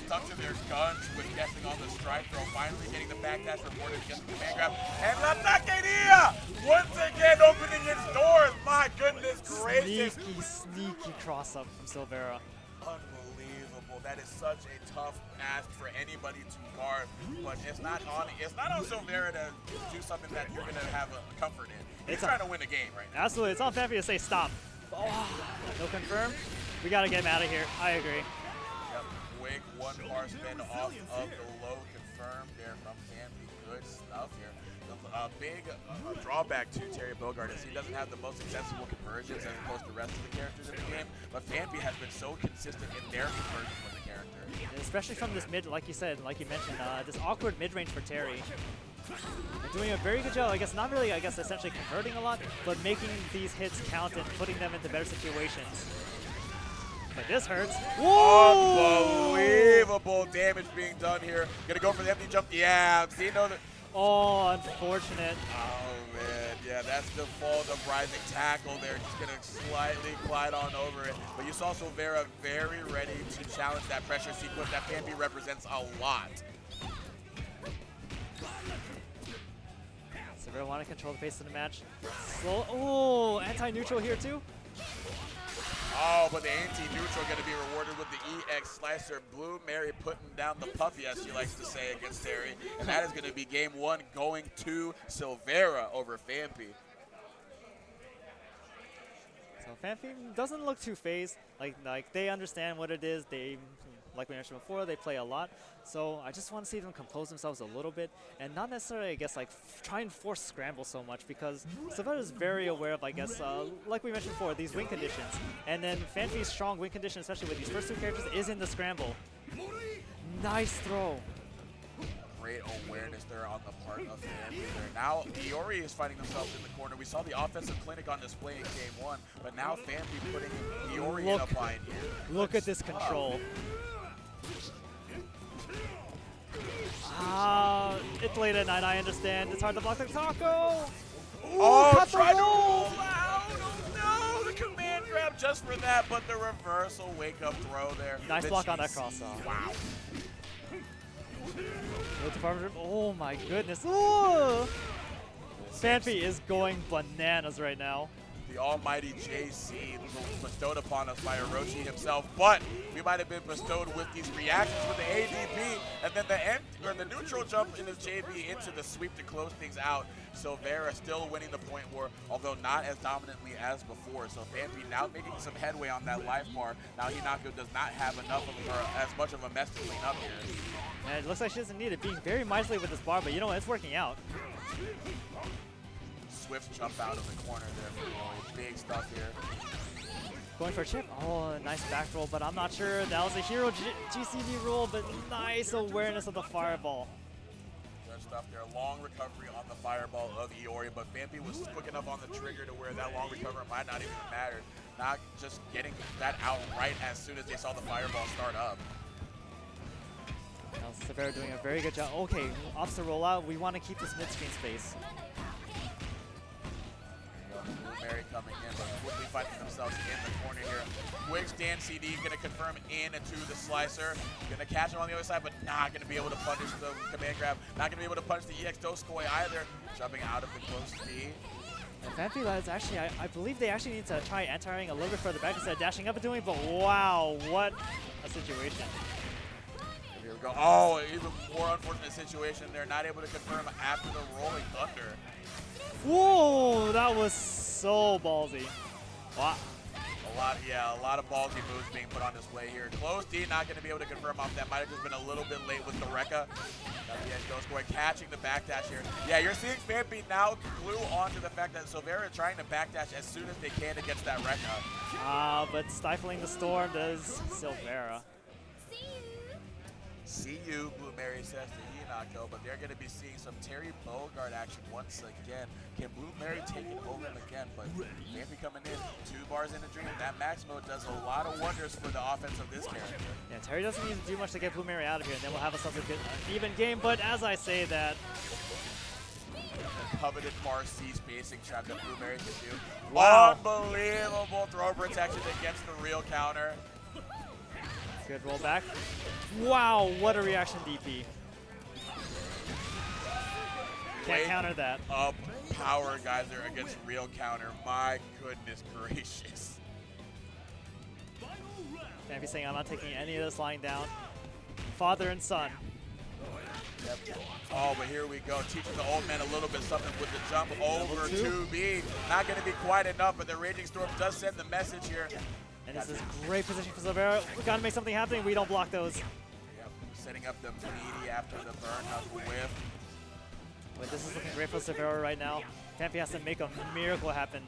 Stuck to their guns with guessing on the strike throw. Finally getting the backdash reported against the command grab. And La Taqueria once again opening its doors. My goodness gracious. Sneaky cross up from Silvera. Unbelievable. That is such a tough ask for anybody to guard. But it's not on Silvera to do something that you're gonna have a comfort in. He's trying to win the game right now. Absolutely. It's on Phanpy to say stop. Oh, no confirm. We got to get him out of here. I agree. Yep. Quick one bar spin off of the low confirm there from Phanpy. Good stuff here. A big drawback to Terry Bogard is he doesn't have the most accessible conversions as opposed to the rest of the characters in the game. But Phanpy has been so consistent in their conversions with the character. And especially from this mid, like you said, like you mentioned, this awkward mid-range for Terry. They're doing a very good job, I guess, not really, I guess, essentially converting a lot, but making these hits count and putting them into better situations. But this hurts. Whoa! Unbelievable damage being done here. Gonna go for the empty jump. Yeah, Zeno. Oh, unfortunate. Oh, man. Yeah, that's the fault of rising tackle there. Just gonna slightly glide on over it. But you saw Silvera very ready to challenge that pressure sequence that Phanpy represents a lot. Silvera want to control the pace of the match. Slow. Oh, anti-neutral here too. Oh, but the anti-neutral going to be rewarded with the EX slicer. Blue Mary putting down the puppy, as she likes to say, against Terry. And that is going to be game 1 going to Silvera over Phanpy. So Phanpy doesn't look too phased. Like they understand what it is. They, like we mentioned before, they play a lot. So I just want to see them compose themselves a little bit and not necessarily, I guess, like try and force scramble so much, because Silvera is very aware of, I guess, like we mentioned before, these win conditions. And then Phanpy's strong win condition, especially with these first 2 characters, is in the scramble. Nice throw. Great awareness there on the part of Phanpy there. Now Iori is finding themselves in the corner. We saw the offensive clinic on display in game 1, but now Phanpy putting Iori in a bind here. Look at this control. It's late at night, I understand. It's hard to block the taco. Ooh, oh, tried to roll out. Oh, no, the command grab just for that, but the reversal wake-up throw there. Nice block on that cross-off. Wow. Oh my goodness. Ooh. Phanpy is going bananas right now. The almighty JC bestowed upon us by Orochi himself, but we might have been bestowed with these reactions with the ADP, and then the neutral jump in his JB into the sweep to close things out. Silvera still winning the point war, although not as dominantly as before. So Phanpy now making some headway on that life bar. Now Hinako does not have enough of or as much of a mess to clean up here. And it looks like she doesn't need it, being very miserly with this bar, but you know what, it's working out. Swift jump out of the corner there for Roy. Big stuff here. Going for a chip. Oh, a nice back roll, but I'm not sure. That was a hero GCD roll, but nice awareness of the fireball. Good stuff there. Long recovery on the fireball of Iori, but Phanpy was quick enough on the trigger to where that long recovery might not even matter. Not just getting that out right as soon as they saw the fireball start up. Now Silvera doing a very good job. Okay, opposite rollout. We want to keep this mid-screen space. Mary coming in, but quickly finding themselves in the corner here. Quick stand CD, gonna confirm into the slicer. Gonna catch him on the other side, but not gonna be able to punish the command grab. Not gonna be able to punish the EX Doskoi either. Jumping out of the close D. And Phanpy is actually, I believe they actually need to try entering a little bit further back instead of dashing up and doing, but wow, what a situation. Here we go. Oh, even more unfortunate situation. They're not able to confirm after the rolling thunder. Whoa, that was so ballsy. Wow. A lot of ballsy moves being put on display here. Close D, not going to be able to confirm off that. Might have just been a little bit late with the Rekka. Doskoi catching the backdash here. Yeah, you're seeing Phanpy now glue onto the fact that Silvera trying to backdash as soon as they can against that Rekka. But stifling the storm does Silvera. See you, Blue Mary says to Hinako, but they're going to be seeing some Terry Bogard action once again. Can Blue Mary take it over him again? But Phanpy coming in, 2 bars in the dream. That max mode does a lot of wonders for the offense of this character. Yeah, Terry doesn't need to do much to get Blue Mary out of here, and then we'll have ourselves a good even game. But as I say that, the coveted bar C spacing trap that Blue Mary can do. Wow. Unbelievable throw protection against the real counter. good roll back. Wow, what a reaction DP. Can't counter that. Up power geyser against real counter. My goodness gracious. Phanpy saying I'm not taking any of this lying down. Father and son. Yep. Oh, but here we go. Teaching the old man a little bit something with the jump over 2B. Not going to be quite enough, but the Raging Storm does send the message here. And this is great position for Silvera. We got to make something happen. We don't block those. Yep. Setting up the meaty after the burn knuckle whiff. But this is looking great for Silvera right now. Phanpy has to make a miracle happen.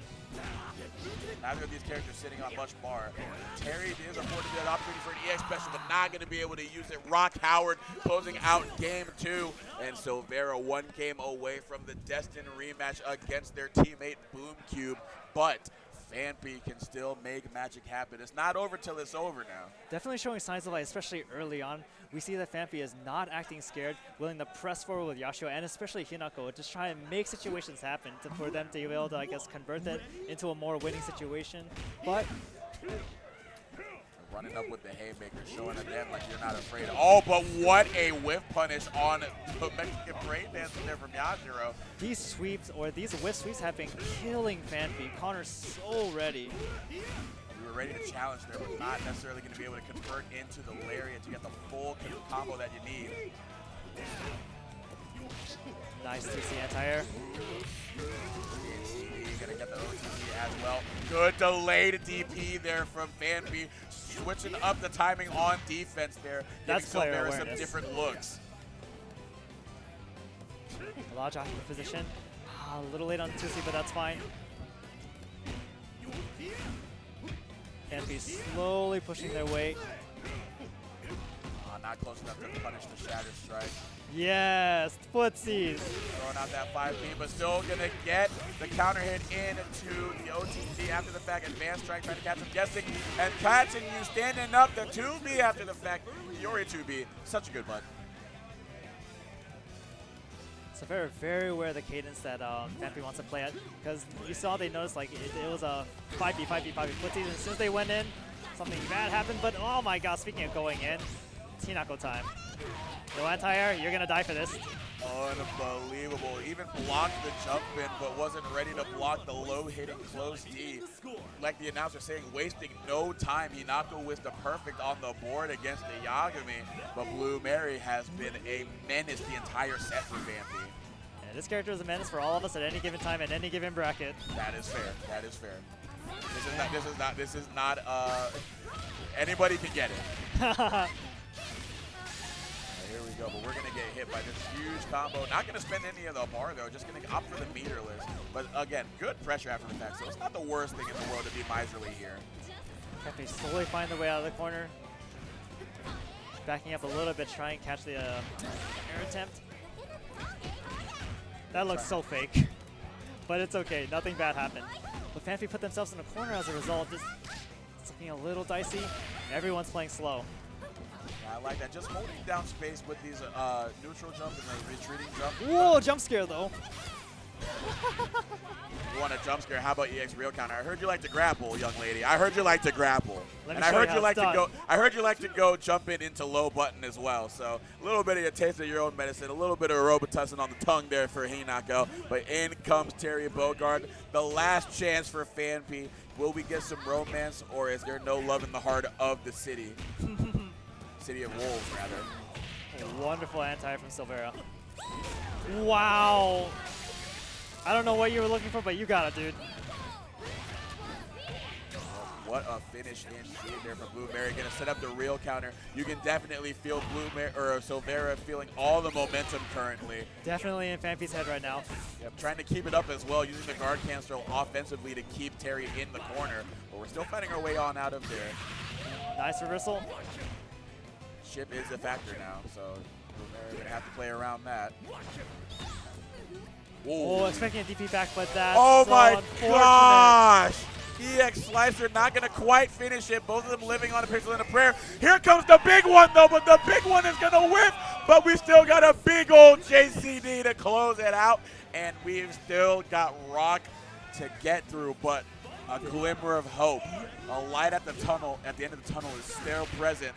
Neither of these characters sitting on much bar. Terry is afforded the opportunity for an EX special, but not going to be able to use it. Rock Howard closing out game 2. And Silvera one game away from the destined rematch against their teammate Boomcube. But Phanpy can still make magic happen. It's not over till it's over now. Definitely showing signs of life, especially early on. We see that Phanpy is not acting scared, willing to press forward with Yashio and especially Hinako, just try and make situations happen for them to be able to, I guess, convert that into a more winning situation. But running up with the haymaker, showing again like you're not afraid. Oh, but what a whiff punish on the Mexican brain dance there from Yashiro. These sweeps, or these whiff sweeps, have been killing Phanpy. Connor's so ready. We were ready to challenge there, but not necessarily going to be able to convert into the lariat to get the full combo that you need. Nice 2C anti-air. Gonna get the OTC as well. Good delayed DP there from Phanpy, switching up the timing on defense there. That's player awareness. Some different looks. A lot of jockey position. A little late on 2C, but that's fine. Phanpy slowly pushing their way. Not close enough to punish the Shatter Strike. Yes, footsies. Throwing out that 5B, but still gonna get the counter hit into the OTC after the fact. Advanced Strike trying to catch him guessing and catching you, standing up the 2B after the fact. Yori 2B, such a good one. So very aware of the cadence that Phanpy wants to play at, because you saw they noticed like it was a 5B footsies, and as soon as they went in, something bad happened. But oh my god, speaking of going in, Hinako time. No anti-air, you're gonna die for this. Unbelievable. Even blocked the jump in, but wasn't ready to block the low-hitting close D. Like the announcer saying, wasting no time. Hinako was the perfect on the board against the Yagami, but Blue Mary has been a menace the entire set for Phanpy. Yeah, this character is a menace for all of us at any given time, at any given bracket. That is fair. That is fair. This is not, anybody can get it. Here we go, but we're going to get hit by this huge combo. Not going to spend any of the bar, though. Just going to opt for the meterless. But again, good pressure after the fact, so it's not the worst thing in the world to be miserly here. Phanpy slowly find the way out of the corner. Backing up a little bit, try and catch the air attempt. That looks so fake. But it's okay, nothing bad happened. But Phanpy put themselves in a corner as a result. Just it's looking a little dicey. Everyone's playing slow. Yeah, I like that. Just holding down space with these neutral jumps and the retreating jump. Whoa, jump scare though. You want a jump scare? How about EX real counter? I heard you like to grapple, young lady. I heard you like to grapple. And I heard you like to go. I heard you like to go jump in into low button as well. So a little bit of a taste of your own medicine, a little bit of Robitussin on the tongue there for Hinako. But in comes Terry Bogard. The last chance for Phanpy. Will we get some romance, or is there no love in the heart of the city? City of Wolves, rather. A wonderful anti from Silvera. Wow. I don't know what you were looking for, but you got it, dude. What a finish indeed there from Blueberry. Gonna set up the real counter. You can definitely feel Silvera feeling all the momentum currently. Definitely in Phanpy's head right now. Yep, trying to keep it up as well, using the guard cancel offensively to keep Terry in the corner. But we're still fighting our way on out of there. Nice reversal. Ship is a factor now, so Blueberry gonna have to play around that. Oh, expecting a DP back, but that's oh my unfortunate. gosh! EX Slicer not going to quite finish it. Both of them living on a pixel and a prayer. Here comes the big one, though, but the big one is going to whiff. But we still got a big old JCD to close it out. And we've still got Rock to get through, but a glimmer of hope. A light at the tunnel, at the end of the tunnel is still present.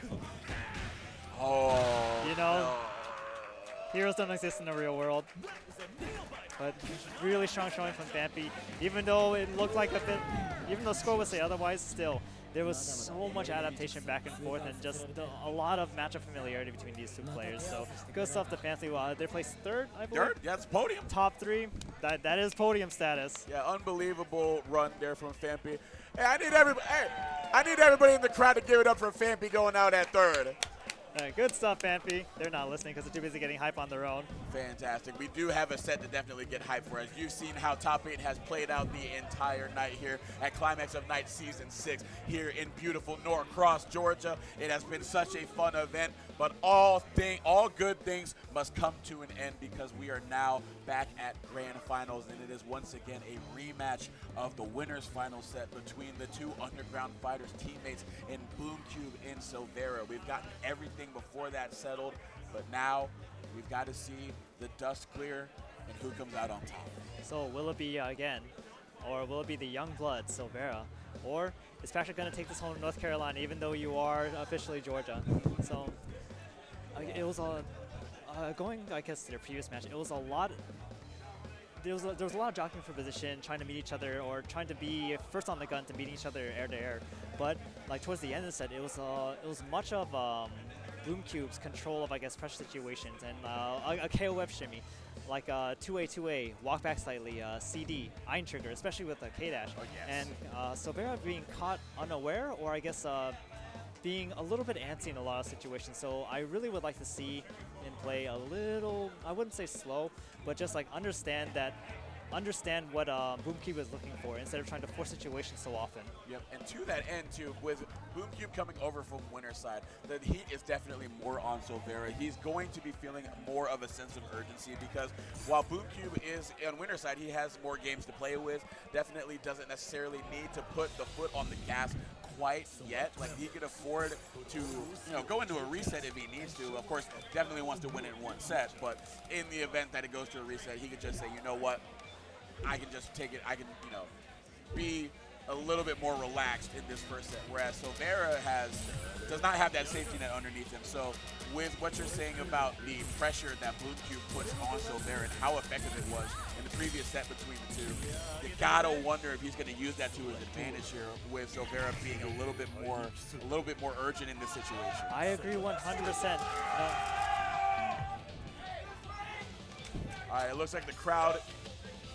Oh, you know, heroes don't exist in the real world. But really strong showing from Phanpy. Even though it looked like a bit, even though score would say otherwise, still, there was so much adaptation back and forth and just a lot of matchup familiarity between these two players. So good stuff to Phanpy. They placed third, I believe. Third? Yeah, it's podium. Top 3. That is podium status. Yeah, unbelievable run there from Phanpy. Hey, I need everybody in the crowd to give it up for Phanpy going out at third. Good stuff, Phanpy. They're not listening because they're too busy getting hype on their own. Fantastic. We do have a set to definitely get hype for. As you've seen how Top 8 has played out the entire night here at Climax of Night Season 6 here in beautiful Norcross, Georgia. It has been such a fun event, but all good things must come to an end because we are now back at Grand Finals, and it is once again a rematch of the winners final set between the two Underground Fighters teammates in Boomcube and Silvera. We've gotten everything before that settled, but now we've got to see the dust clear and who comes out on top. So will it be again, or will it be the young blood, Silvera, or is Patrick going to take this home to North Carolina even though you are officially Georgia? So it was going, I guess, to their previous match, it was a lot. There was a lot of jockeying for position, trying to meet each other, or trying to be first on the gun to meeting each other air to air. But like towards the end of the set, it was much of Boomcube's control of, I guess, pressure situations and a KOF shimmy, like 2A, walk back slightly, CD, Iron Trigger, especially with the K-Dash. Oh, yes. And Silvera being caught unaware, or I guess being a little bit antsy in a lot of situations. So I really would like to see him play a little, I wouldn't say slow, but just like understand what Boomcube is looking for instead of trying to force situations so often. Yep, and to that end too, with Boomcube coming over from winner's side, the heat is definitely more on Silvera. He's going to be feeling more of a sense of urgency because while Boomcube is on winner's side, he has more games to play with, definitely doesn't necessarily need to put the foot on the gas quite yet. Like, he could afford to, go into a reset if he needs to. Of course, definitely wants to win in one set, but in the event that it goes to a reset, he could just say, you know what, I can just take it. I can, be a little bit more relaxed in this first set. Whereas Silvera does not have that safety net underneath him. So with what you're saying about the pressure that Boomcube puts on Silvera and how effective it was in the previous set between the two, you gotta wonder if he's going to use that to his advantage here. With Silvera being a little bit more urgent in this situation. I agree 100%. All right, it looks like the crowd.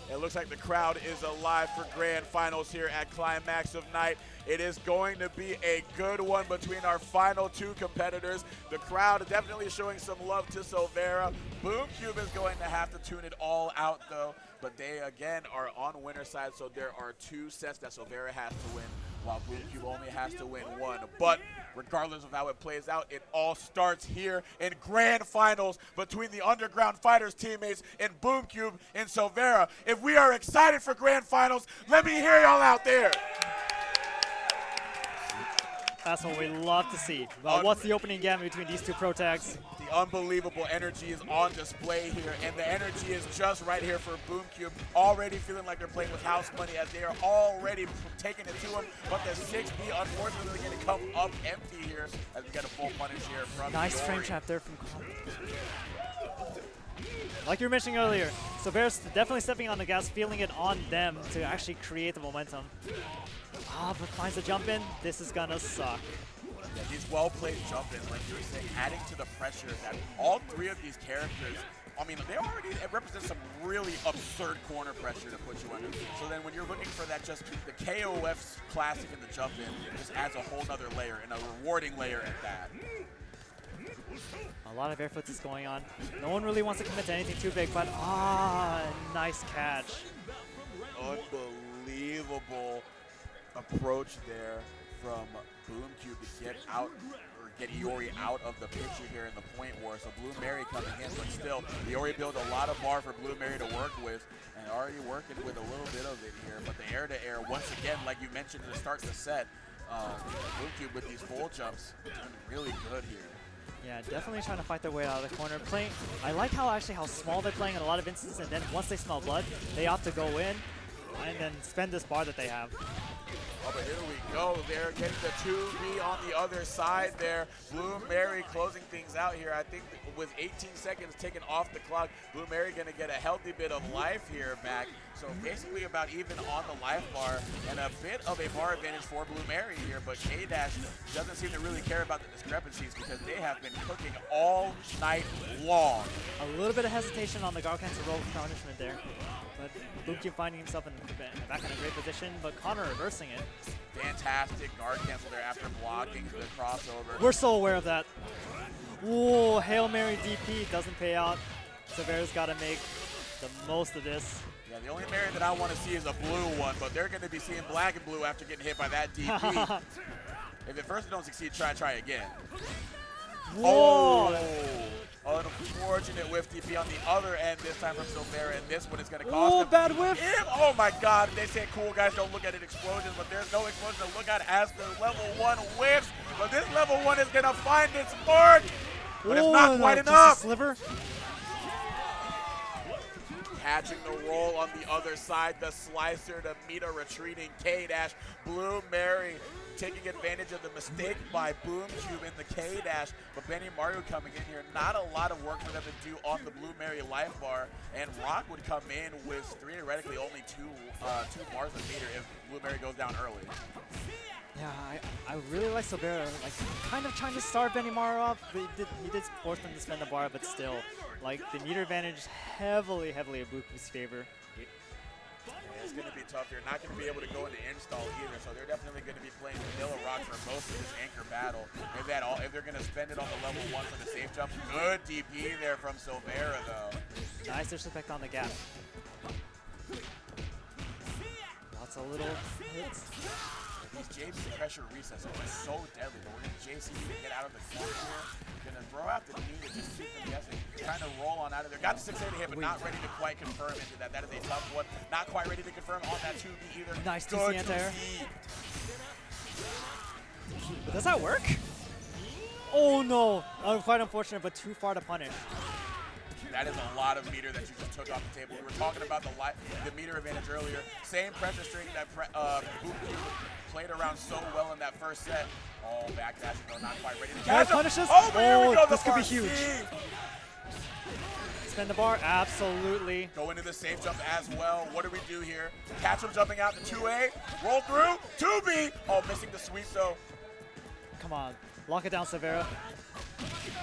is alive for grand finals here at Climax of Night. It is going to be a good one between our final two competitors. The crowd definitely showing some love to Silvera. Boomcube is going to have to tune it all out, though. But they, again, are on winner's side, so there are two sets that Silvera has to win. while Boomcube only has to win one. But regardless of how it plays out, it all starts here in grand finals between the Underground Fighters teammates and Boomcube and Silvera. If we are excited for grand finals, let me hear y'all out there. That's what we love to see. Well, what's the opening game between these two pro tags? The unbelievable energy is on display here, and the energy is just right here for Boomcube. Already feeling like they're playing with house money as they are already taking it to them. But the 6B unfortunately going to come up empty here as we get a full punish here from Nice frame trap there from CoN6S. Like you were mentioning earlier, Silvera's definitely stepping on the gas, feeling it on them to actually create the momentum. Ah, but finds a jump in. This is gonna suck. Yeah, these well-played jump-ins, like you were saying, adding to the pressure that all three of these characters, I mean, they already represent some really absurd corner pressure to put you under. So then when you're looking for that, just the KOF classic in the jump-in just adds a whole nother layer, and a rewarding layer at that. A lot of air foots is going on. No one really wants to commit to anything too big, but nice catch. Unbelievable approach there from Boomcube to get out or get Iori out of the picture here in the point war. So Blue Mary coming in, but still Iori built a lot of bar for Blue Mary to work with, and already working with a little bit of it here. But the air to air, once again, like you mentioned to start the set, Boomcube with these full jumps doing really good here. Yeah, definitely trying to fight their way out of the corner. I like how small they're playing in a lot of instances, and then once they smell blood, they opt to go in and then spend this bar that they have. Oh, but here we go. They're getting the 2B on the other side there. Blue Mary closing things out here. I think with 18 seconds taken off the clock, Blue Mary going to get a healthy bit of life here back. So basically about even on the life bar, and a bit of a bar advantage for Blue Mary here, but K-Dash doesn't seem to really care about the discrepancies because they have been cooking all night long. A little bit of hesitation on the guard cancel roll punishment there, but Boomcube finding himself back in a great position, but Connor reversing it. Fantastic guard cancel there after blocking the crossover. We're so aware of that. Whoa, Hail Mary DP doesn't pay out. Silvera's got to make the most of this. Yeah, the only Mary that I want to see is a blue one, but they're going to be seeing black and blue after getting hit by that DP. If at first they don't succeed, try again. Whoa! Oh, unfortunate whiff DP on the other end this time from Silvera, and this one is going to cost them. Bad whiff! Oh my god, they say cool guys don't look at it explosions, but there's no explosion to look at as the level 1 whiffs. But this level 1 is going to find its mark, but it's not quite enough. Sliver. Catching the roll on the other side, the slicer to meet a retreating K-Dash. Blue Mary taking advantage of the mistake by Boomcube in the K-Dash, but Benny Mario coming in here. Not a lot of work for them to do on the Blue Mary life bar, and Rock would come in with theoretically only two bars of meter if Blue Mary goes down early. Yeah, I really like Silvera, like kind of trying to start Benny Mario off, but he did force them to spend the bar, but still, like the meter advantage heavily in Boomcube's favor. Yeah, it's going to be tough here. Not going to be able to go into install either, so they're definitely going to be playing vanilla rock for most of this anchor battle. If they're going to spend it on the level 1 for the safe jump. Good DP there from Silvera, though. Nice disrespect on the gap. Lots of little hits. These JC pressure resets are so deadly, but we're going to JC to get out of the corner here. Going to throw out the knee to just keep them guessing. Trying to roll on out of there. Got the 680 hit, but not ready to quite confirm into that. That is a tough one. Not quite ready to confirm on that 2B either. Nice Good TC anti-air. But does that work? Oh no! Quite unfortunate, but too far to punish. That is a lot of meter that you just took off the table. We were talking about the meter advantage earlier. Same pressure string that Boomcube played around so well in that first set. Oh, backdashing though, not quite ready to catch him. Punishes? Oh, but here we go. This could be huge. Spin the bar, absolutely. Go into the safe jump as well. What do we do here? Catch him jumping out to 2A. Roll through. 2B. Oh, missing the sweep though. Come on. Lock it down, Silvera.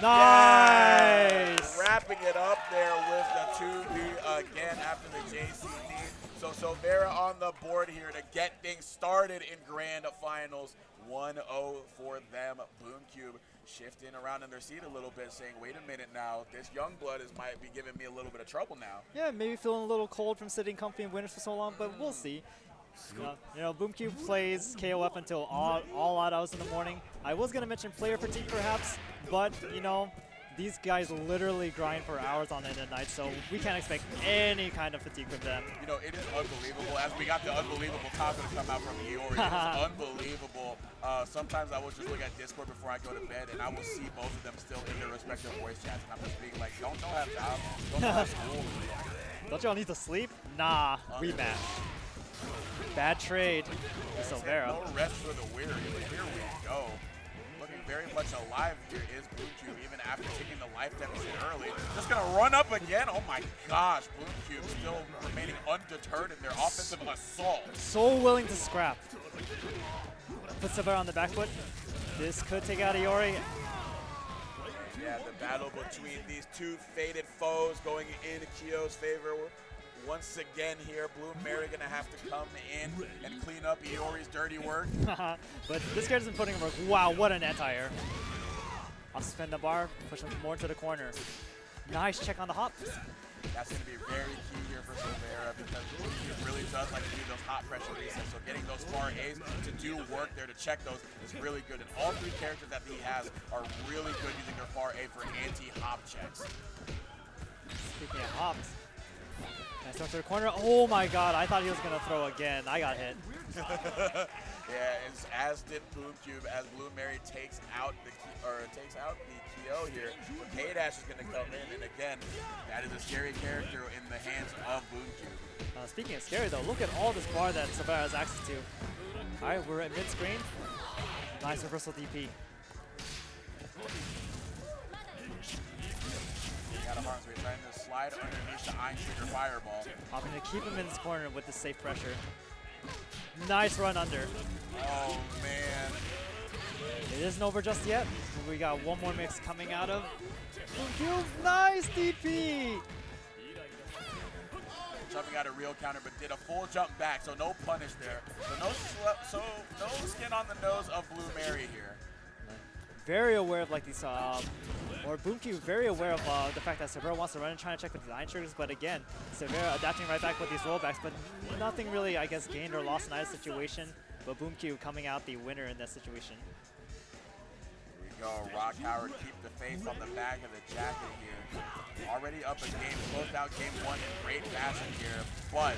Nice! Yeah. Wrapping it up there with the 2B again after the JCD. So Silvera on the board here to get things started in grand finals. 1-0 for them. Boomcube shifting around in their seat a little bit, saying, wait a minute now, this young blood might be giving me a little bit of trouble now. Yeah, maybe feeling a little cold from sitting comfy in winners for so long, but we'll see. You know, Boomcube plays KOF until all odd hours in the morning. I was going to mention player fatigue perhaps, but, you know, these guys literally grind for hours on end at night, so we can't expect any kind of fatigue from them. You know, it is unbelievable. As we got the unbelievable topic to come out from Iori, it is unbelievable. Sometimes I will just look at Discord before I go to bed, and I will see both of them still in their respective voice chats, and I'm just being like, don't y'all have jobs? Don't y'all have school? Don't y'all need to sleep? Nah, rematch. Bad trade for Silvera. No rest for the weary, but here we go. Looking very much alive here is Boomcube, even after taking the life deficit early. Just gonna run up again. Oh my gosh, Boomcube still remaining undeterred in their offensive assault. So willing to scrap. Put Silvera on the back foot. This could take out Iori. Yeah, the battle between these two faded foes going into Kyo's favor. Once again here, Blue Mary gonna have to come in and clean up Iori's dirty work. But this character's been putting in work. Wow, what an anti-air. I'll spin the bar, push him more into the corner. Nice check on the hop. That's gonna be very key here for Silvera because he really does like to do those hot pressure resets. So getting those far A's to do work there to check those is really good. And all three characters that he has are really good using their far A for anti-hop checks. Speaking of hops. Nice throw to the corner. Oh my god, I thought he was going to throw again. I got hit. Yeah, as did Boomcube, as Blue Mary takes out the Kyo here. K-Dash is going to come in, and again, that is a scary character in the hands of Boomcube. Speaking of scary though, look at all this bar that Silvera has access to. Alright, we're at mid-screen. Nice reversal DP. We're trying to slide underneath the Iron Trigger Fireball. I'm going to keep him in this corner with the safe pressure. Nice run under. Oh, man. It isn't over just yet. We got one more mix coming out of Boomcube. Nice DP! Jumping out a real counter, but did a full jump back, so no punish there. So no skin on the nose of Blue Mary here. Very aware of like these, or Boomcube very aware of the fact that Silvera wants to run and trying to check the design triggers, but again, Silvera adapting right back with these rollbacks, but nothing really, I guess, gained or lost in either situation, but Boomcube coming out the winner in that situation. Here we go, Rock Howard keep the faith on the back of the jacket here. Already up a game, closed out game one in great fashion here, but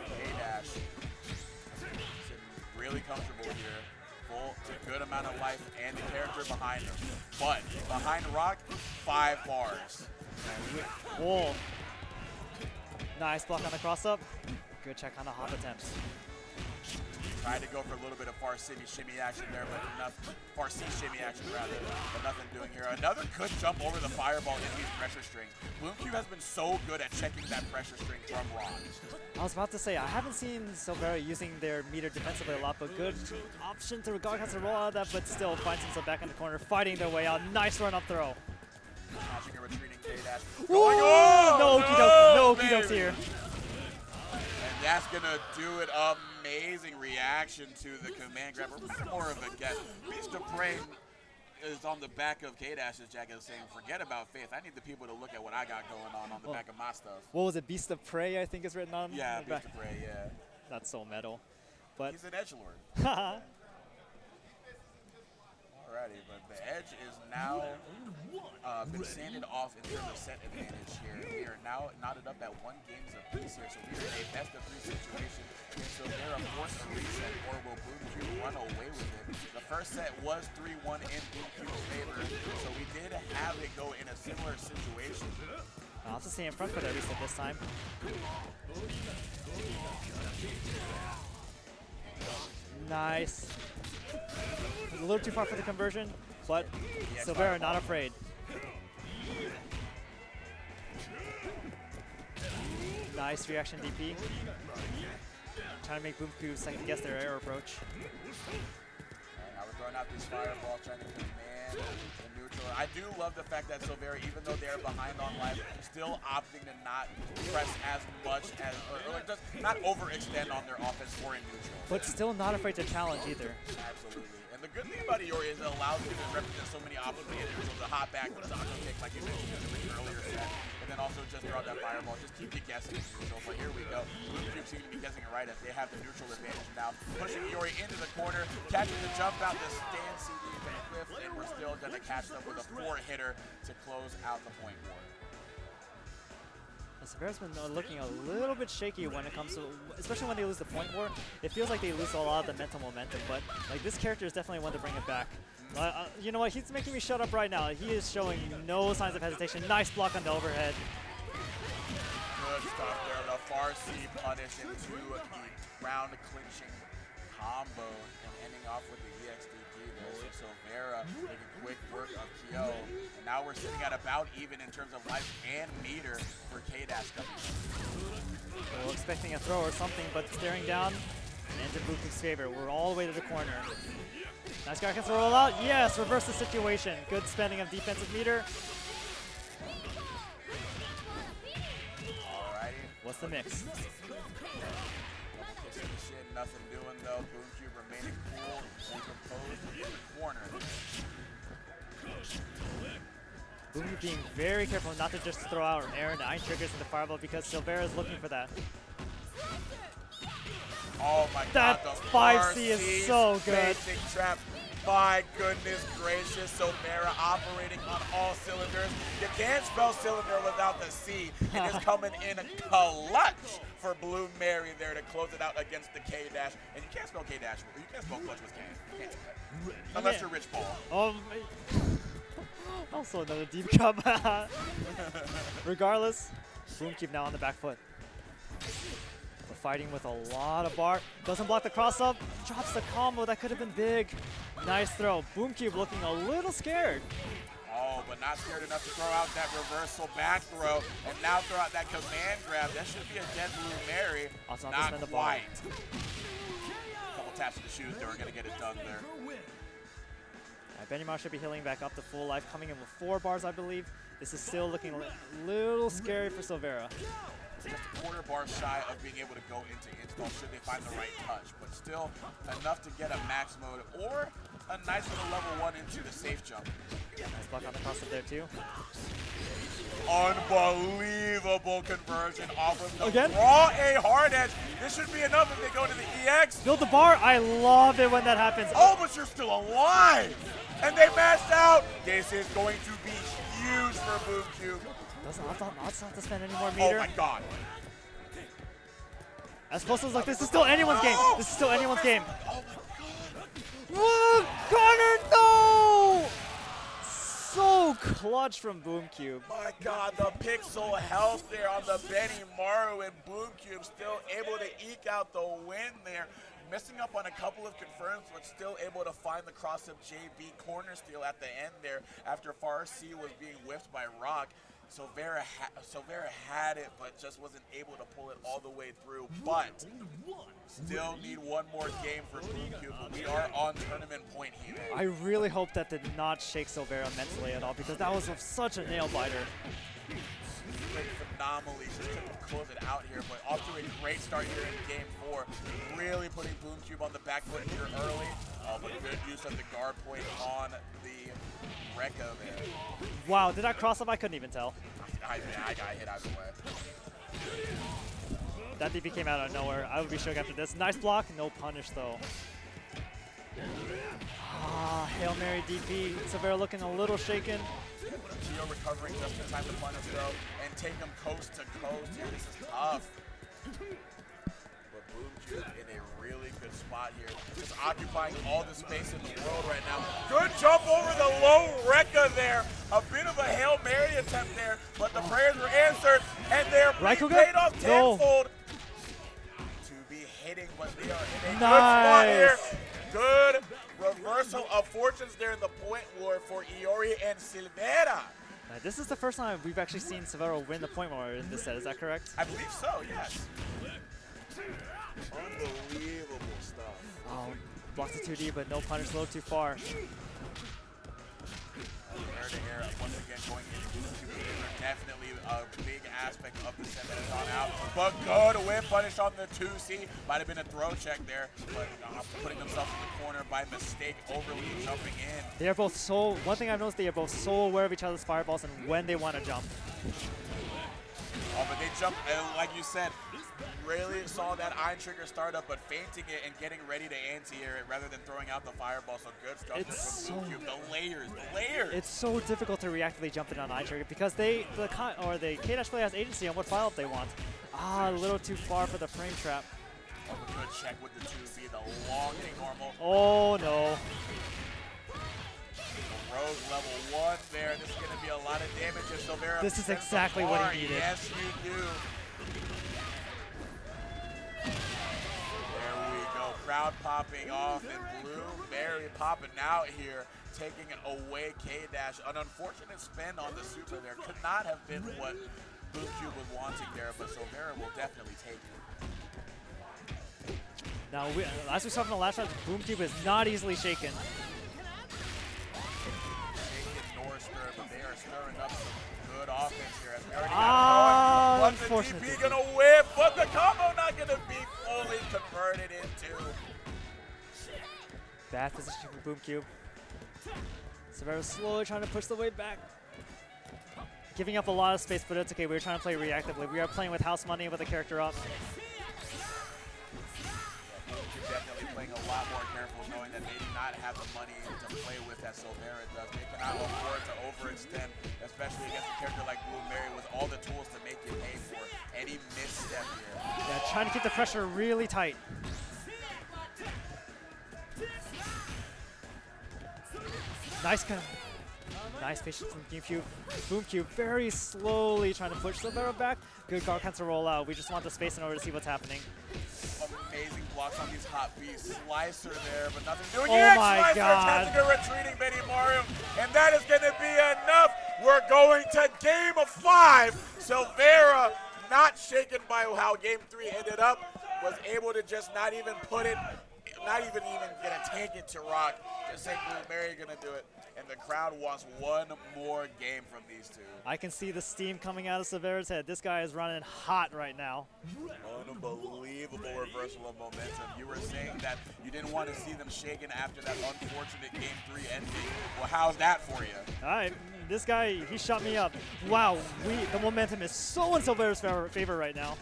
K-Dash sitting really comfortable here. A good amount of life and the character behind him. But behind Rock, 5 bars. Whoa. Nice block on the cross up. Good check on the hop attempts. Tried to go for a little bit of far city shimmy action there, but nothing. Far C shimmy action rather, but nothing doing here. Another good jump over the fireball in these pressure strings. Boomcube has been so good at checking that pressure string from Rock. I was about to say, I haven't seen Silvera using their meter defensively a lot, but good option to Gog has to roll out of that, but still finds himself back in the corner, fighting their way out. Nice run up throw. Catching a retreating K-Dash. No okey dokes here. And that's gonna do it. Amazing reaction to the command grab. More of a guess. Beast of Prey is on the back of K-Dash's jacket saying, forget about faith. I need the people to look at what I got going on the back of my stuff. What was it? Beast of Prey, I think is written on. Yeah, the Beast back. of Prey, yeah. That's so metal. But he's an edgelord. Alrighty, but the edge is now been sanded off in terms of set advantage here. We are now knotted up at 1 games apiece here, so we are in a best of 3 situation. And so they're a force a reset, or will Boomcube run away with it? The first set was 3-1 in Boomcube's favor, so we did have it go in a similar situation. I'll have to stay in front for that reset this time. Nice. A little too far for the conversion, but Silvera not afraid. Nice reaction DP. Trying to make Boomcube second guess their air approach. Now we're throwing out these fireballs, trying to command the neutral. I do love the fact that Silvera, even though they're behind on life, still opting to not press as much as, or just not overextend on their offense or in neutral. But still not afraid to challenge either. Absolutely. And the good thing about Iori is it allows you to represent so many options in neutral. The hot back, the taco kick, like you mentioned in the earlier set. And then also just throw out that fireball. Just keep you guessing as usual. But here we go. Boomcube seems to be guessing it right as they have the neutral advantage now. Pushing Iori into the corner, catching the jump out to stand CD Van Cliff, and we're still going to catch them with a 4-hitter to close out the point war. Silvera's been looking a little bit shaky when it comes to, especially when they lose the point war. It feels like they lose a lot of the mental momentum, but like this character is definitely one to bring it back. You know what? He's making me shut up right now. He is showing no signs of hesitation. Nice block on the overhead. Good stuff there. The far C punish into the ground clinching combo and ending off with the EXDP there. So Silvera making quick work of Kyo. And now we're sitting at about even in terms of life and meter for K-Dash coming in. Well, expecting a throw or something, but staring down into Boomcube's favor. We're all the way to the corner. Nice guy can throw it out. Yes, reverse the situation. Good spending of defensive meter. Alrighty. What's the mix? Shit, nothing doing though. Boomcube remaining cool and composed in the corner. Boomcube being very careful not to just throw out Air 9 triggers into Fireball because Silvera is looking for that. Oh my that god, the 5C is so good. Basic trap. My goodness gracious, Silvera operating on all cylinders. You can't spell cylinder without the C. It is coming in a clutch for Blue Mary there to close it out against the K-Dash. And you can't spell K-Dash, you can't spell clutch with K. You can't do that. Unless you're Rich Paul. Also another deep cut. Regardless, Boomcube now on the back foot. We're fighting with a lot of bar. Doesn't block the cross up. Drops the combo. That could have been big. Nice throw. Boomcube looking a little scared. Oh, but not scared enough to throw out that reversal back throw. And now throw out that command grab. That should be a dead Blue Mary. Also not the quite. Couple taps to the shoes. They were going to get it done there. Beanibee should be healing back up to full life. Coming in with 4 bars, I believe. This is still looking a little scary for Silvera. Just a quarter bar shy of being able to go into install should they find the right touch, but still enough to get a max mode or a nice little level 1 into the safe jump. Nice block on the cross up there too. Unbelievable conversion off of the Again? raw A hard edge. This should be enough if they go to the EX. Build the bar. I love it when that happens. Oh, but you're still alive. And they maxed out. This is going to be huge for Boomcube. Doesn't have to spend any more meter. Oh my god. As close as like this is still anyone's game. This is still anyone's game. Oh my god. Whoa, Connor, no! So clutch from Boomcube. My god, the pixel health there on the Beanibee and Boomcube still able to eke out the win there. Missing up on a couple of confirms, but still able to find the cross-up JB corner steal at the end there after Far C was being whiffed by Rock. Silvera had it, but just wasn't able to pull it all the way through. But still need one more game for Boomcube. We are on tournament point here. I really hope that did not shake Silvera mentally at all because that was such a nail biter. Played phenomenally, just couldn't close it out here, but off to a great start here in game 4. Really putting Boomcube on the back foot here early. But good use of the guard point on the Rekka there. Wow, did that cross up? I couldn't even tell. I got hit either way. That DP came out of nowhere. I would be shook after this. Nice block, no punish though. Hail Mary DP. Silvera looking a little shaken. Geo recovering just in time to punish though, and take him coast to coast here. This is tough. But Boomcube in a really good spot here. Just occupying all the space in the world right now. Good jump over the low Rekka there. A bit of a Hail Mary attempt there, but the prayers were answered, and they're being paid off tenfold. To be hitting, but they are in a good spot here. Good reversal of fortunes there in the point war for Iori and Silvera. This is the first time we've actually seen Silvera win the point war in this set, is that correct? I believe so, yes. Unbelievable stuff. Oh, blocks the 2D, but no punish, a little too far. Air to air, once again going into Boomcube. Definitely a big aspect of the set that has gone out. But good whip punish on the 2C. Might have been a throw check there, but putting themselves in the corner by mistake, overly jumping in. They are both so, one thing I've noticed, they are both so aware of each other's fireballs and when they want to jump. jump, and like you said, really saw that iron trigger start up, but feinting it and getting ready to anti-air it rather than throwing out the fireball. So good stuff from Boomcube. The layers. It's so difficult to reactively jump in on iron trigger because the K-Dash player has agency on what follow-up they want. A little too far for the frame trap. Oh, good check with the 2B, the long hitting normal. Oh no. Rogue level 1 there. This is going to be a lot of damage if Silvera. This is exactly what he needed. Yes, you do. There we go. Crowd popping off in blue. Very popping out here, taking away K-Dash. An unfortunate spin on the super there. Could not have been what Boomcube was wanting there, but Silvera will definitely take it. Now, as we saw from the last round, Boomcube is not easily shaken. But they are stirring up some good offense here. As we already got going. What's the DP gonna whip? But the combo not gonna be fully converted into. Bad position for Boomcube. Silvera slowly trying to push the way back. Giving up a lot of space, but it's okay. We were trying to play reactively. We are playing with house money with the character up. Definitely playing a lot more careful, knowing that they do not have the money to play with that Silvera does. They cannot afford to overextend, especially against a character like Blueberry with all the tools to make you pay for any misstep here. Yeah, trying to keep the pressure really tight. Nice patience from Boomcube very slowly trying to push Silvera back. Good guard cancel roll out. We just want the space in order to see what's happening. Amazing blocks on these hot beats. Slicer there, but nothing doing. Oh my Slicer God. catching a retreating Beanibee, and that is going to be enough. We're going to game of 5. Silvera, not shaken by how game 3 ended up, was able to just not even put it, not even gonna take it to Rock. Just saying Blueberry gonna do it. And the crowd wants one more game from these two. I can see the steam coming out of Silvera's head. This guy is running hot right now. Unbelievable reversal of momentum. You were saying that you didn't want to see them shaken after that unfortunate game 3 ending. Well, how's that for you? All right, this guy, he shut me up. Wow, the momentum is so in Silvera's favor right now.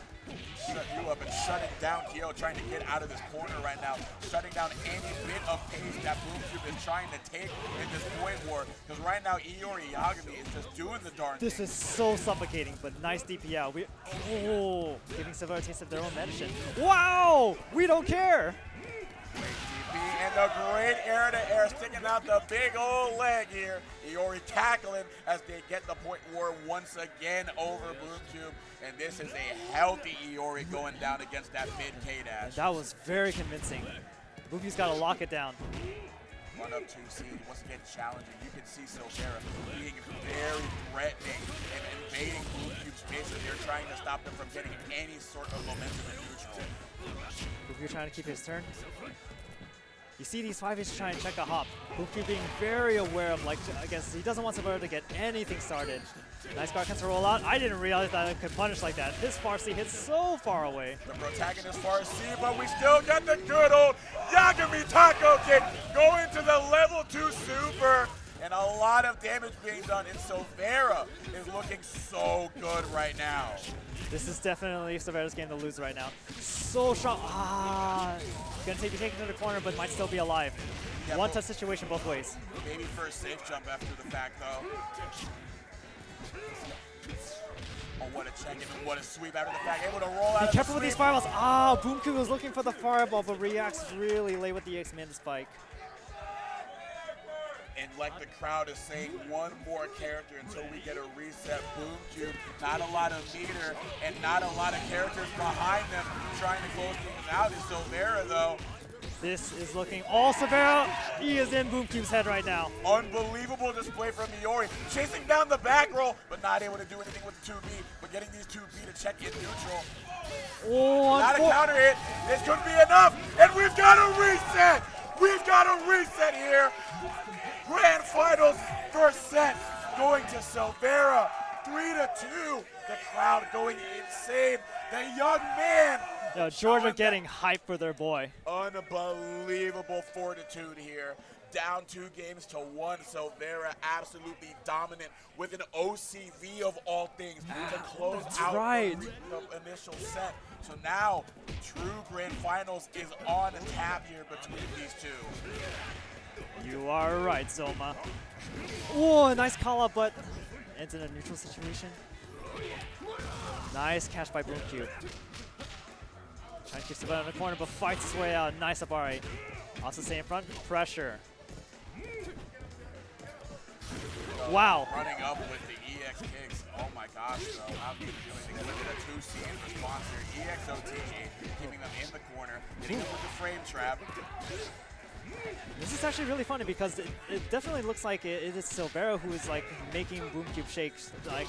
Shut you up and shutting down Kyo, trying to get out of this corner right now, shutting down any bit of pace that Boomcube is trying to take in this point war. Because right now, Iori Yagami is just doing the darn thing. This is so suffocating, but nice DP out. Giving Silvera a taste of their own medicine. Wow, we don't care. Great DP and a great air-to-air, sticking out the big old leg here. Iori tackling as they get the point war once again over Boomcube. And this is a healthy Iori going down against that mid K-Dash. That was very convincing. Boomcube's got to lock it down. 1-up 2C, once again challenging. You can see Silvera being very threatening and invading Boomcube's space as they're trying to stop them from getting any sort of momentum in neutral. Boomcube trying to keep his turn. You see these 5-Hs trying to check a hop. Boomcube being very aware of, like, I guess he doesn't want Silvera to get anything started. Nice guard cancel roll out. I didn't realize that it could punish like that. This far C hits so far away. The protagonist far C, but we still got the good old Yagami taco kick going to the level 2 super. And a lot of damage being done, and Silvera is looking so good right now. This is definitely Silvera's game to lose right now. So strong. Gonna be taken to the corner, but might still be alive. Yeah, One touch situation both ways. Maybe for a safe jump after the fact, though. Oh, what a check and what a sweep after the fact. Able to roll out. Be careful with these fireballs. Boomcube was looking for the fireball, but reacts really late with the X-Men spike. And like the crowd is saying, one more character until we get a reset. Boomcube, not a lot of meter and not a lot of characters behind them trying to close things out. Is Silvera, though. This is looking all Silvera. He is in Boomcube's head right now. Unbelievable display from Iori. Chasing down the back roll, but not able to do anything with the 2B. But getting these 2B to check in neutral. Not a counter hit. This could be enough. And we've got a reset. We've got a reset here. Grand Finals first set going to Silvera. 3-2. The crowd going insane. The young man. Yo, Georgia getting hype for their boy. Unbelievable fortitude here. Down 2 games to 1. Silvera absolutely dominant with an OCV of all things to close out the initial set. So now, true grand finals is on tap here between these two. You are right, Zoma. Oh, nice call up, but ends in a neutral situation. Nice catch by Boomcube. Trying to keep Silvera in the corner, but fights his way out. Nice Abari. Also stay in front, pressure. Wow. Running up with the EX kicks. Oh my gosh, bro. How can you do anything? Look at a 2C in response here. EXOTG keeping them in the corner, hitting them with the frame trap. This is actually really funny because it definitely looks like it is Silvera who is like making Boomcube shakes, like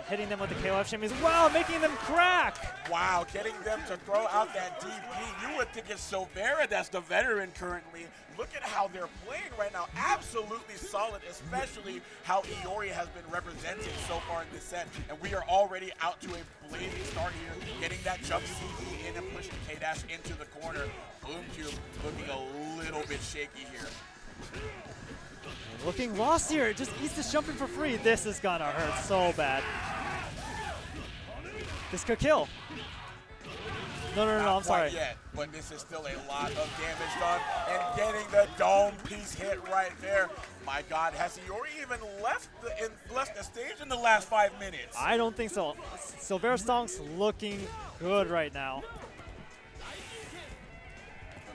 hitting them with the KOF shimmies. Wow, making them crack! Wow, getting them to throw out that DP. You would think it's Silvera that's the veteran currently. Look at how they're playing right now. Absolutely solid, especially how Iori has been represented so far in this set. And we are already out to a blazing start here, getting that jump CE in and pushing K-Dash into the corner. Boomcube looking a little bit shaky here. Looking lost here. Just he's just jumping for free. This is gonna hurt so bad. This could kill. No, I'm sorry. Not yet, but this is still a lot of damage done, and getting the dome piece hit right there. My God, has Iori even left the stage in the last 5 minutes? I don't think so. Silvera Stonk's looking good right now.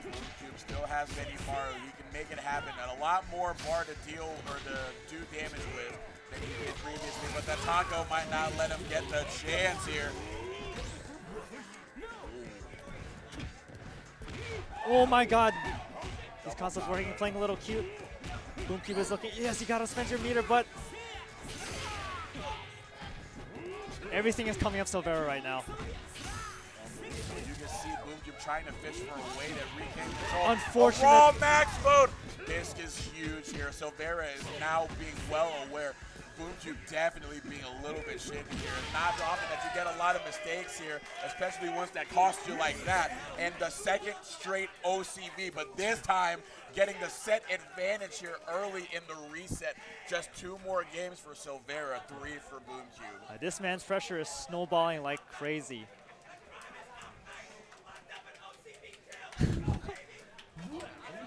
Boomcube still has Benimaru. He can make it happen, and a lot more bar to deal or to do damage with than he did previously, but the taco might not let him get the chance here. Oh my God. These concepts working, playing a little cute. Boomcube is looking, yes, you gotta spend your meter, but everything is coming up Silvera right now. You can see Boomcube trying to fish for a way to regain control. Unfortunate. Raw max mode. This is huge here. Silvera is now being well aware. Boomcube definitely being a little bit shaky here. It's not often that you get a lot of mistakes here, especially ones that cost you like that. And the second straight OCV, but this time getting the set advantage here early in the reset. Just 2 more games for Silvera, 3 for Boomcube. This man's pressure is snowballing like crazy.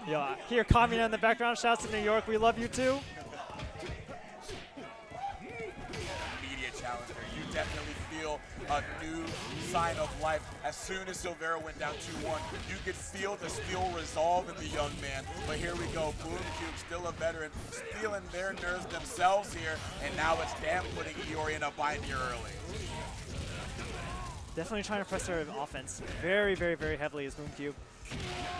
Yo, here, Kamina in the background. Shouts to New York. We love you too. Challenger. You definitely feel a new sign of life. As soon as Silvera went down 2-1, you could feel the steel resolve in the young man. But here we go, Boomcube, still a veteran, stealing their nerves themselves here, and now it's them putting Iori in a bind here early. Definitely trying to press their offense very, very, very heavily is Boomcube.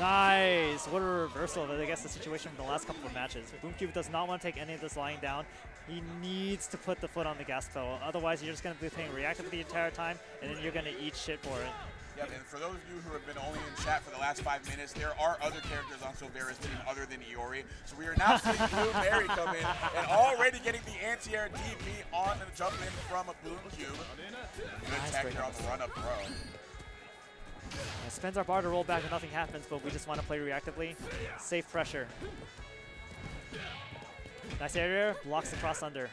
Nice! What a reversal of, I guess, the situation from the last couple of matches. Boomcube does not want to take any of this lying down. He needs to put the foot on the gas pedal. Otherwise, you're just going to be playing reactive the entire time, and then you're going to eat shit for it. Yep, and for those of you who have been only in chat for the last 5 minutes, there are other characters on Silvera's team other than Iori. So we are now seeing Blue Mary come in and already getting the anti-air DP on and jump in from a Boomcube. Good tech here on the run-up throw. Spends our bar to roll back and nothing happens, but we just want to play reactively. Safe pressure. Nice area, blocks the cross under.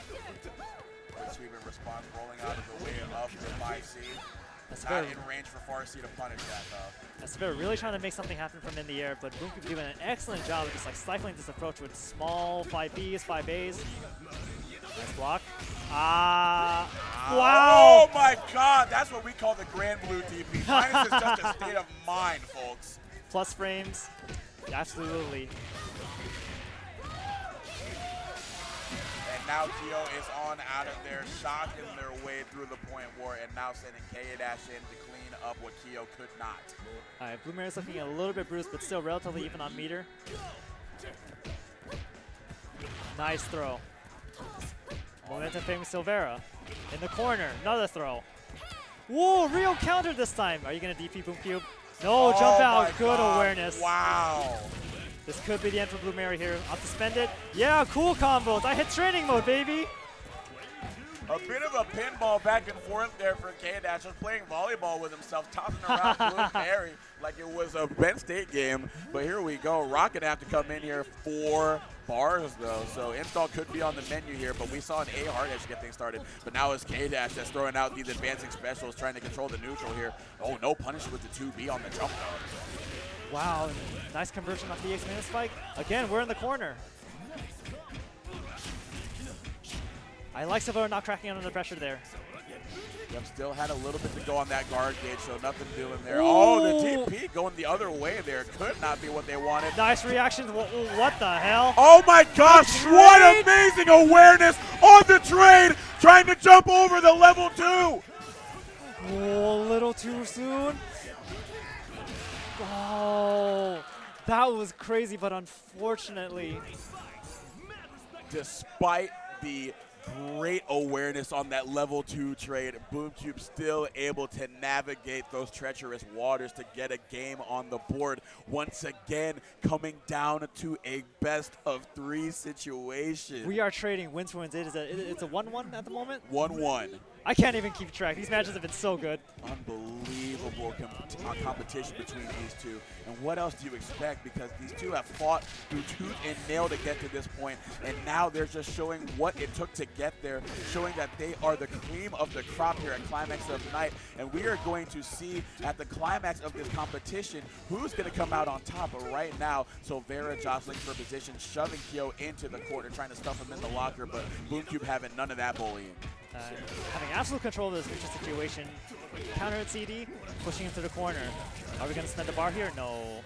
Good sweep in response, rolling out of the way of the 5C. That's not in range for Farsi to punish that though. That's really trying to make something happen from in the air, but Boomcube doing an excellent job of just like stifling this approach with small 5Bs, 5As. Nice block. Wow! Oh my God, that's what we call the Grand Blue DP. Minus is just a state of mind, folks. Plus frames, absolutely. And now Kyo is on out of there, shocking their way through the point war, and now sending K-Dash in to clean up what Kyo could not. All right, Blue Mary's looking a little bit bruised, but still relatively even on meter. Nice throw. Momentum famous Silvera. In the corner, another throw. Whoa, real counter this time. Are you going to DP Boomcube? No, jump out, good awareness. Wow. This could be the end for Blue Mary here. I'll suspend it. Yeah, cool combos. I hit training mode, baby. A bit of a pinball back and forth there for K-Dash, just playing volleyball with himself, tossing around Blue Mary like it was a Penn State game. But here we go. Rock gonna have to come in here 4 bars though, so install could be on the menu here, but we saw an A hard edge get things started. But now it's K-Dash that's throwing out these advancing specials, trying to control the neutral here. Oh, no punish with the 2B on the jump though. Wow, nice conversion off the X-Minute spike. Again, we're in the corner. I like Silvera not cracking under the pressure there. Yep, still had a little bit to go on that guard gauge, so nothing doing there. Ooh. Oh, the TP going the other way there. Could not be what they wanted. Nice reactions. What the hell? Oh my gosh, what amazing awareness on the trade, trying to jump over the level 2. Oh, a little too soon. Oh, that was crazy, but unfortunately. Despite the great awareness on that level 2 trade, Boomcube still able to navigate those treacherous waters to get a game on the board. Once again, coming down to a best of 3 situation. We are trading wins for wins. It's a 1-1 at the moment? 1-1. I can't even keep track. These matches have been so good. Unbelievable competition between these two. And what else do you expect? Because these two have fought through tooth and nail to get to this point, and now they're just showing what it took to get there, showing that they are the cream of the crop here at Climax of Night. And we are going to see at the climax of this competition who's going to come out on top. But right now, Silvera jostling for position, shoving Kyo into the corner, trying to stuff him in the locker, but Boomcube having none of that bullying. Having absolute control of this neutral situation. Counter at CD, pushing him to the corner. Are we going to spend the bar here? No.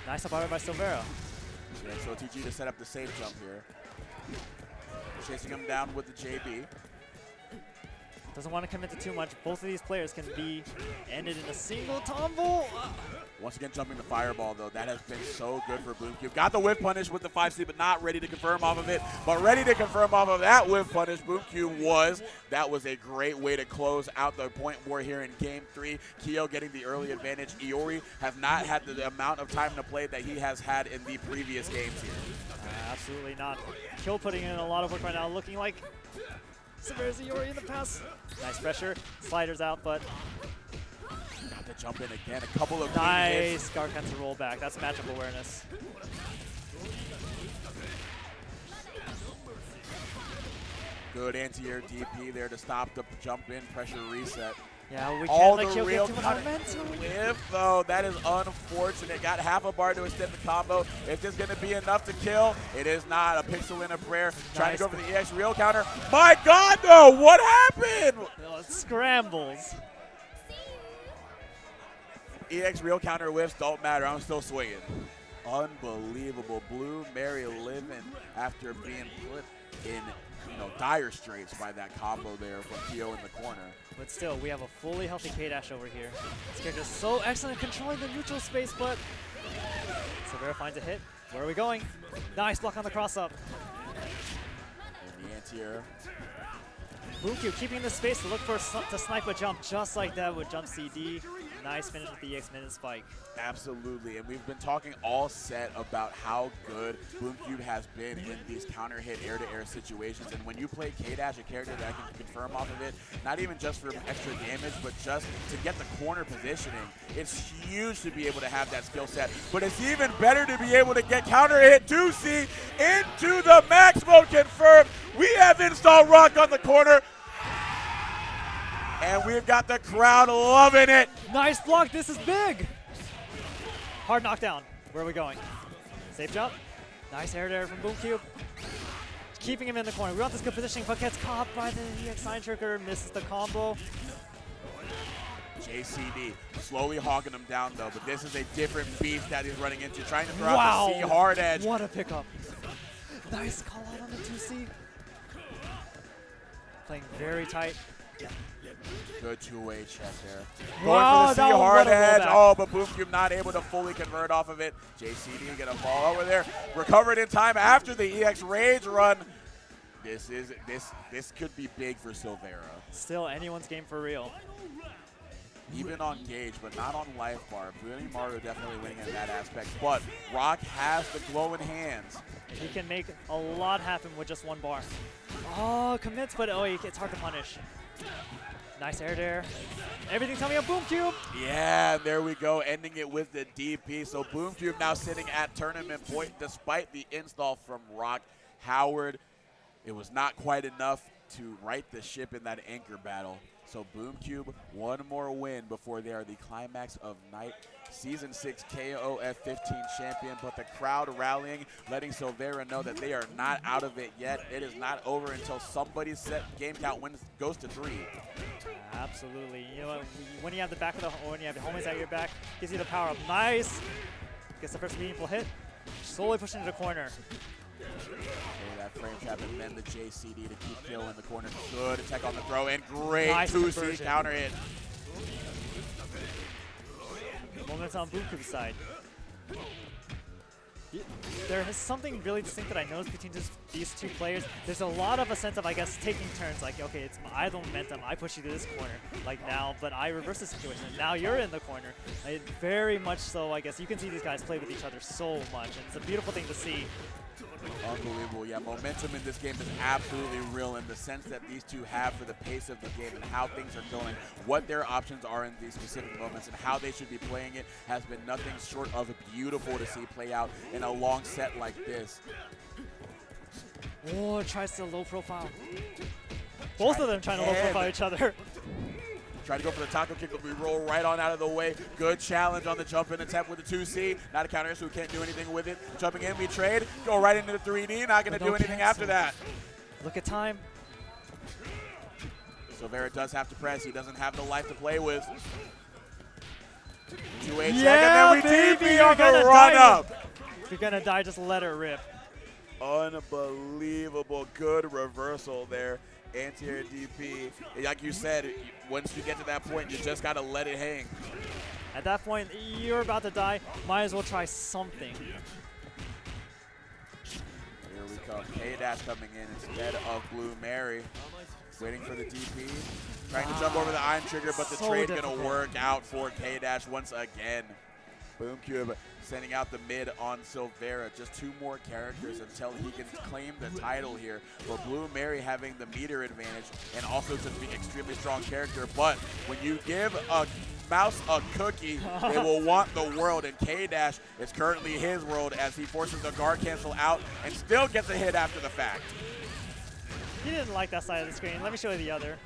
Nice up by Silvera. Yeah, so TG to set up the safe jump here. Chasing him down with the JB. Doesn't want to commit to too much. Both of these players can be ended in a single combo. Once again, jumping the fireball, though. That has been so good for Boomcube. Got the whiff punish with the 5C, but not ready to confirm off of it. But ready to confirm off of that whiff punish, Boomcube was. That was a great way to close out the point war here in Game 3. Kyo getting the early advantage. Iori have not had the amount of time to play that he has had in the previous games here. Absolutely not. Kill putting in a lot of work right now, looking like Silvera's Iori in the pass. Nice pressure. Sliders out, but got to jump in again. A couple of nice guard cuts to roll back. That's matchup awareness. Good anti-air DP there to stop the jump in pressure reset. Yeah, we All can't let Kyo get too much momentum. If though, that is unfortunate. Got half a bar to extend the combo. Is this going to be enough to kill? It is not. A pixel in a prayer. Nice. Trying to go for the EX real counter. My God, though, what happened? Scrambles. EX real counter whiffs don't matter. I'm still swinging. Unbelievable. Blue Mary living after being put in dire straits by that combo there from Kyo in the corner. But still, we have a fully healthy K-Dash over here. This character is so excellent at controlling the neutral space, but Silvera finds a hit. Where are we going? Nice block on the cross-up. And the anti-air. Boomcube keeping the space to look for to snipe a jump just like that with jump CD. Nice finish with the EX-Minute spike. Absolutely, and we've been talking all set about how good Boomcube has been in these counter hit air-to-air situations. And when you play K-Dash, a character that can confirm off of it, not even just for extra damage, but just to get the corner positioning, it's huge to be able to have that skill set. But it's even better to be able to get counter hit Deezee into the max mode confirmed. We have installed Rock on the corner. And we've got the crowd loving it. Nice block. This is big. Hard knockdown. Where are we going? Safe jump. Nice air there from Boomcube. Keeping him in the corner. We want this good positioning, but gets caught by the EX Sign Trigger. Misses the combo. JCD slowly hogging him down, though. But this is a different beast that he's running into. Trying to throw out the C hard edge. What a pickup. Nice call out on the 2C. Playing very tight. Good two-way check there. Wow, going for the C hard edge. Oh, but Boomcube not able to fully convert off of it. JCD gonna fall over there. Recovered in time after the EX Rage run. This could be big for Silvera. Still anyone's game for real. Even on Gauge, but not on Life Bar. Mario definitely winning in that aspect. But Rock has the glowing hands. He can make a lot happen with just one bar. Oh, commits, but oh, it's hard to punish. Nice air there. Everything's coming up, Boomcube. Yeah, there we go, ending it with the DP. So Boomcube now sitting at tournament point despite the install from Rock Howard. It was not quite enough to right the ship in that anchor battle. So Boomcube, one more win before they are the climax of night. Season 6 KOF 15 champion, but the crowd rallying, letting Silvera know that they are not out of it yet. It is not over until somebody's set game count goes to 3. Absolutely. You know what? When you have the back of the, when you have the homies at your back, gives you the power up. Nice. Gets the first meaningful hit. Slowly pushing to the corner. Okay, that frame trap and then the JCD to keep Kill in the corner. Good attack on the throw and great Nice 2C counter hit. Moments on Boomcube's side. There is something really distinct that I noticed between just these two players. There's a lot of a sense of, I guess, taking turns. Like, okay, it's I have the momentum, I push you to this corner, like now, but I reverse the situation. Now you're in the corner. Very much so, I guess. You can see these guys play with each other so much, and it's a beautiful thing to see. Unbelievable. Yeah, momentum in this game is absolutely real in the sense that these two have for the pace of the game and how things are going, what their options are in these specific moments, and how they should be playing it has been nothing short of beautiful to see play out in a long set like this. Oh, tries to low profile. Both of them trying to low profile each other. Try to go for the taco kick, but we roll right on out of the way. Good challenge on the jump in attempt with the 2C. Not a counter, so we can't do anything with it. Jumping in, we trade. Go right into the 3D. Not going to do anything after that. Look at time. Silvera does have to press. He doesn't have the life to play with. 2H yeah, and then we DP on the run up. If you're going to die, just let it rip. Unbelievable. Good reversal there. Anti-air DP. Like you said, once you get to that point, you just got to let it hang. At that point, you're about to die. Might as well try something. Here we come. K-Dash coming in instead of Blue Mary. Waiting for the DP. Trying to jump over the iron trigger, but the trade going to work out for K-Dash once again. Boomcube sending out the mid on Silvera. Just 2 more characters until he can claim the title here. For Blue Mary having the meter advantage and also to be extremely strong character. But when you give a mouse a cookie, they will want the world. And K-Dash is currently his world as he forces the guard cancel out and still gets a hit after the fact. He didn't like that side of the screen. Let me show you the other.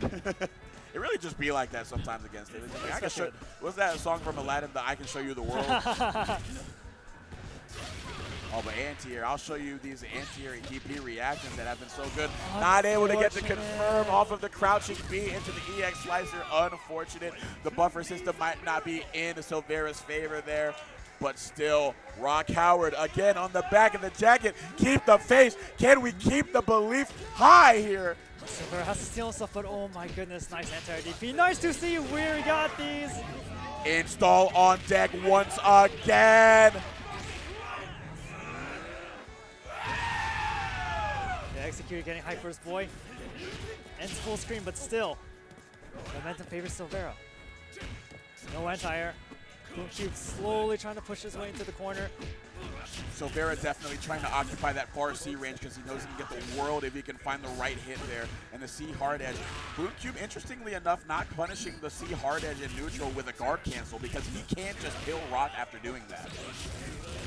It really just be like that sometimes against it. Like, I can show, what's that song from Aladdin, the I Can Show You the World? Oh, but anti-air, I'll show you these anti-air DP reactions that have been so good. Not able to get the confirm off of the crouching B into the EX slicer. Unfortunate. The buffer system might not be in Silvera's favor there. But still, Rock Howard again on the back of the jacket. Keep the face. Can we keep the belief high here? Silvera has to steal stuff, but oh my goodness, nice anti-air DP. Nice to see where we got these. Install on deck once again. Yeah, executed, getting high first boy. Ends full screen, but still, momentum favors Silvera. No anti-air. Boomcube slowly trying to push his way into the corner. Silvera definitely trying to occupy that far C range because he knows he can get the world if he can find the right hit there. And the C hard edge. Boomcube, interestingly enough, not punishing the C hard edge in neutral with a guard cancel because he can't just kill Rock after doing that.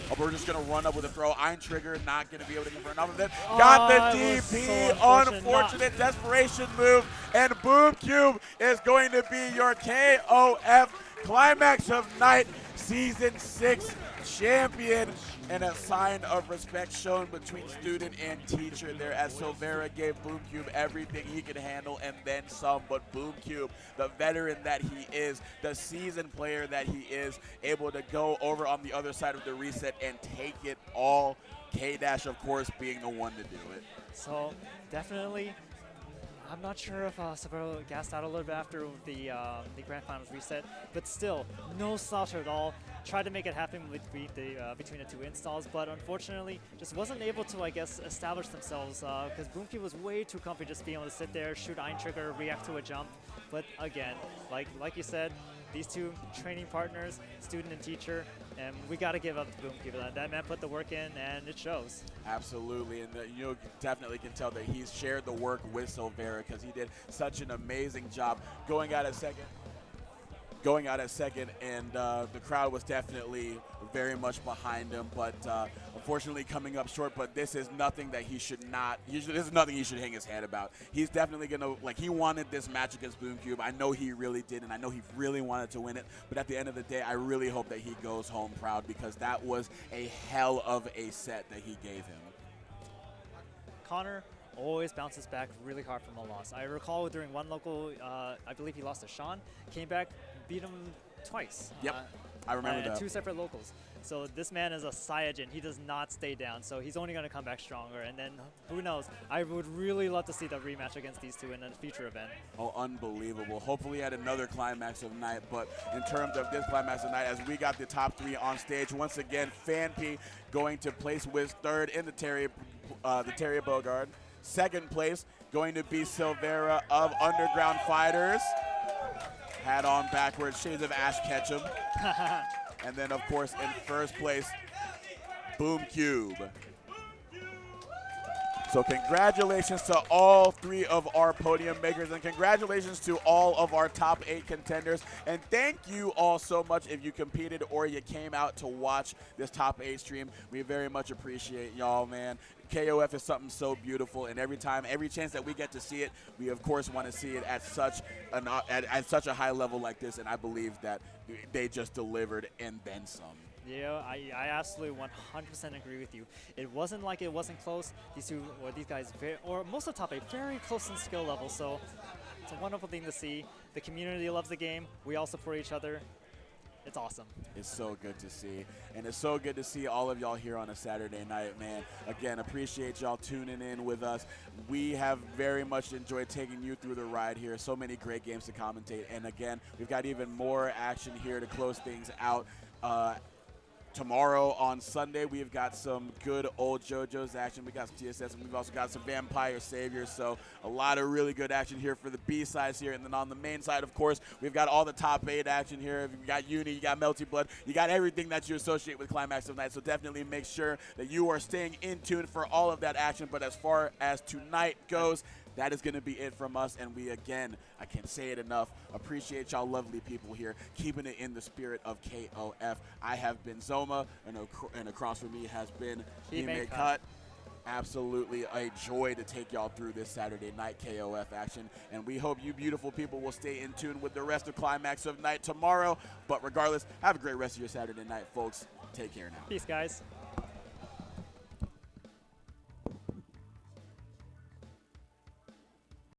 Oh, we're just going to run up with a throw. Iron Trigger, not going to be able to confirm enough of it. Got the DP, so unfortunate desperation move. And Boomcube is going to be your KOF Climax of Night Season 6 champion, and a sign of respect shown between student and teacher there as Silvera gave Boomcube everything he could handle and then some. But Boomcube, the veteran that he is, the seasoned player that he is, able to go over on the other side of the reset and take it all. K-Dash, of course, being the one to do it. So definitely, I'm not sure if Silvera gassed out a little bit after the Grand Finals reset, but still, no sloucher at all. Tried to make it happen between the 2 installs, but unfortunately, just wasn't able to, I guess, establish themselves because Boomcube was way too comfy just being able to sit there, shoot Iron Trigger, react to a jump. But again, like you said, these two training partners, student and teacher, and we got to give up to Boomcube. That man put the work in, and it shows. Absolutely, and you definitely can tell that he's shared the work with Silvera because he did such an amazing job going out at second. And the crowd was definitely very much behind him, but unfortunately coming up short. But this is nothing that he should not. This is nothing he should hang his head about. He's definitely gonna he wanted this match against Boomcube. I know he really did, and I know he really wanted to win it. But at the end of the day, I really hope that he goes home proud because that was a hell of a set that he gave him. Connor always bounces back really hard from a loss. I recall during one local, I believe he lost to Sean, came back, beat him twice. Yep, I remember that. 2 separate locals. So this man is a Saiyajin. He does not stay down. So he's only going to come back stronger. And then who knows? I would really love to see the rematch against these two in a future event. Oh, unbelievable. Hopefully at another Climax of Night. But in terms of this Climax of Night, as we got the top 3 on stage, once again, Phanpy going to place Wiz third in the Terry Bogard. Second place going to be Silvera of Underground Fighters. Hat on backwards, shades of Ash Ketchum. And then, of course, in first place, Boomcube. So congratulations to all 3 of our podium makers, and congratulations to all of our top 8 contenders. And thank you all so much if you competed or you came out to watch this top 8 stream. We very much appreciate y'all, man. KOF is something so beautiful, and every chance that we get to see it, we of course want to see it at such a high level like this, and I believe that they just delivered and then some. Yeah, I absolutely 100% agree with you. It wasn't like it wasn't close. These guys, most of the top 8, very close in skill level, so it's a wonderful thing to see. The community loves the game. We all support each other. It's awesome. It's so good to see. And it's so good to see all of y'all here on a Saturday night, man. Again, appreciate y'all tuning in with us. We have very much enjoyed taking you through the ride here. So many great games to commentate. And again, we've got even more action here to close things out. Tomorrow on Sunday, we've got some good old JoJo's action. We got some TSS, and we've also got some Vampire Saviors. So a lot of really good action here for the B-sides here. And then on the main side, of course, we've got all the top 8 action here. You got Uni, you got Melty Blood, you got everything that you associate with Climax of Night. So definitely make sure that you are staying in tune for all of that action. But as far as tonight goes, that is going to be it from us, and we, again, I can't say it enough, appreciate y'all lovely people here, keeping it in the spirit of KOF. I have been Zoma, and across from me has been Hime Cut. Absolutely a joy to take y'all through this Saturday night KOF action, and we hope you beautiful people will stay in tune with the rest of Climax of Night tomorrow. But regardless, have a great rest of your Saturday night, folks. Take care now. Peace, guys.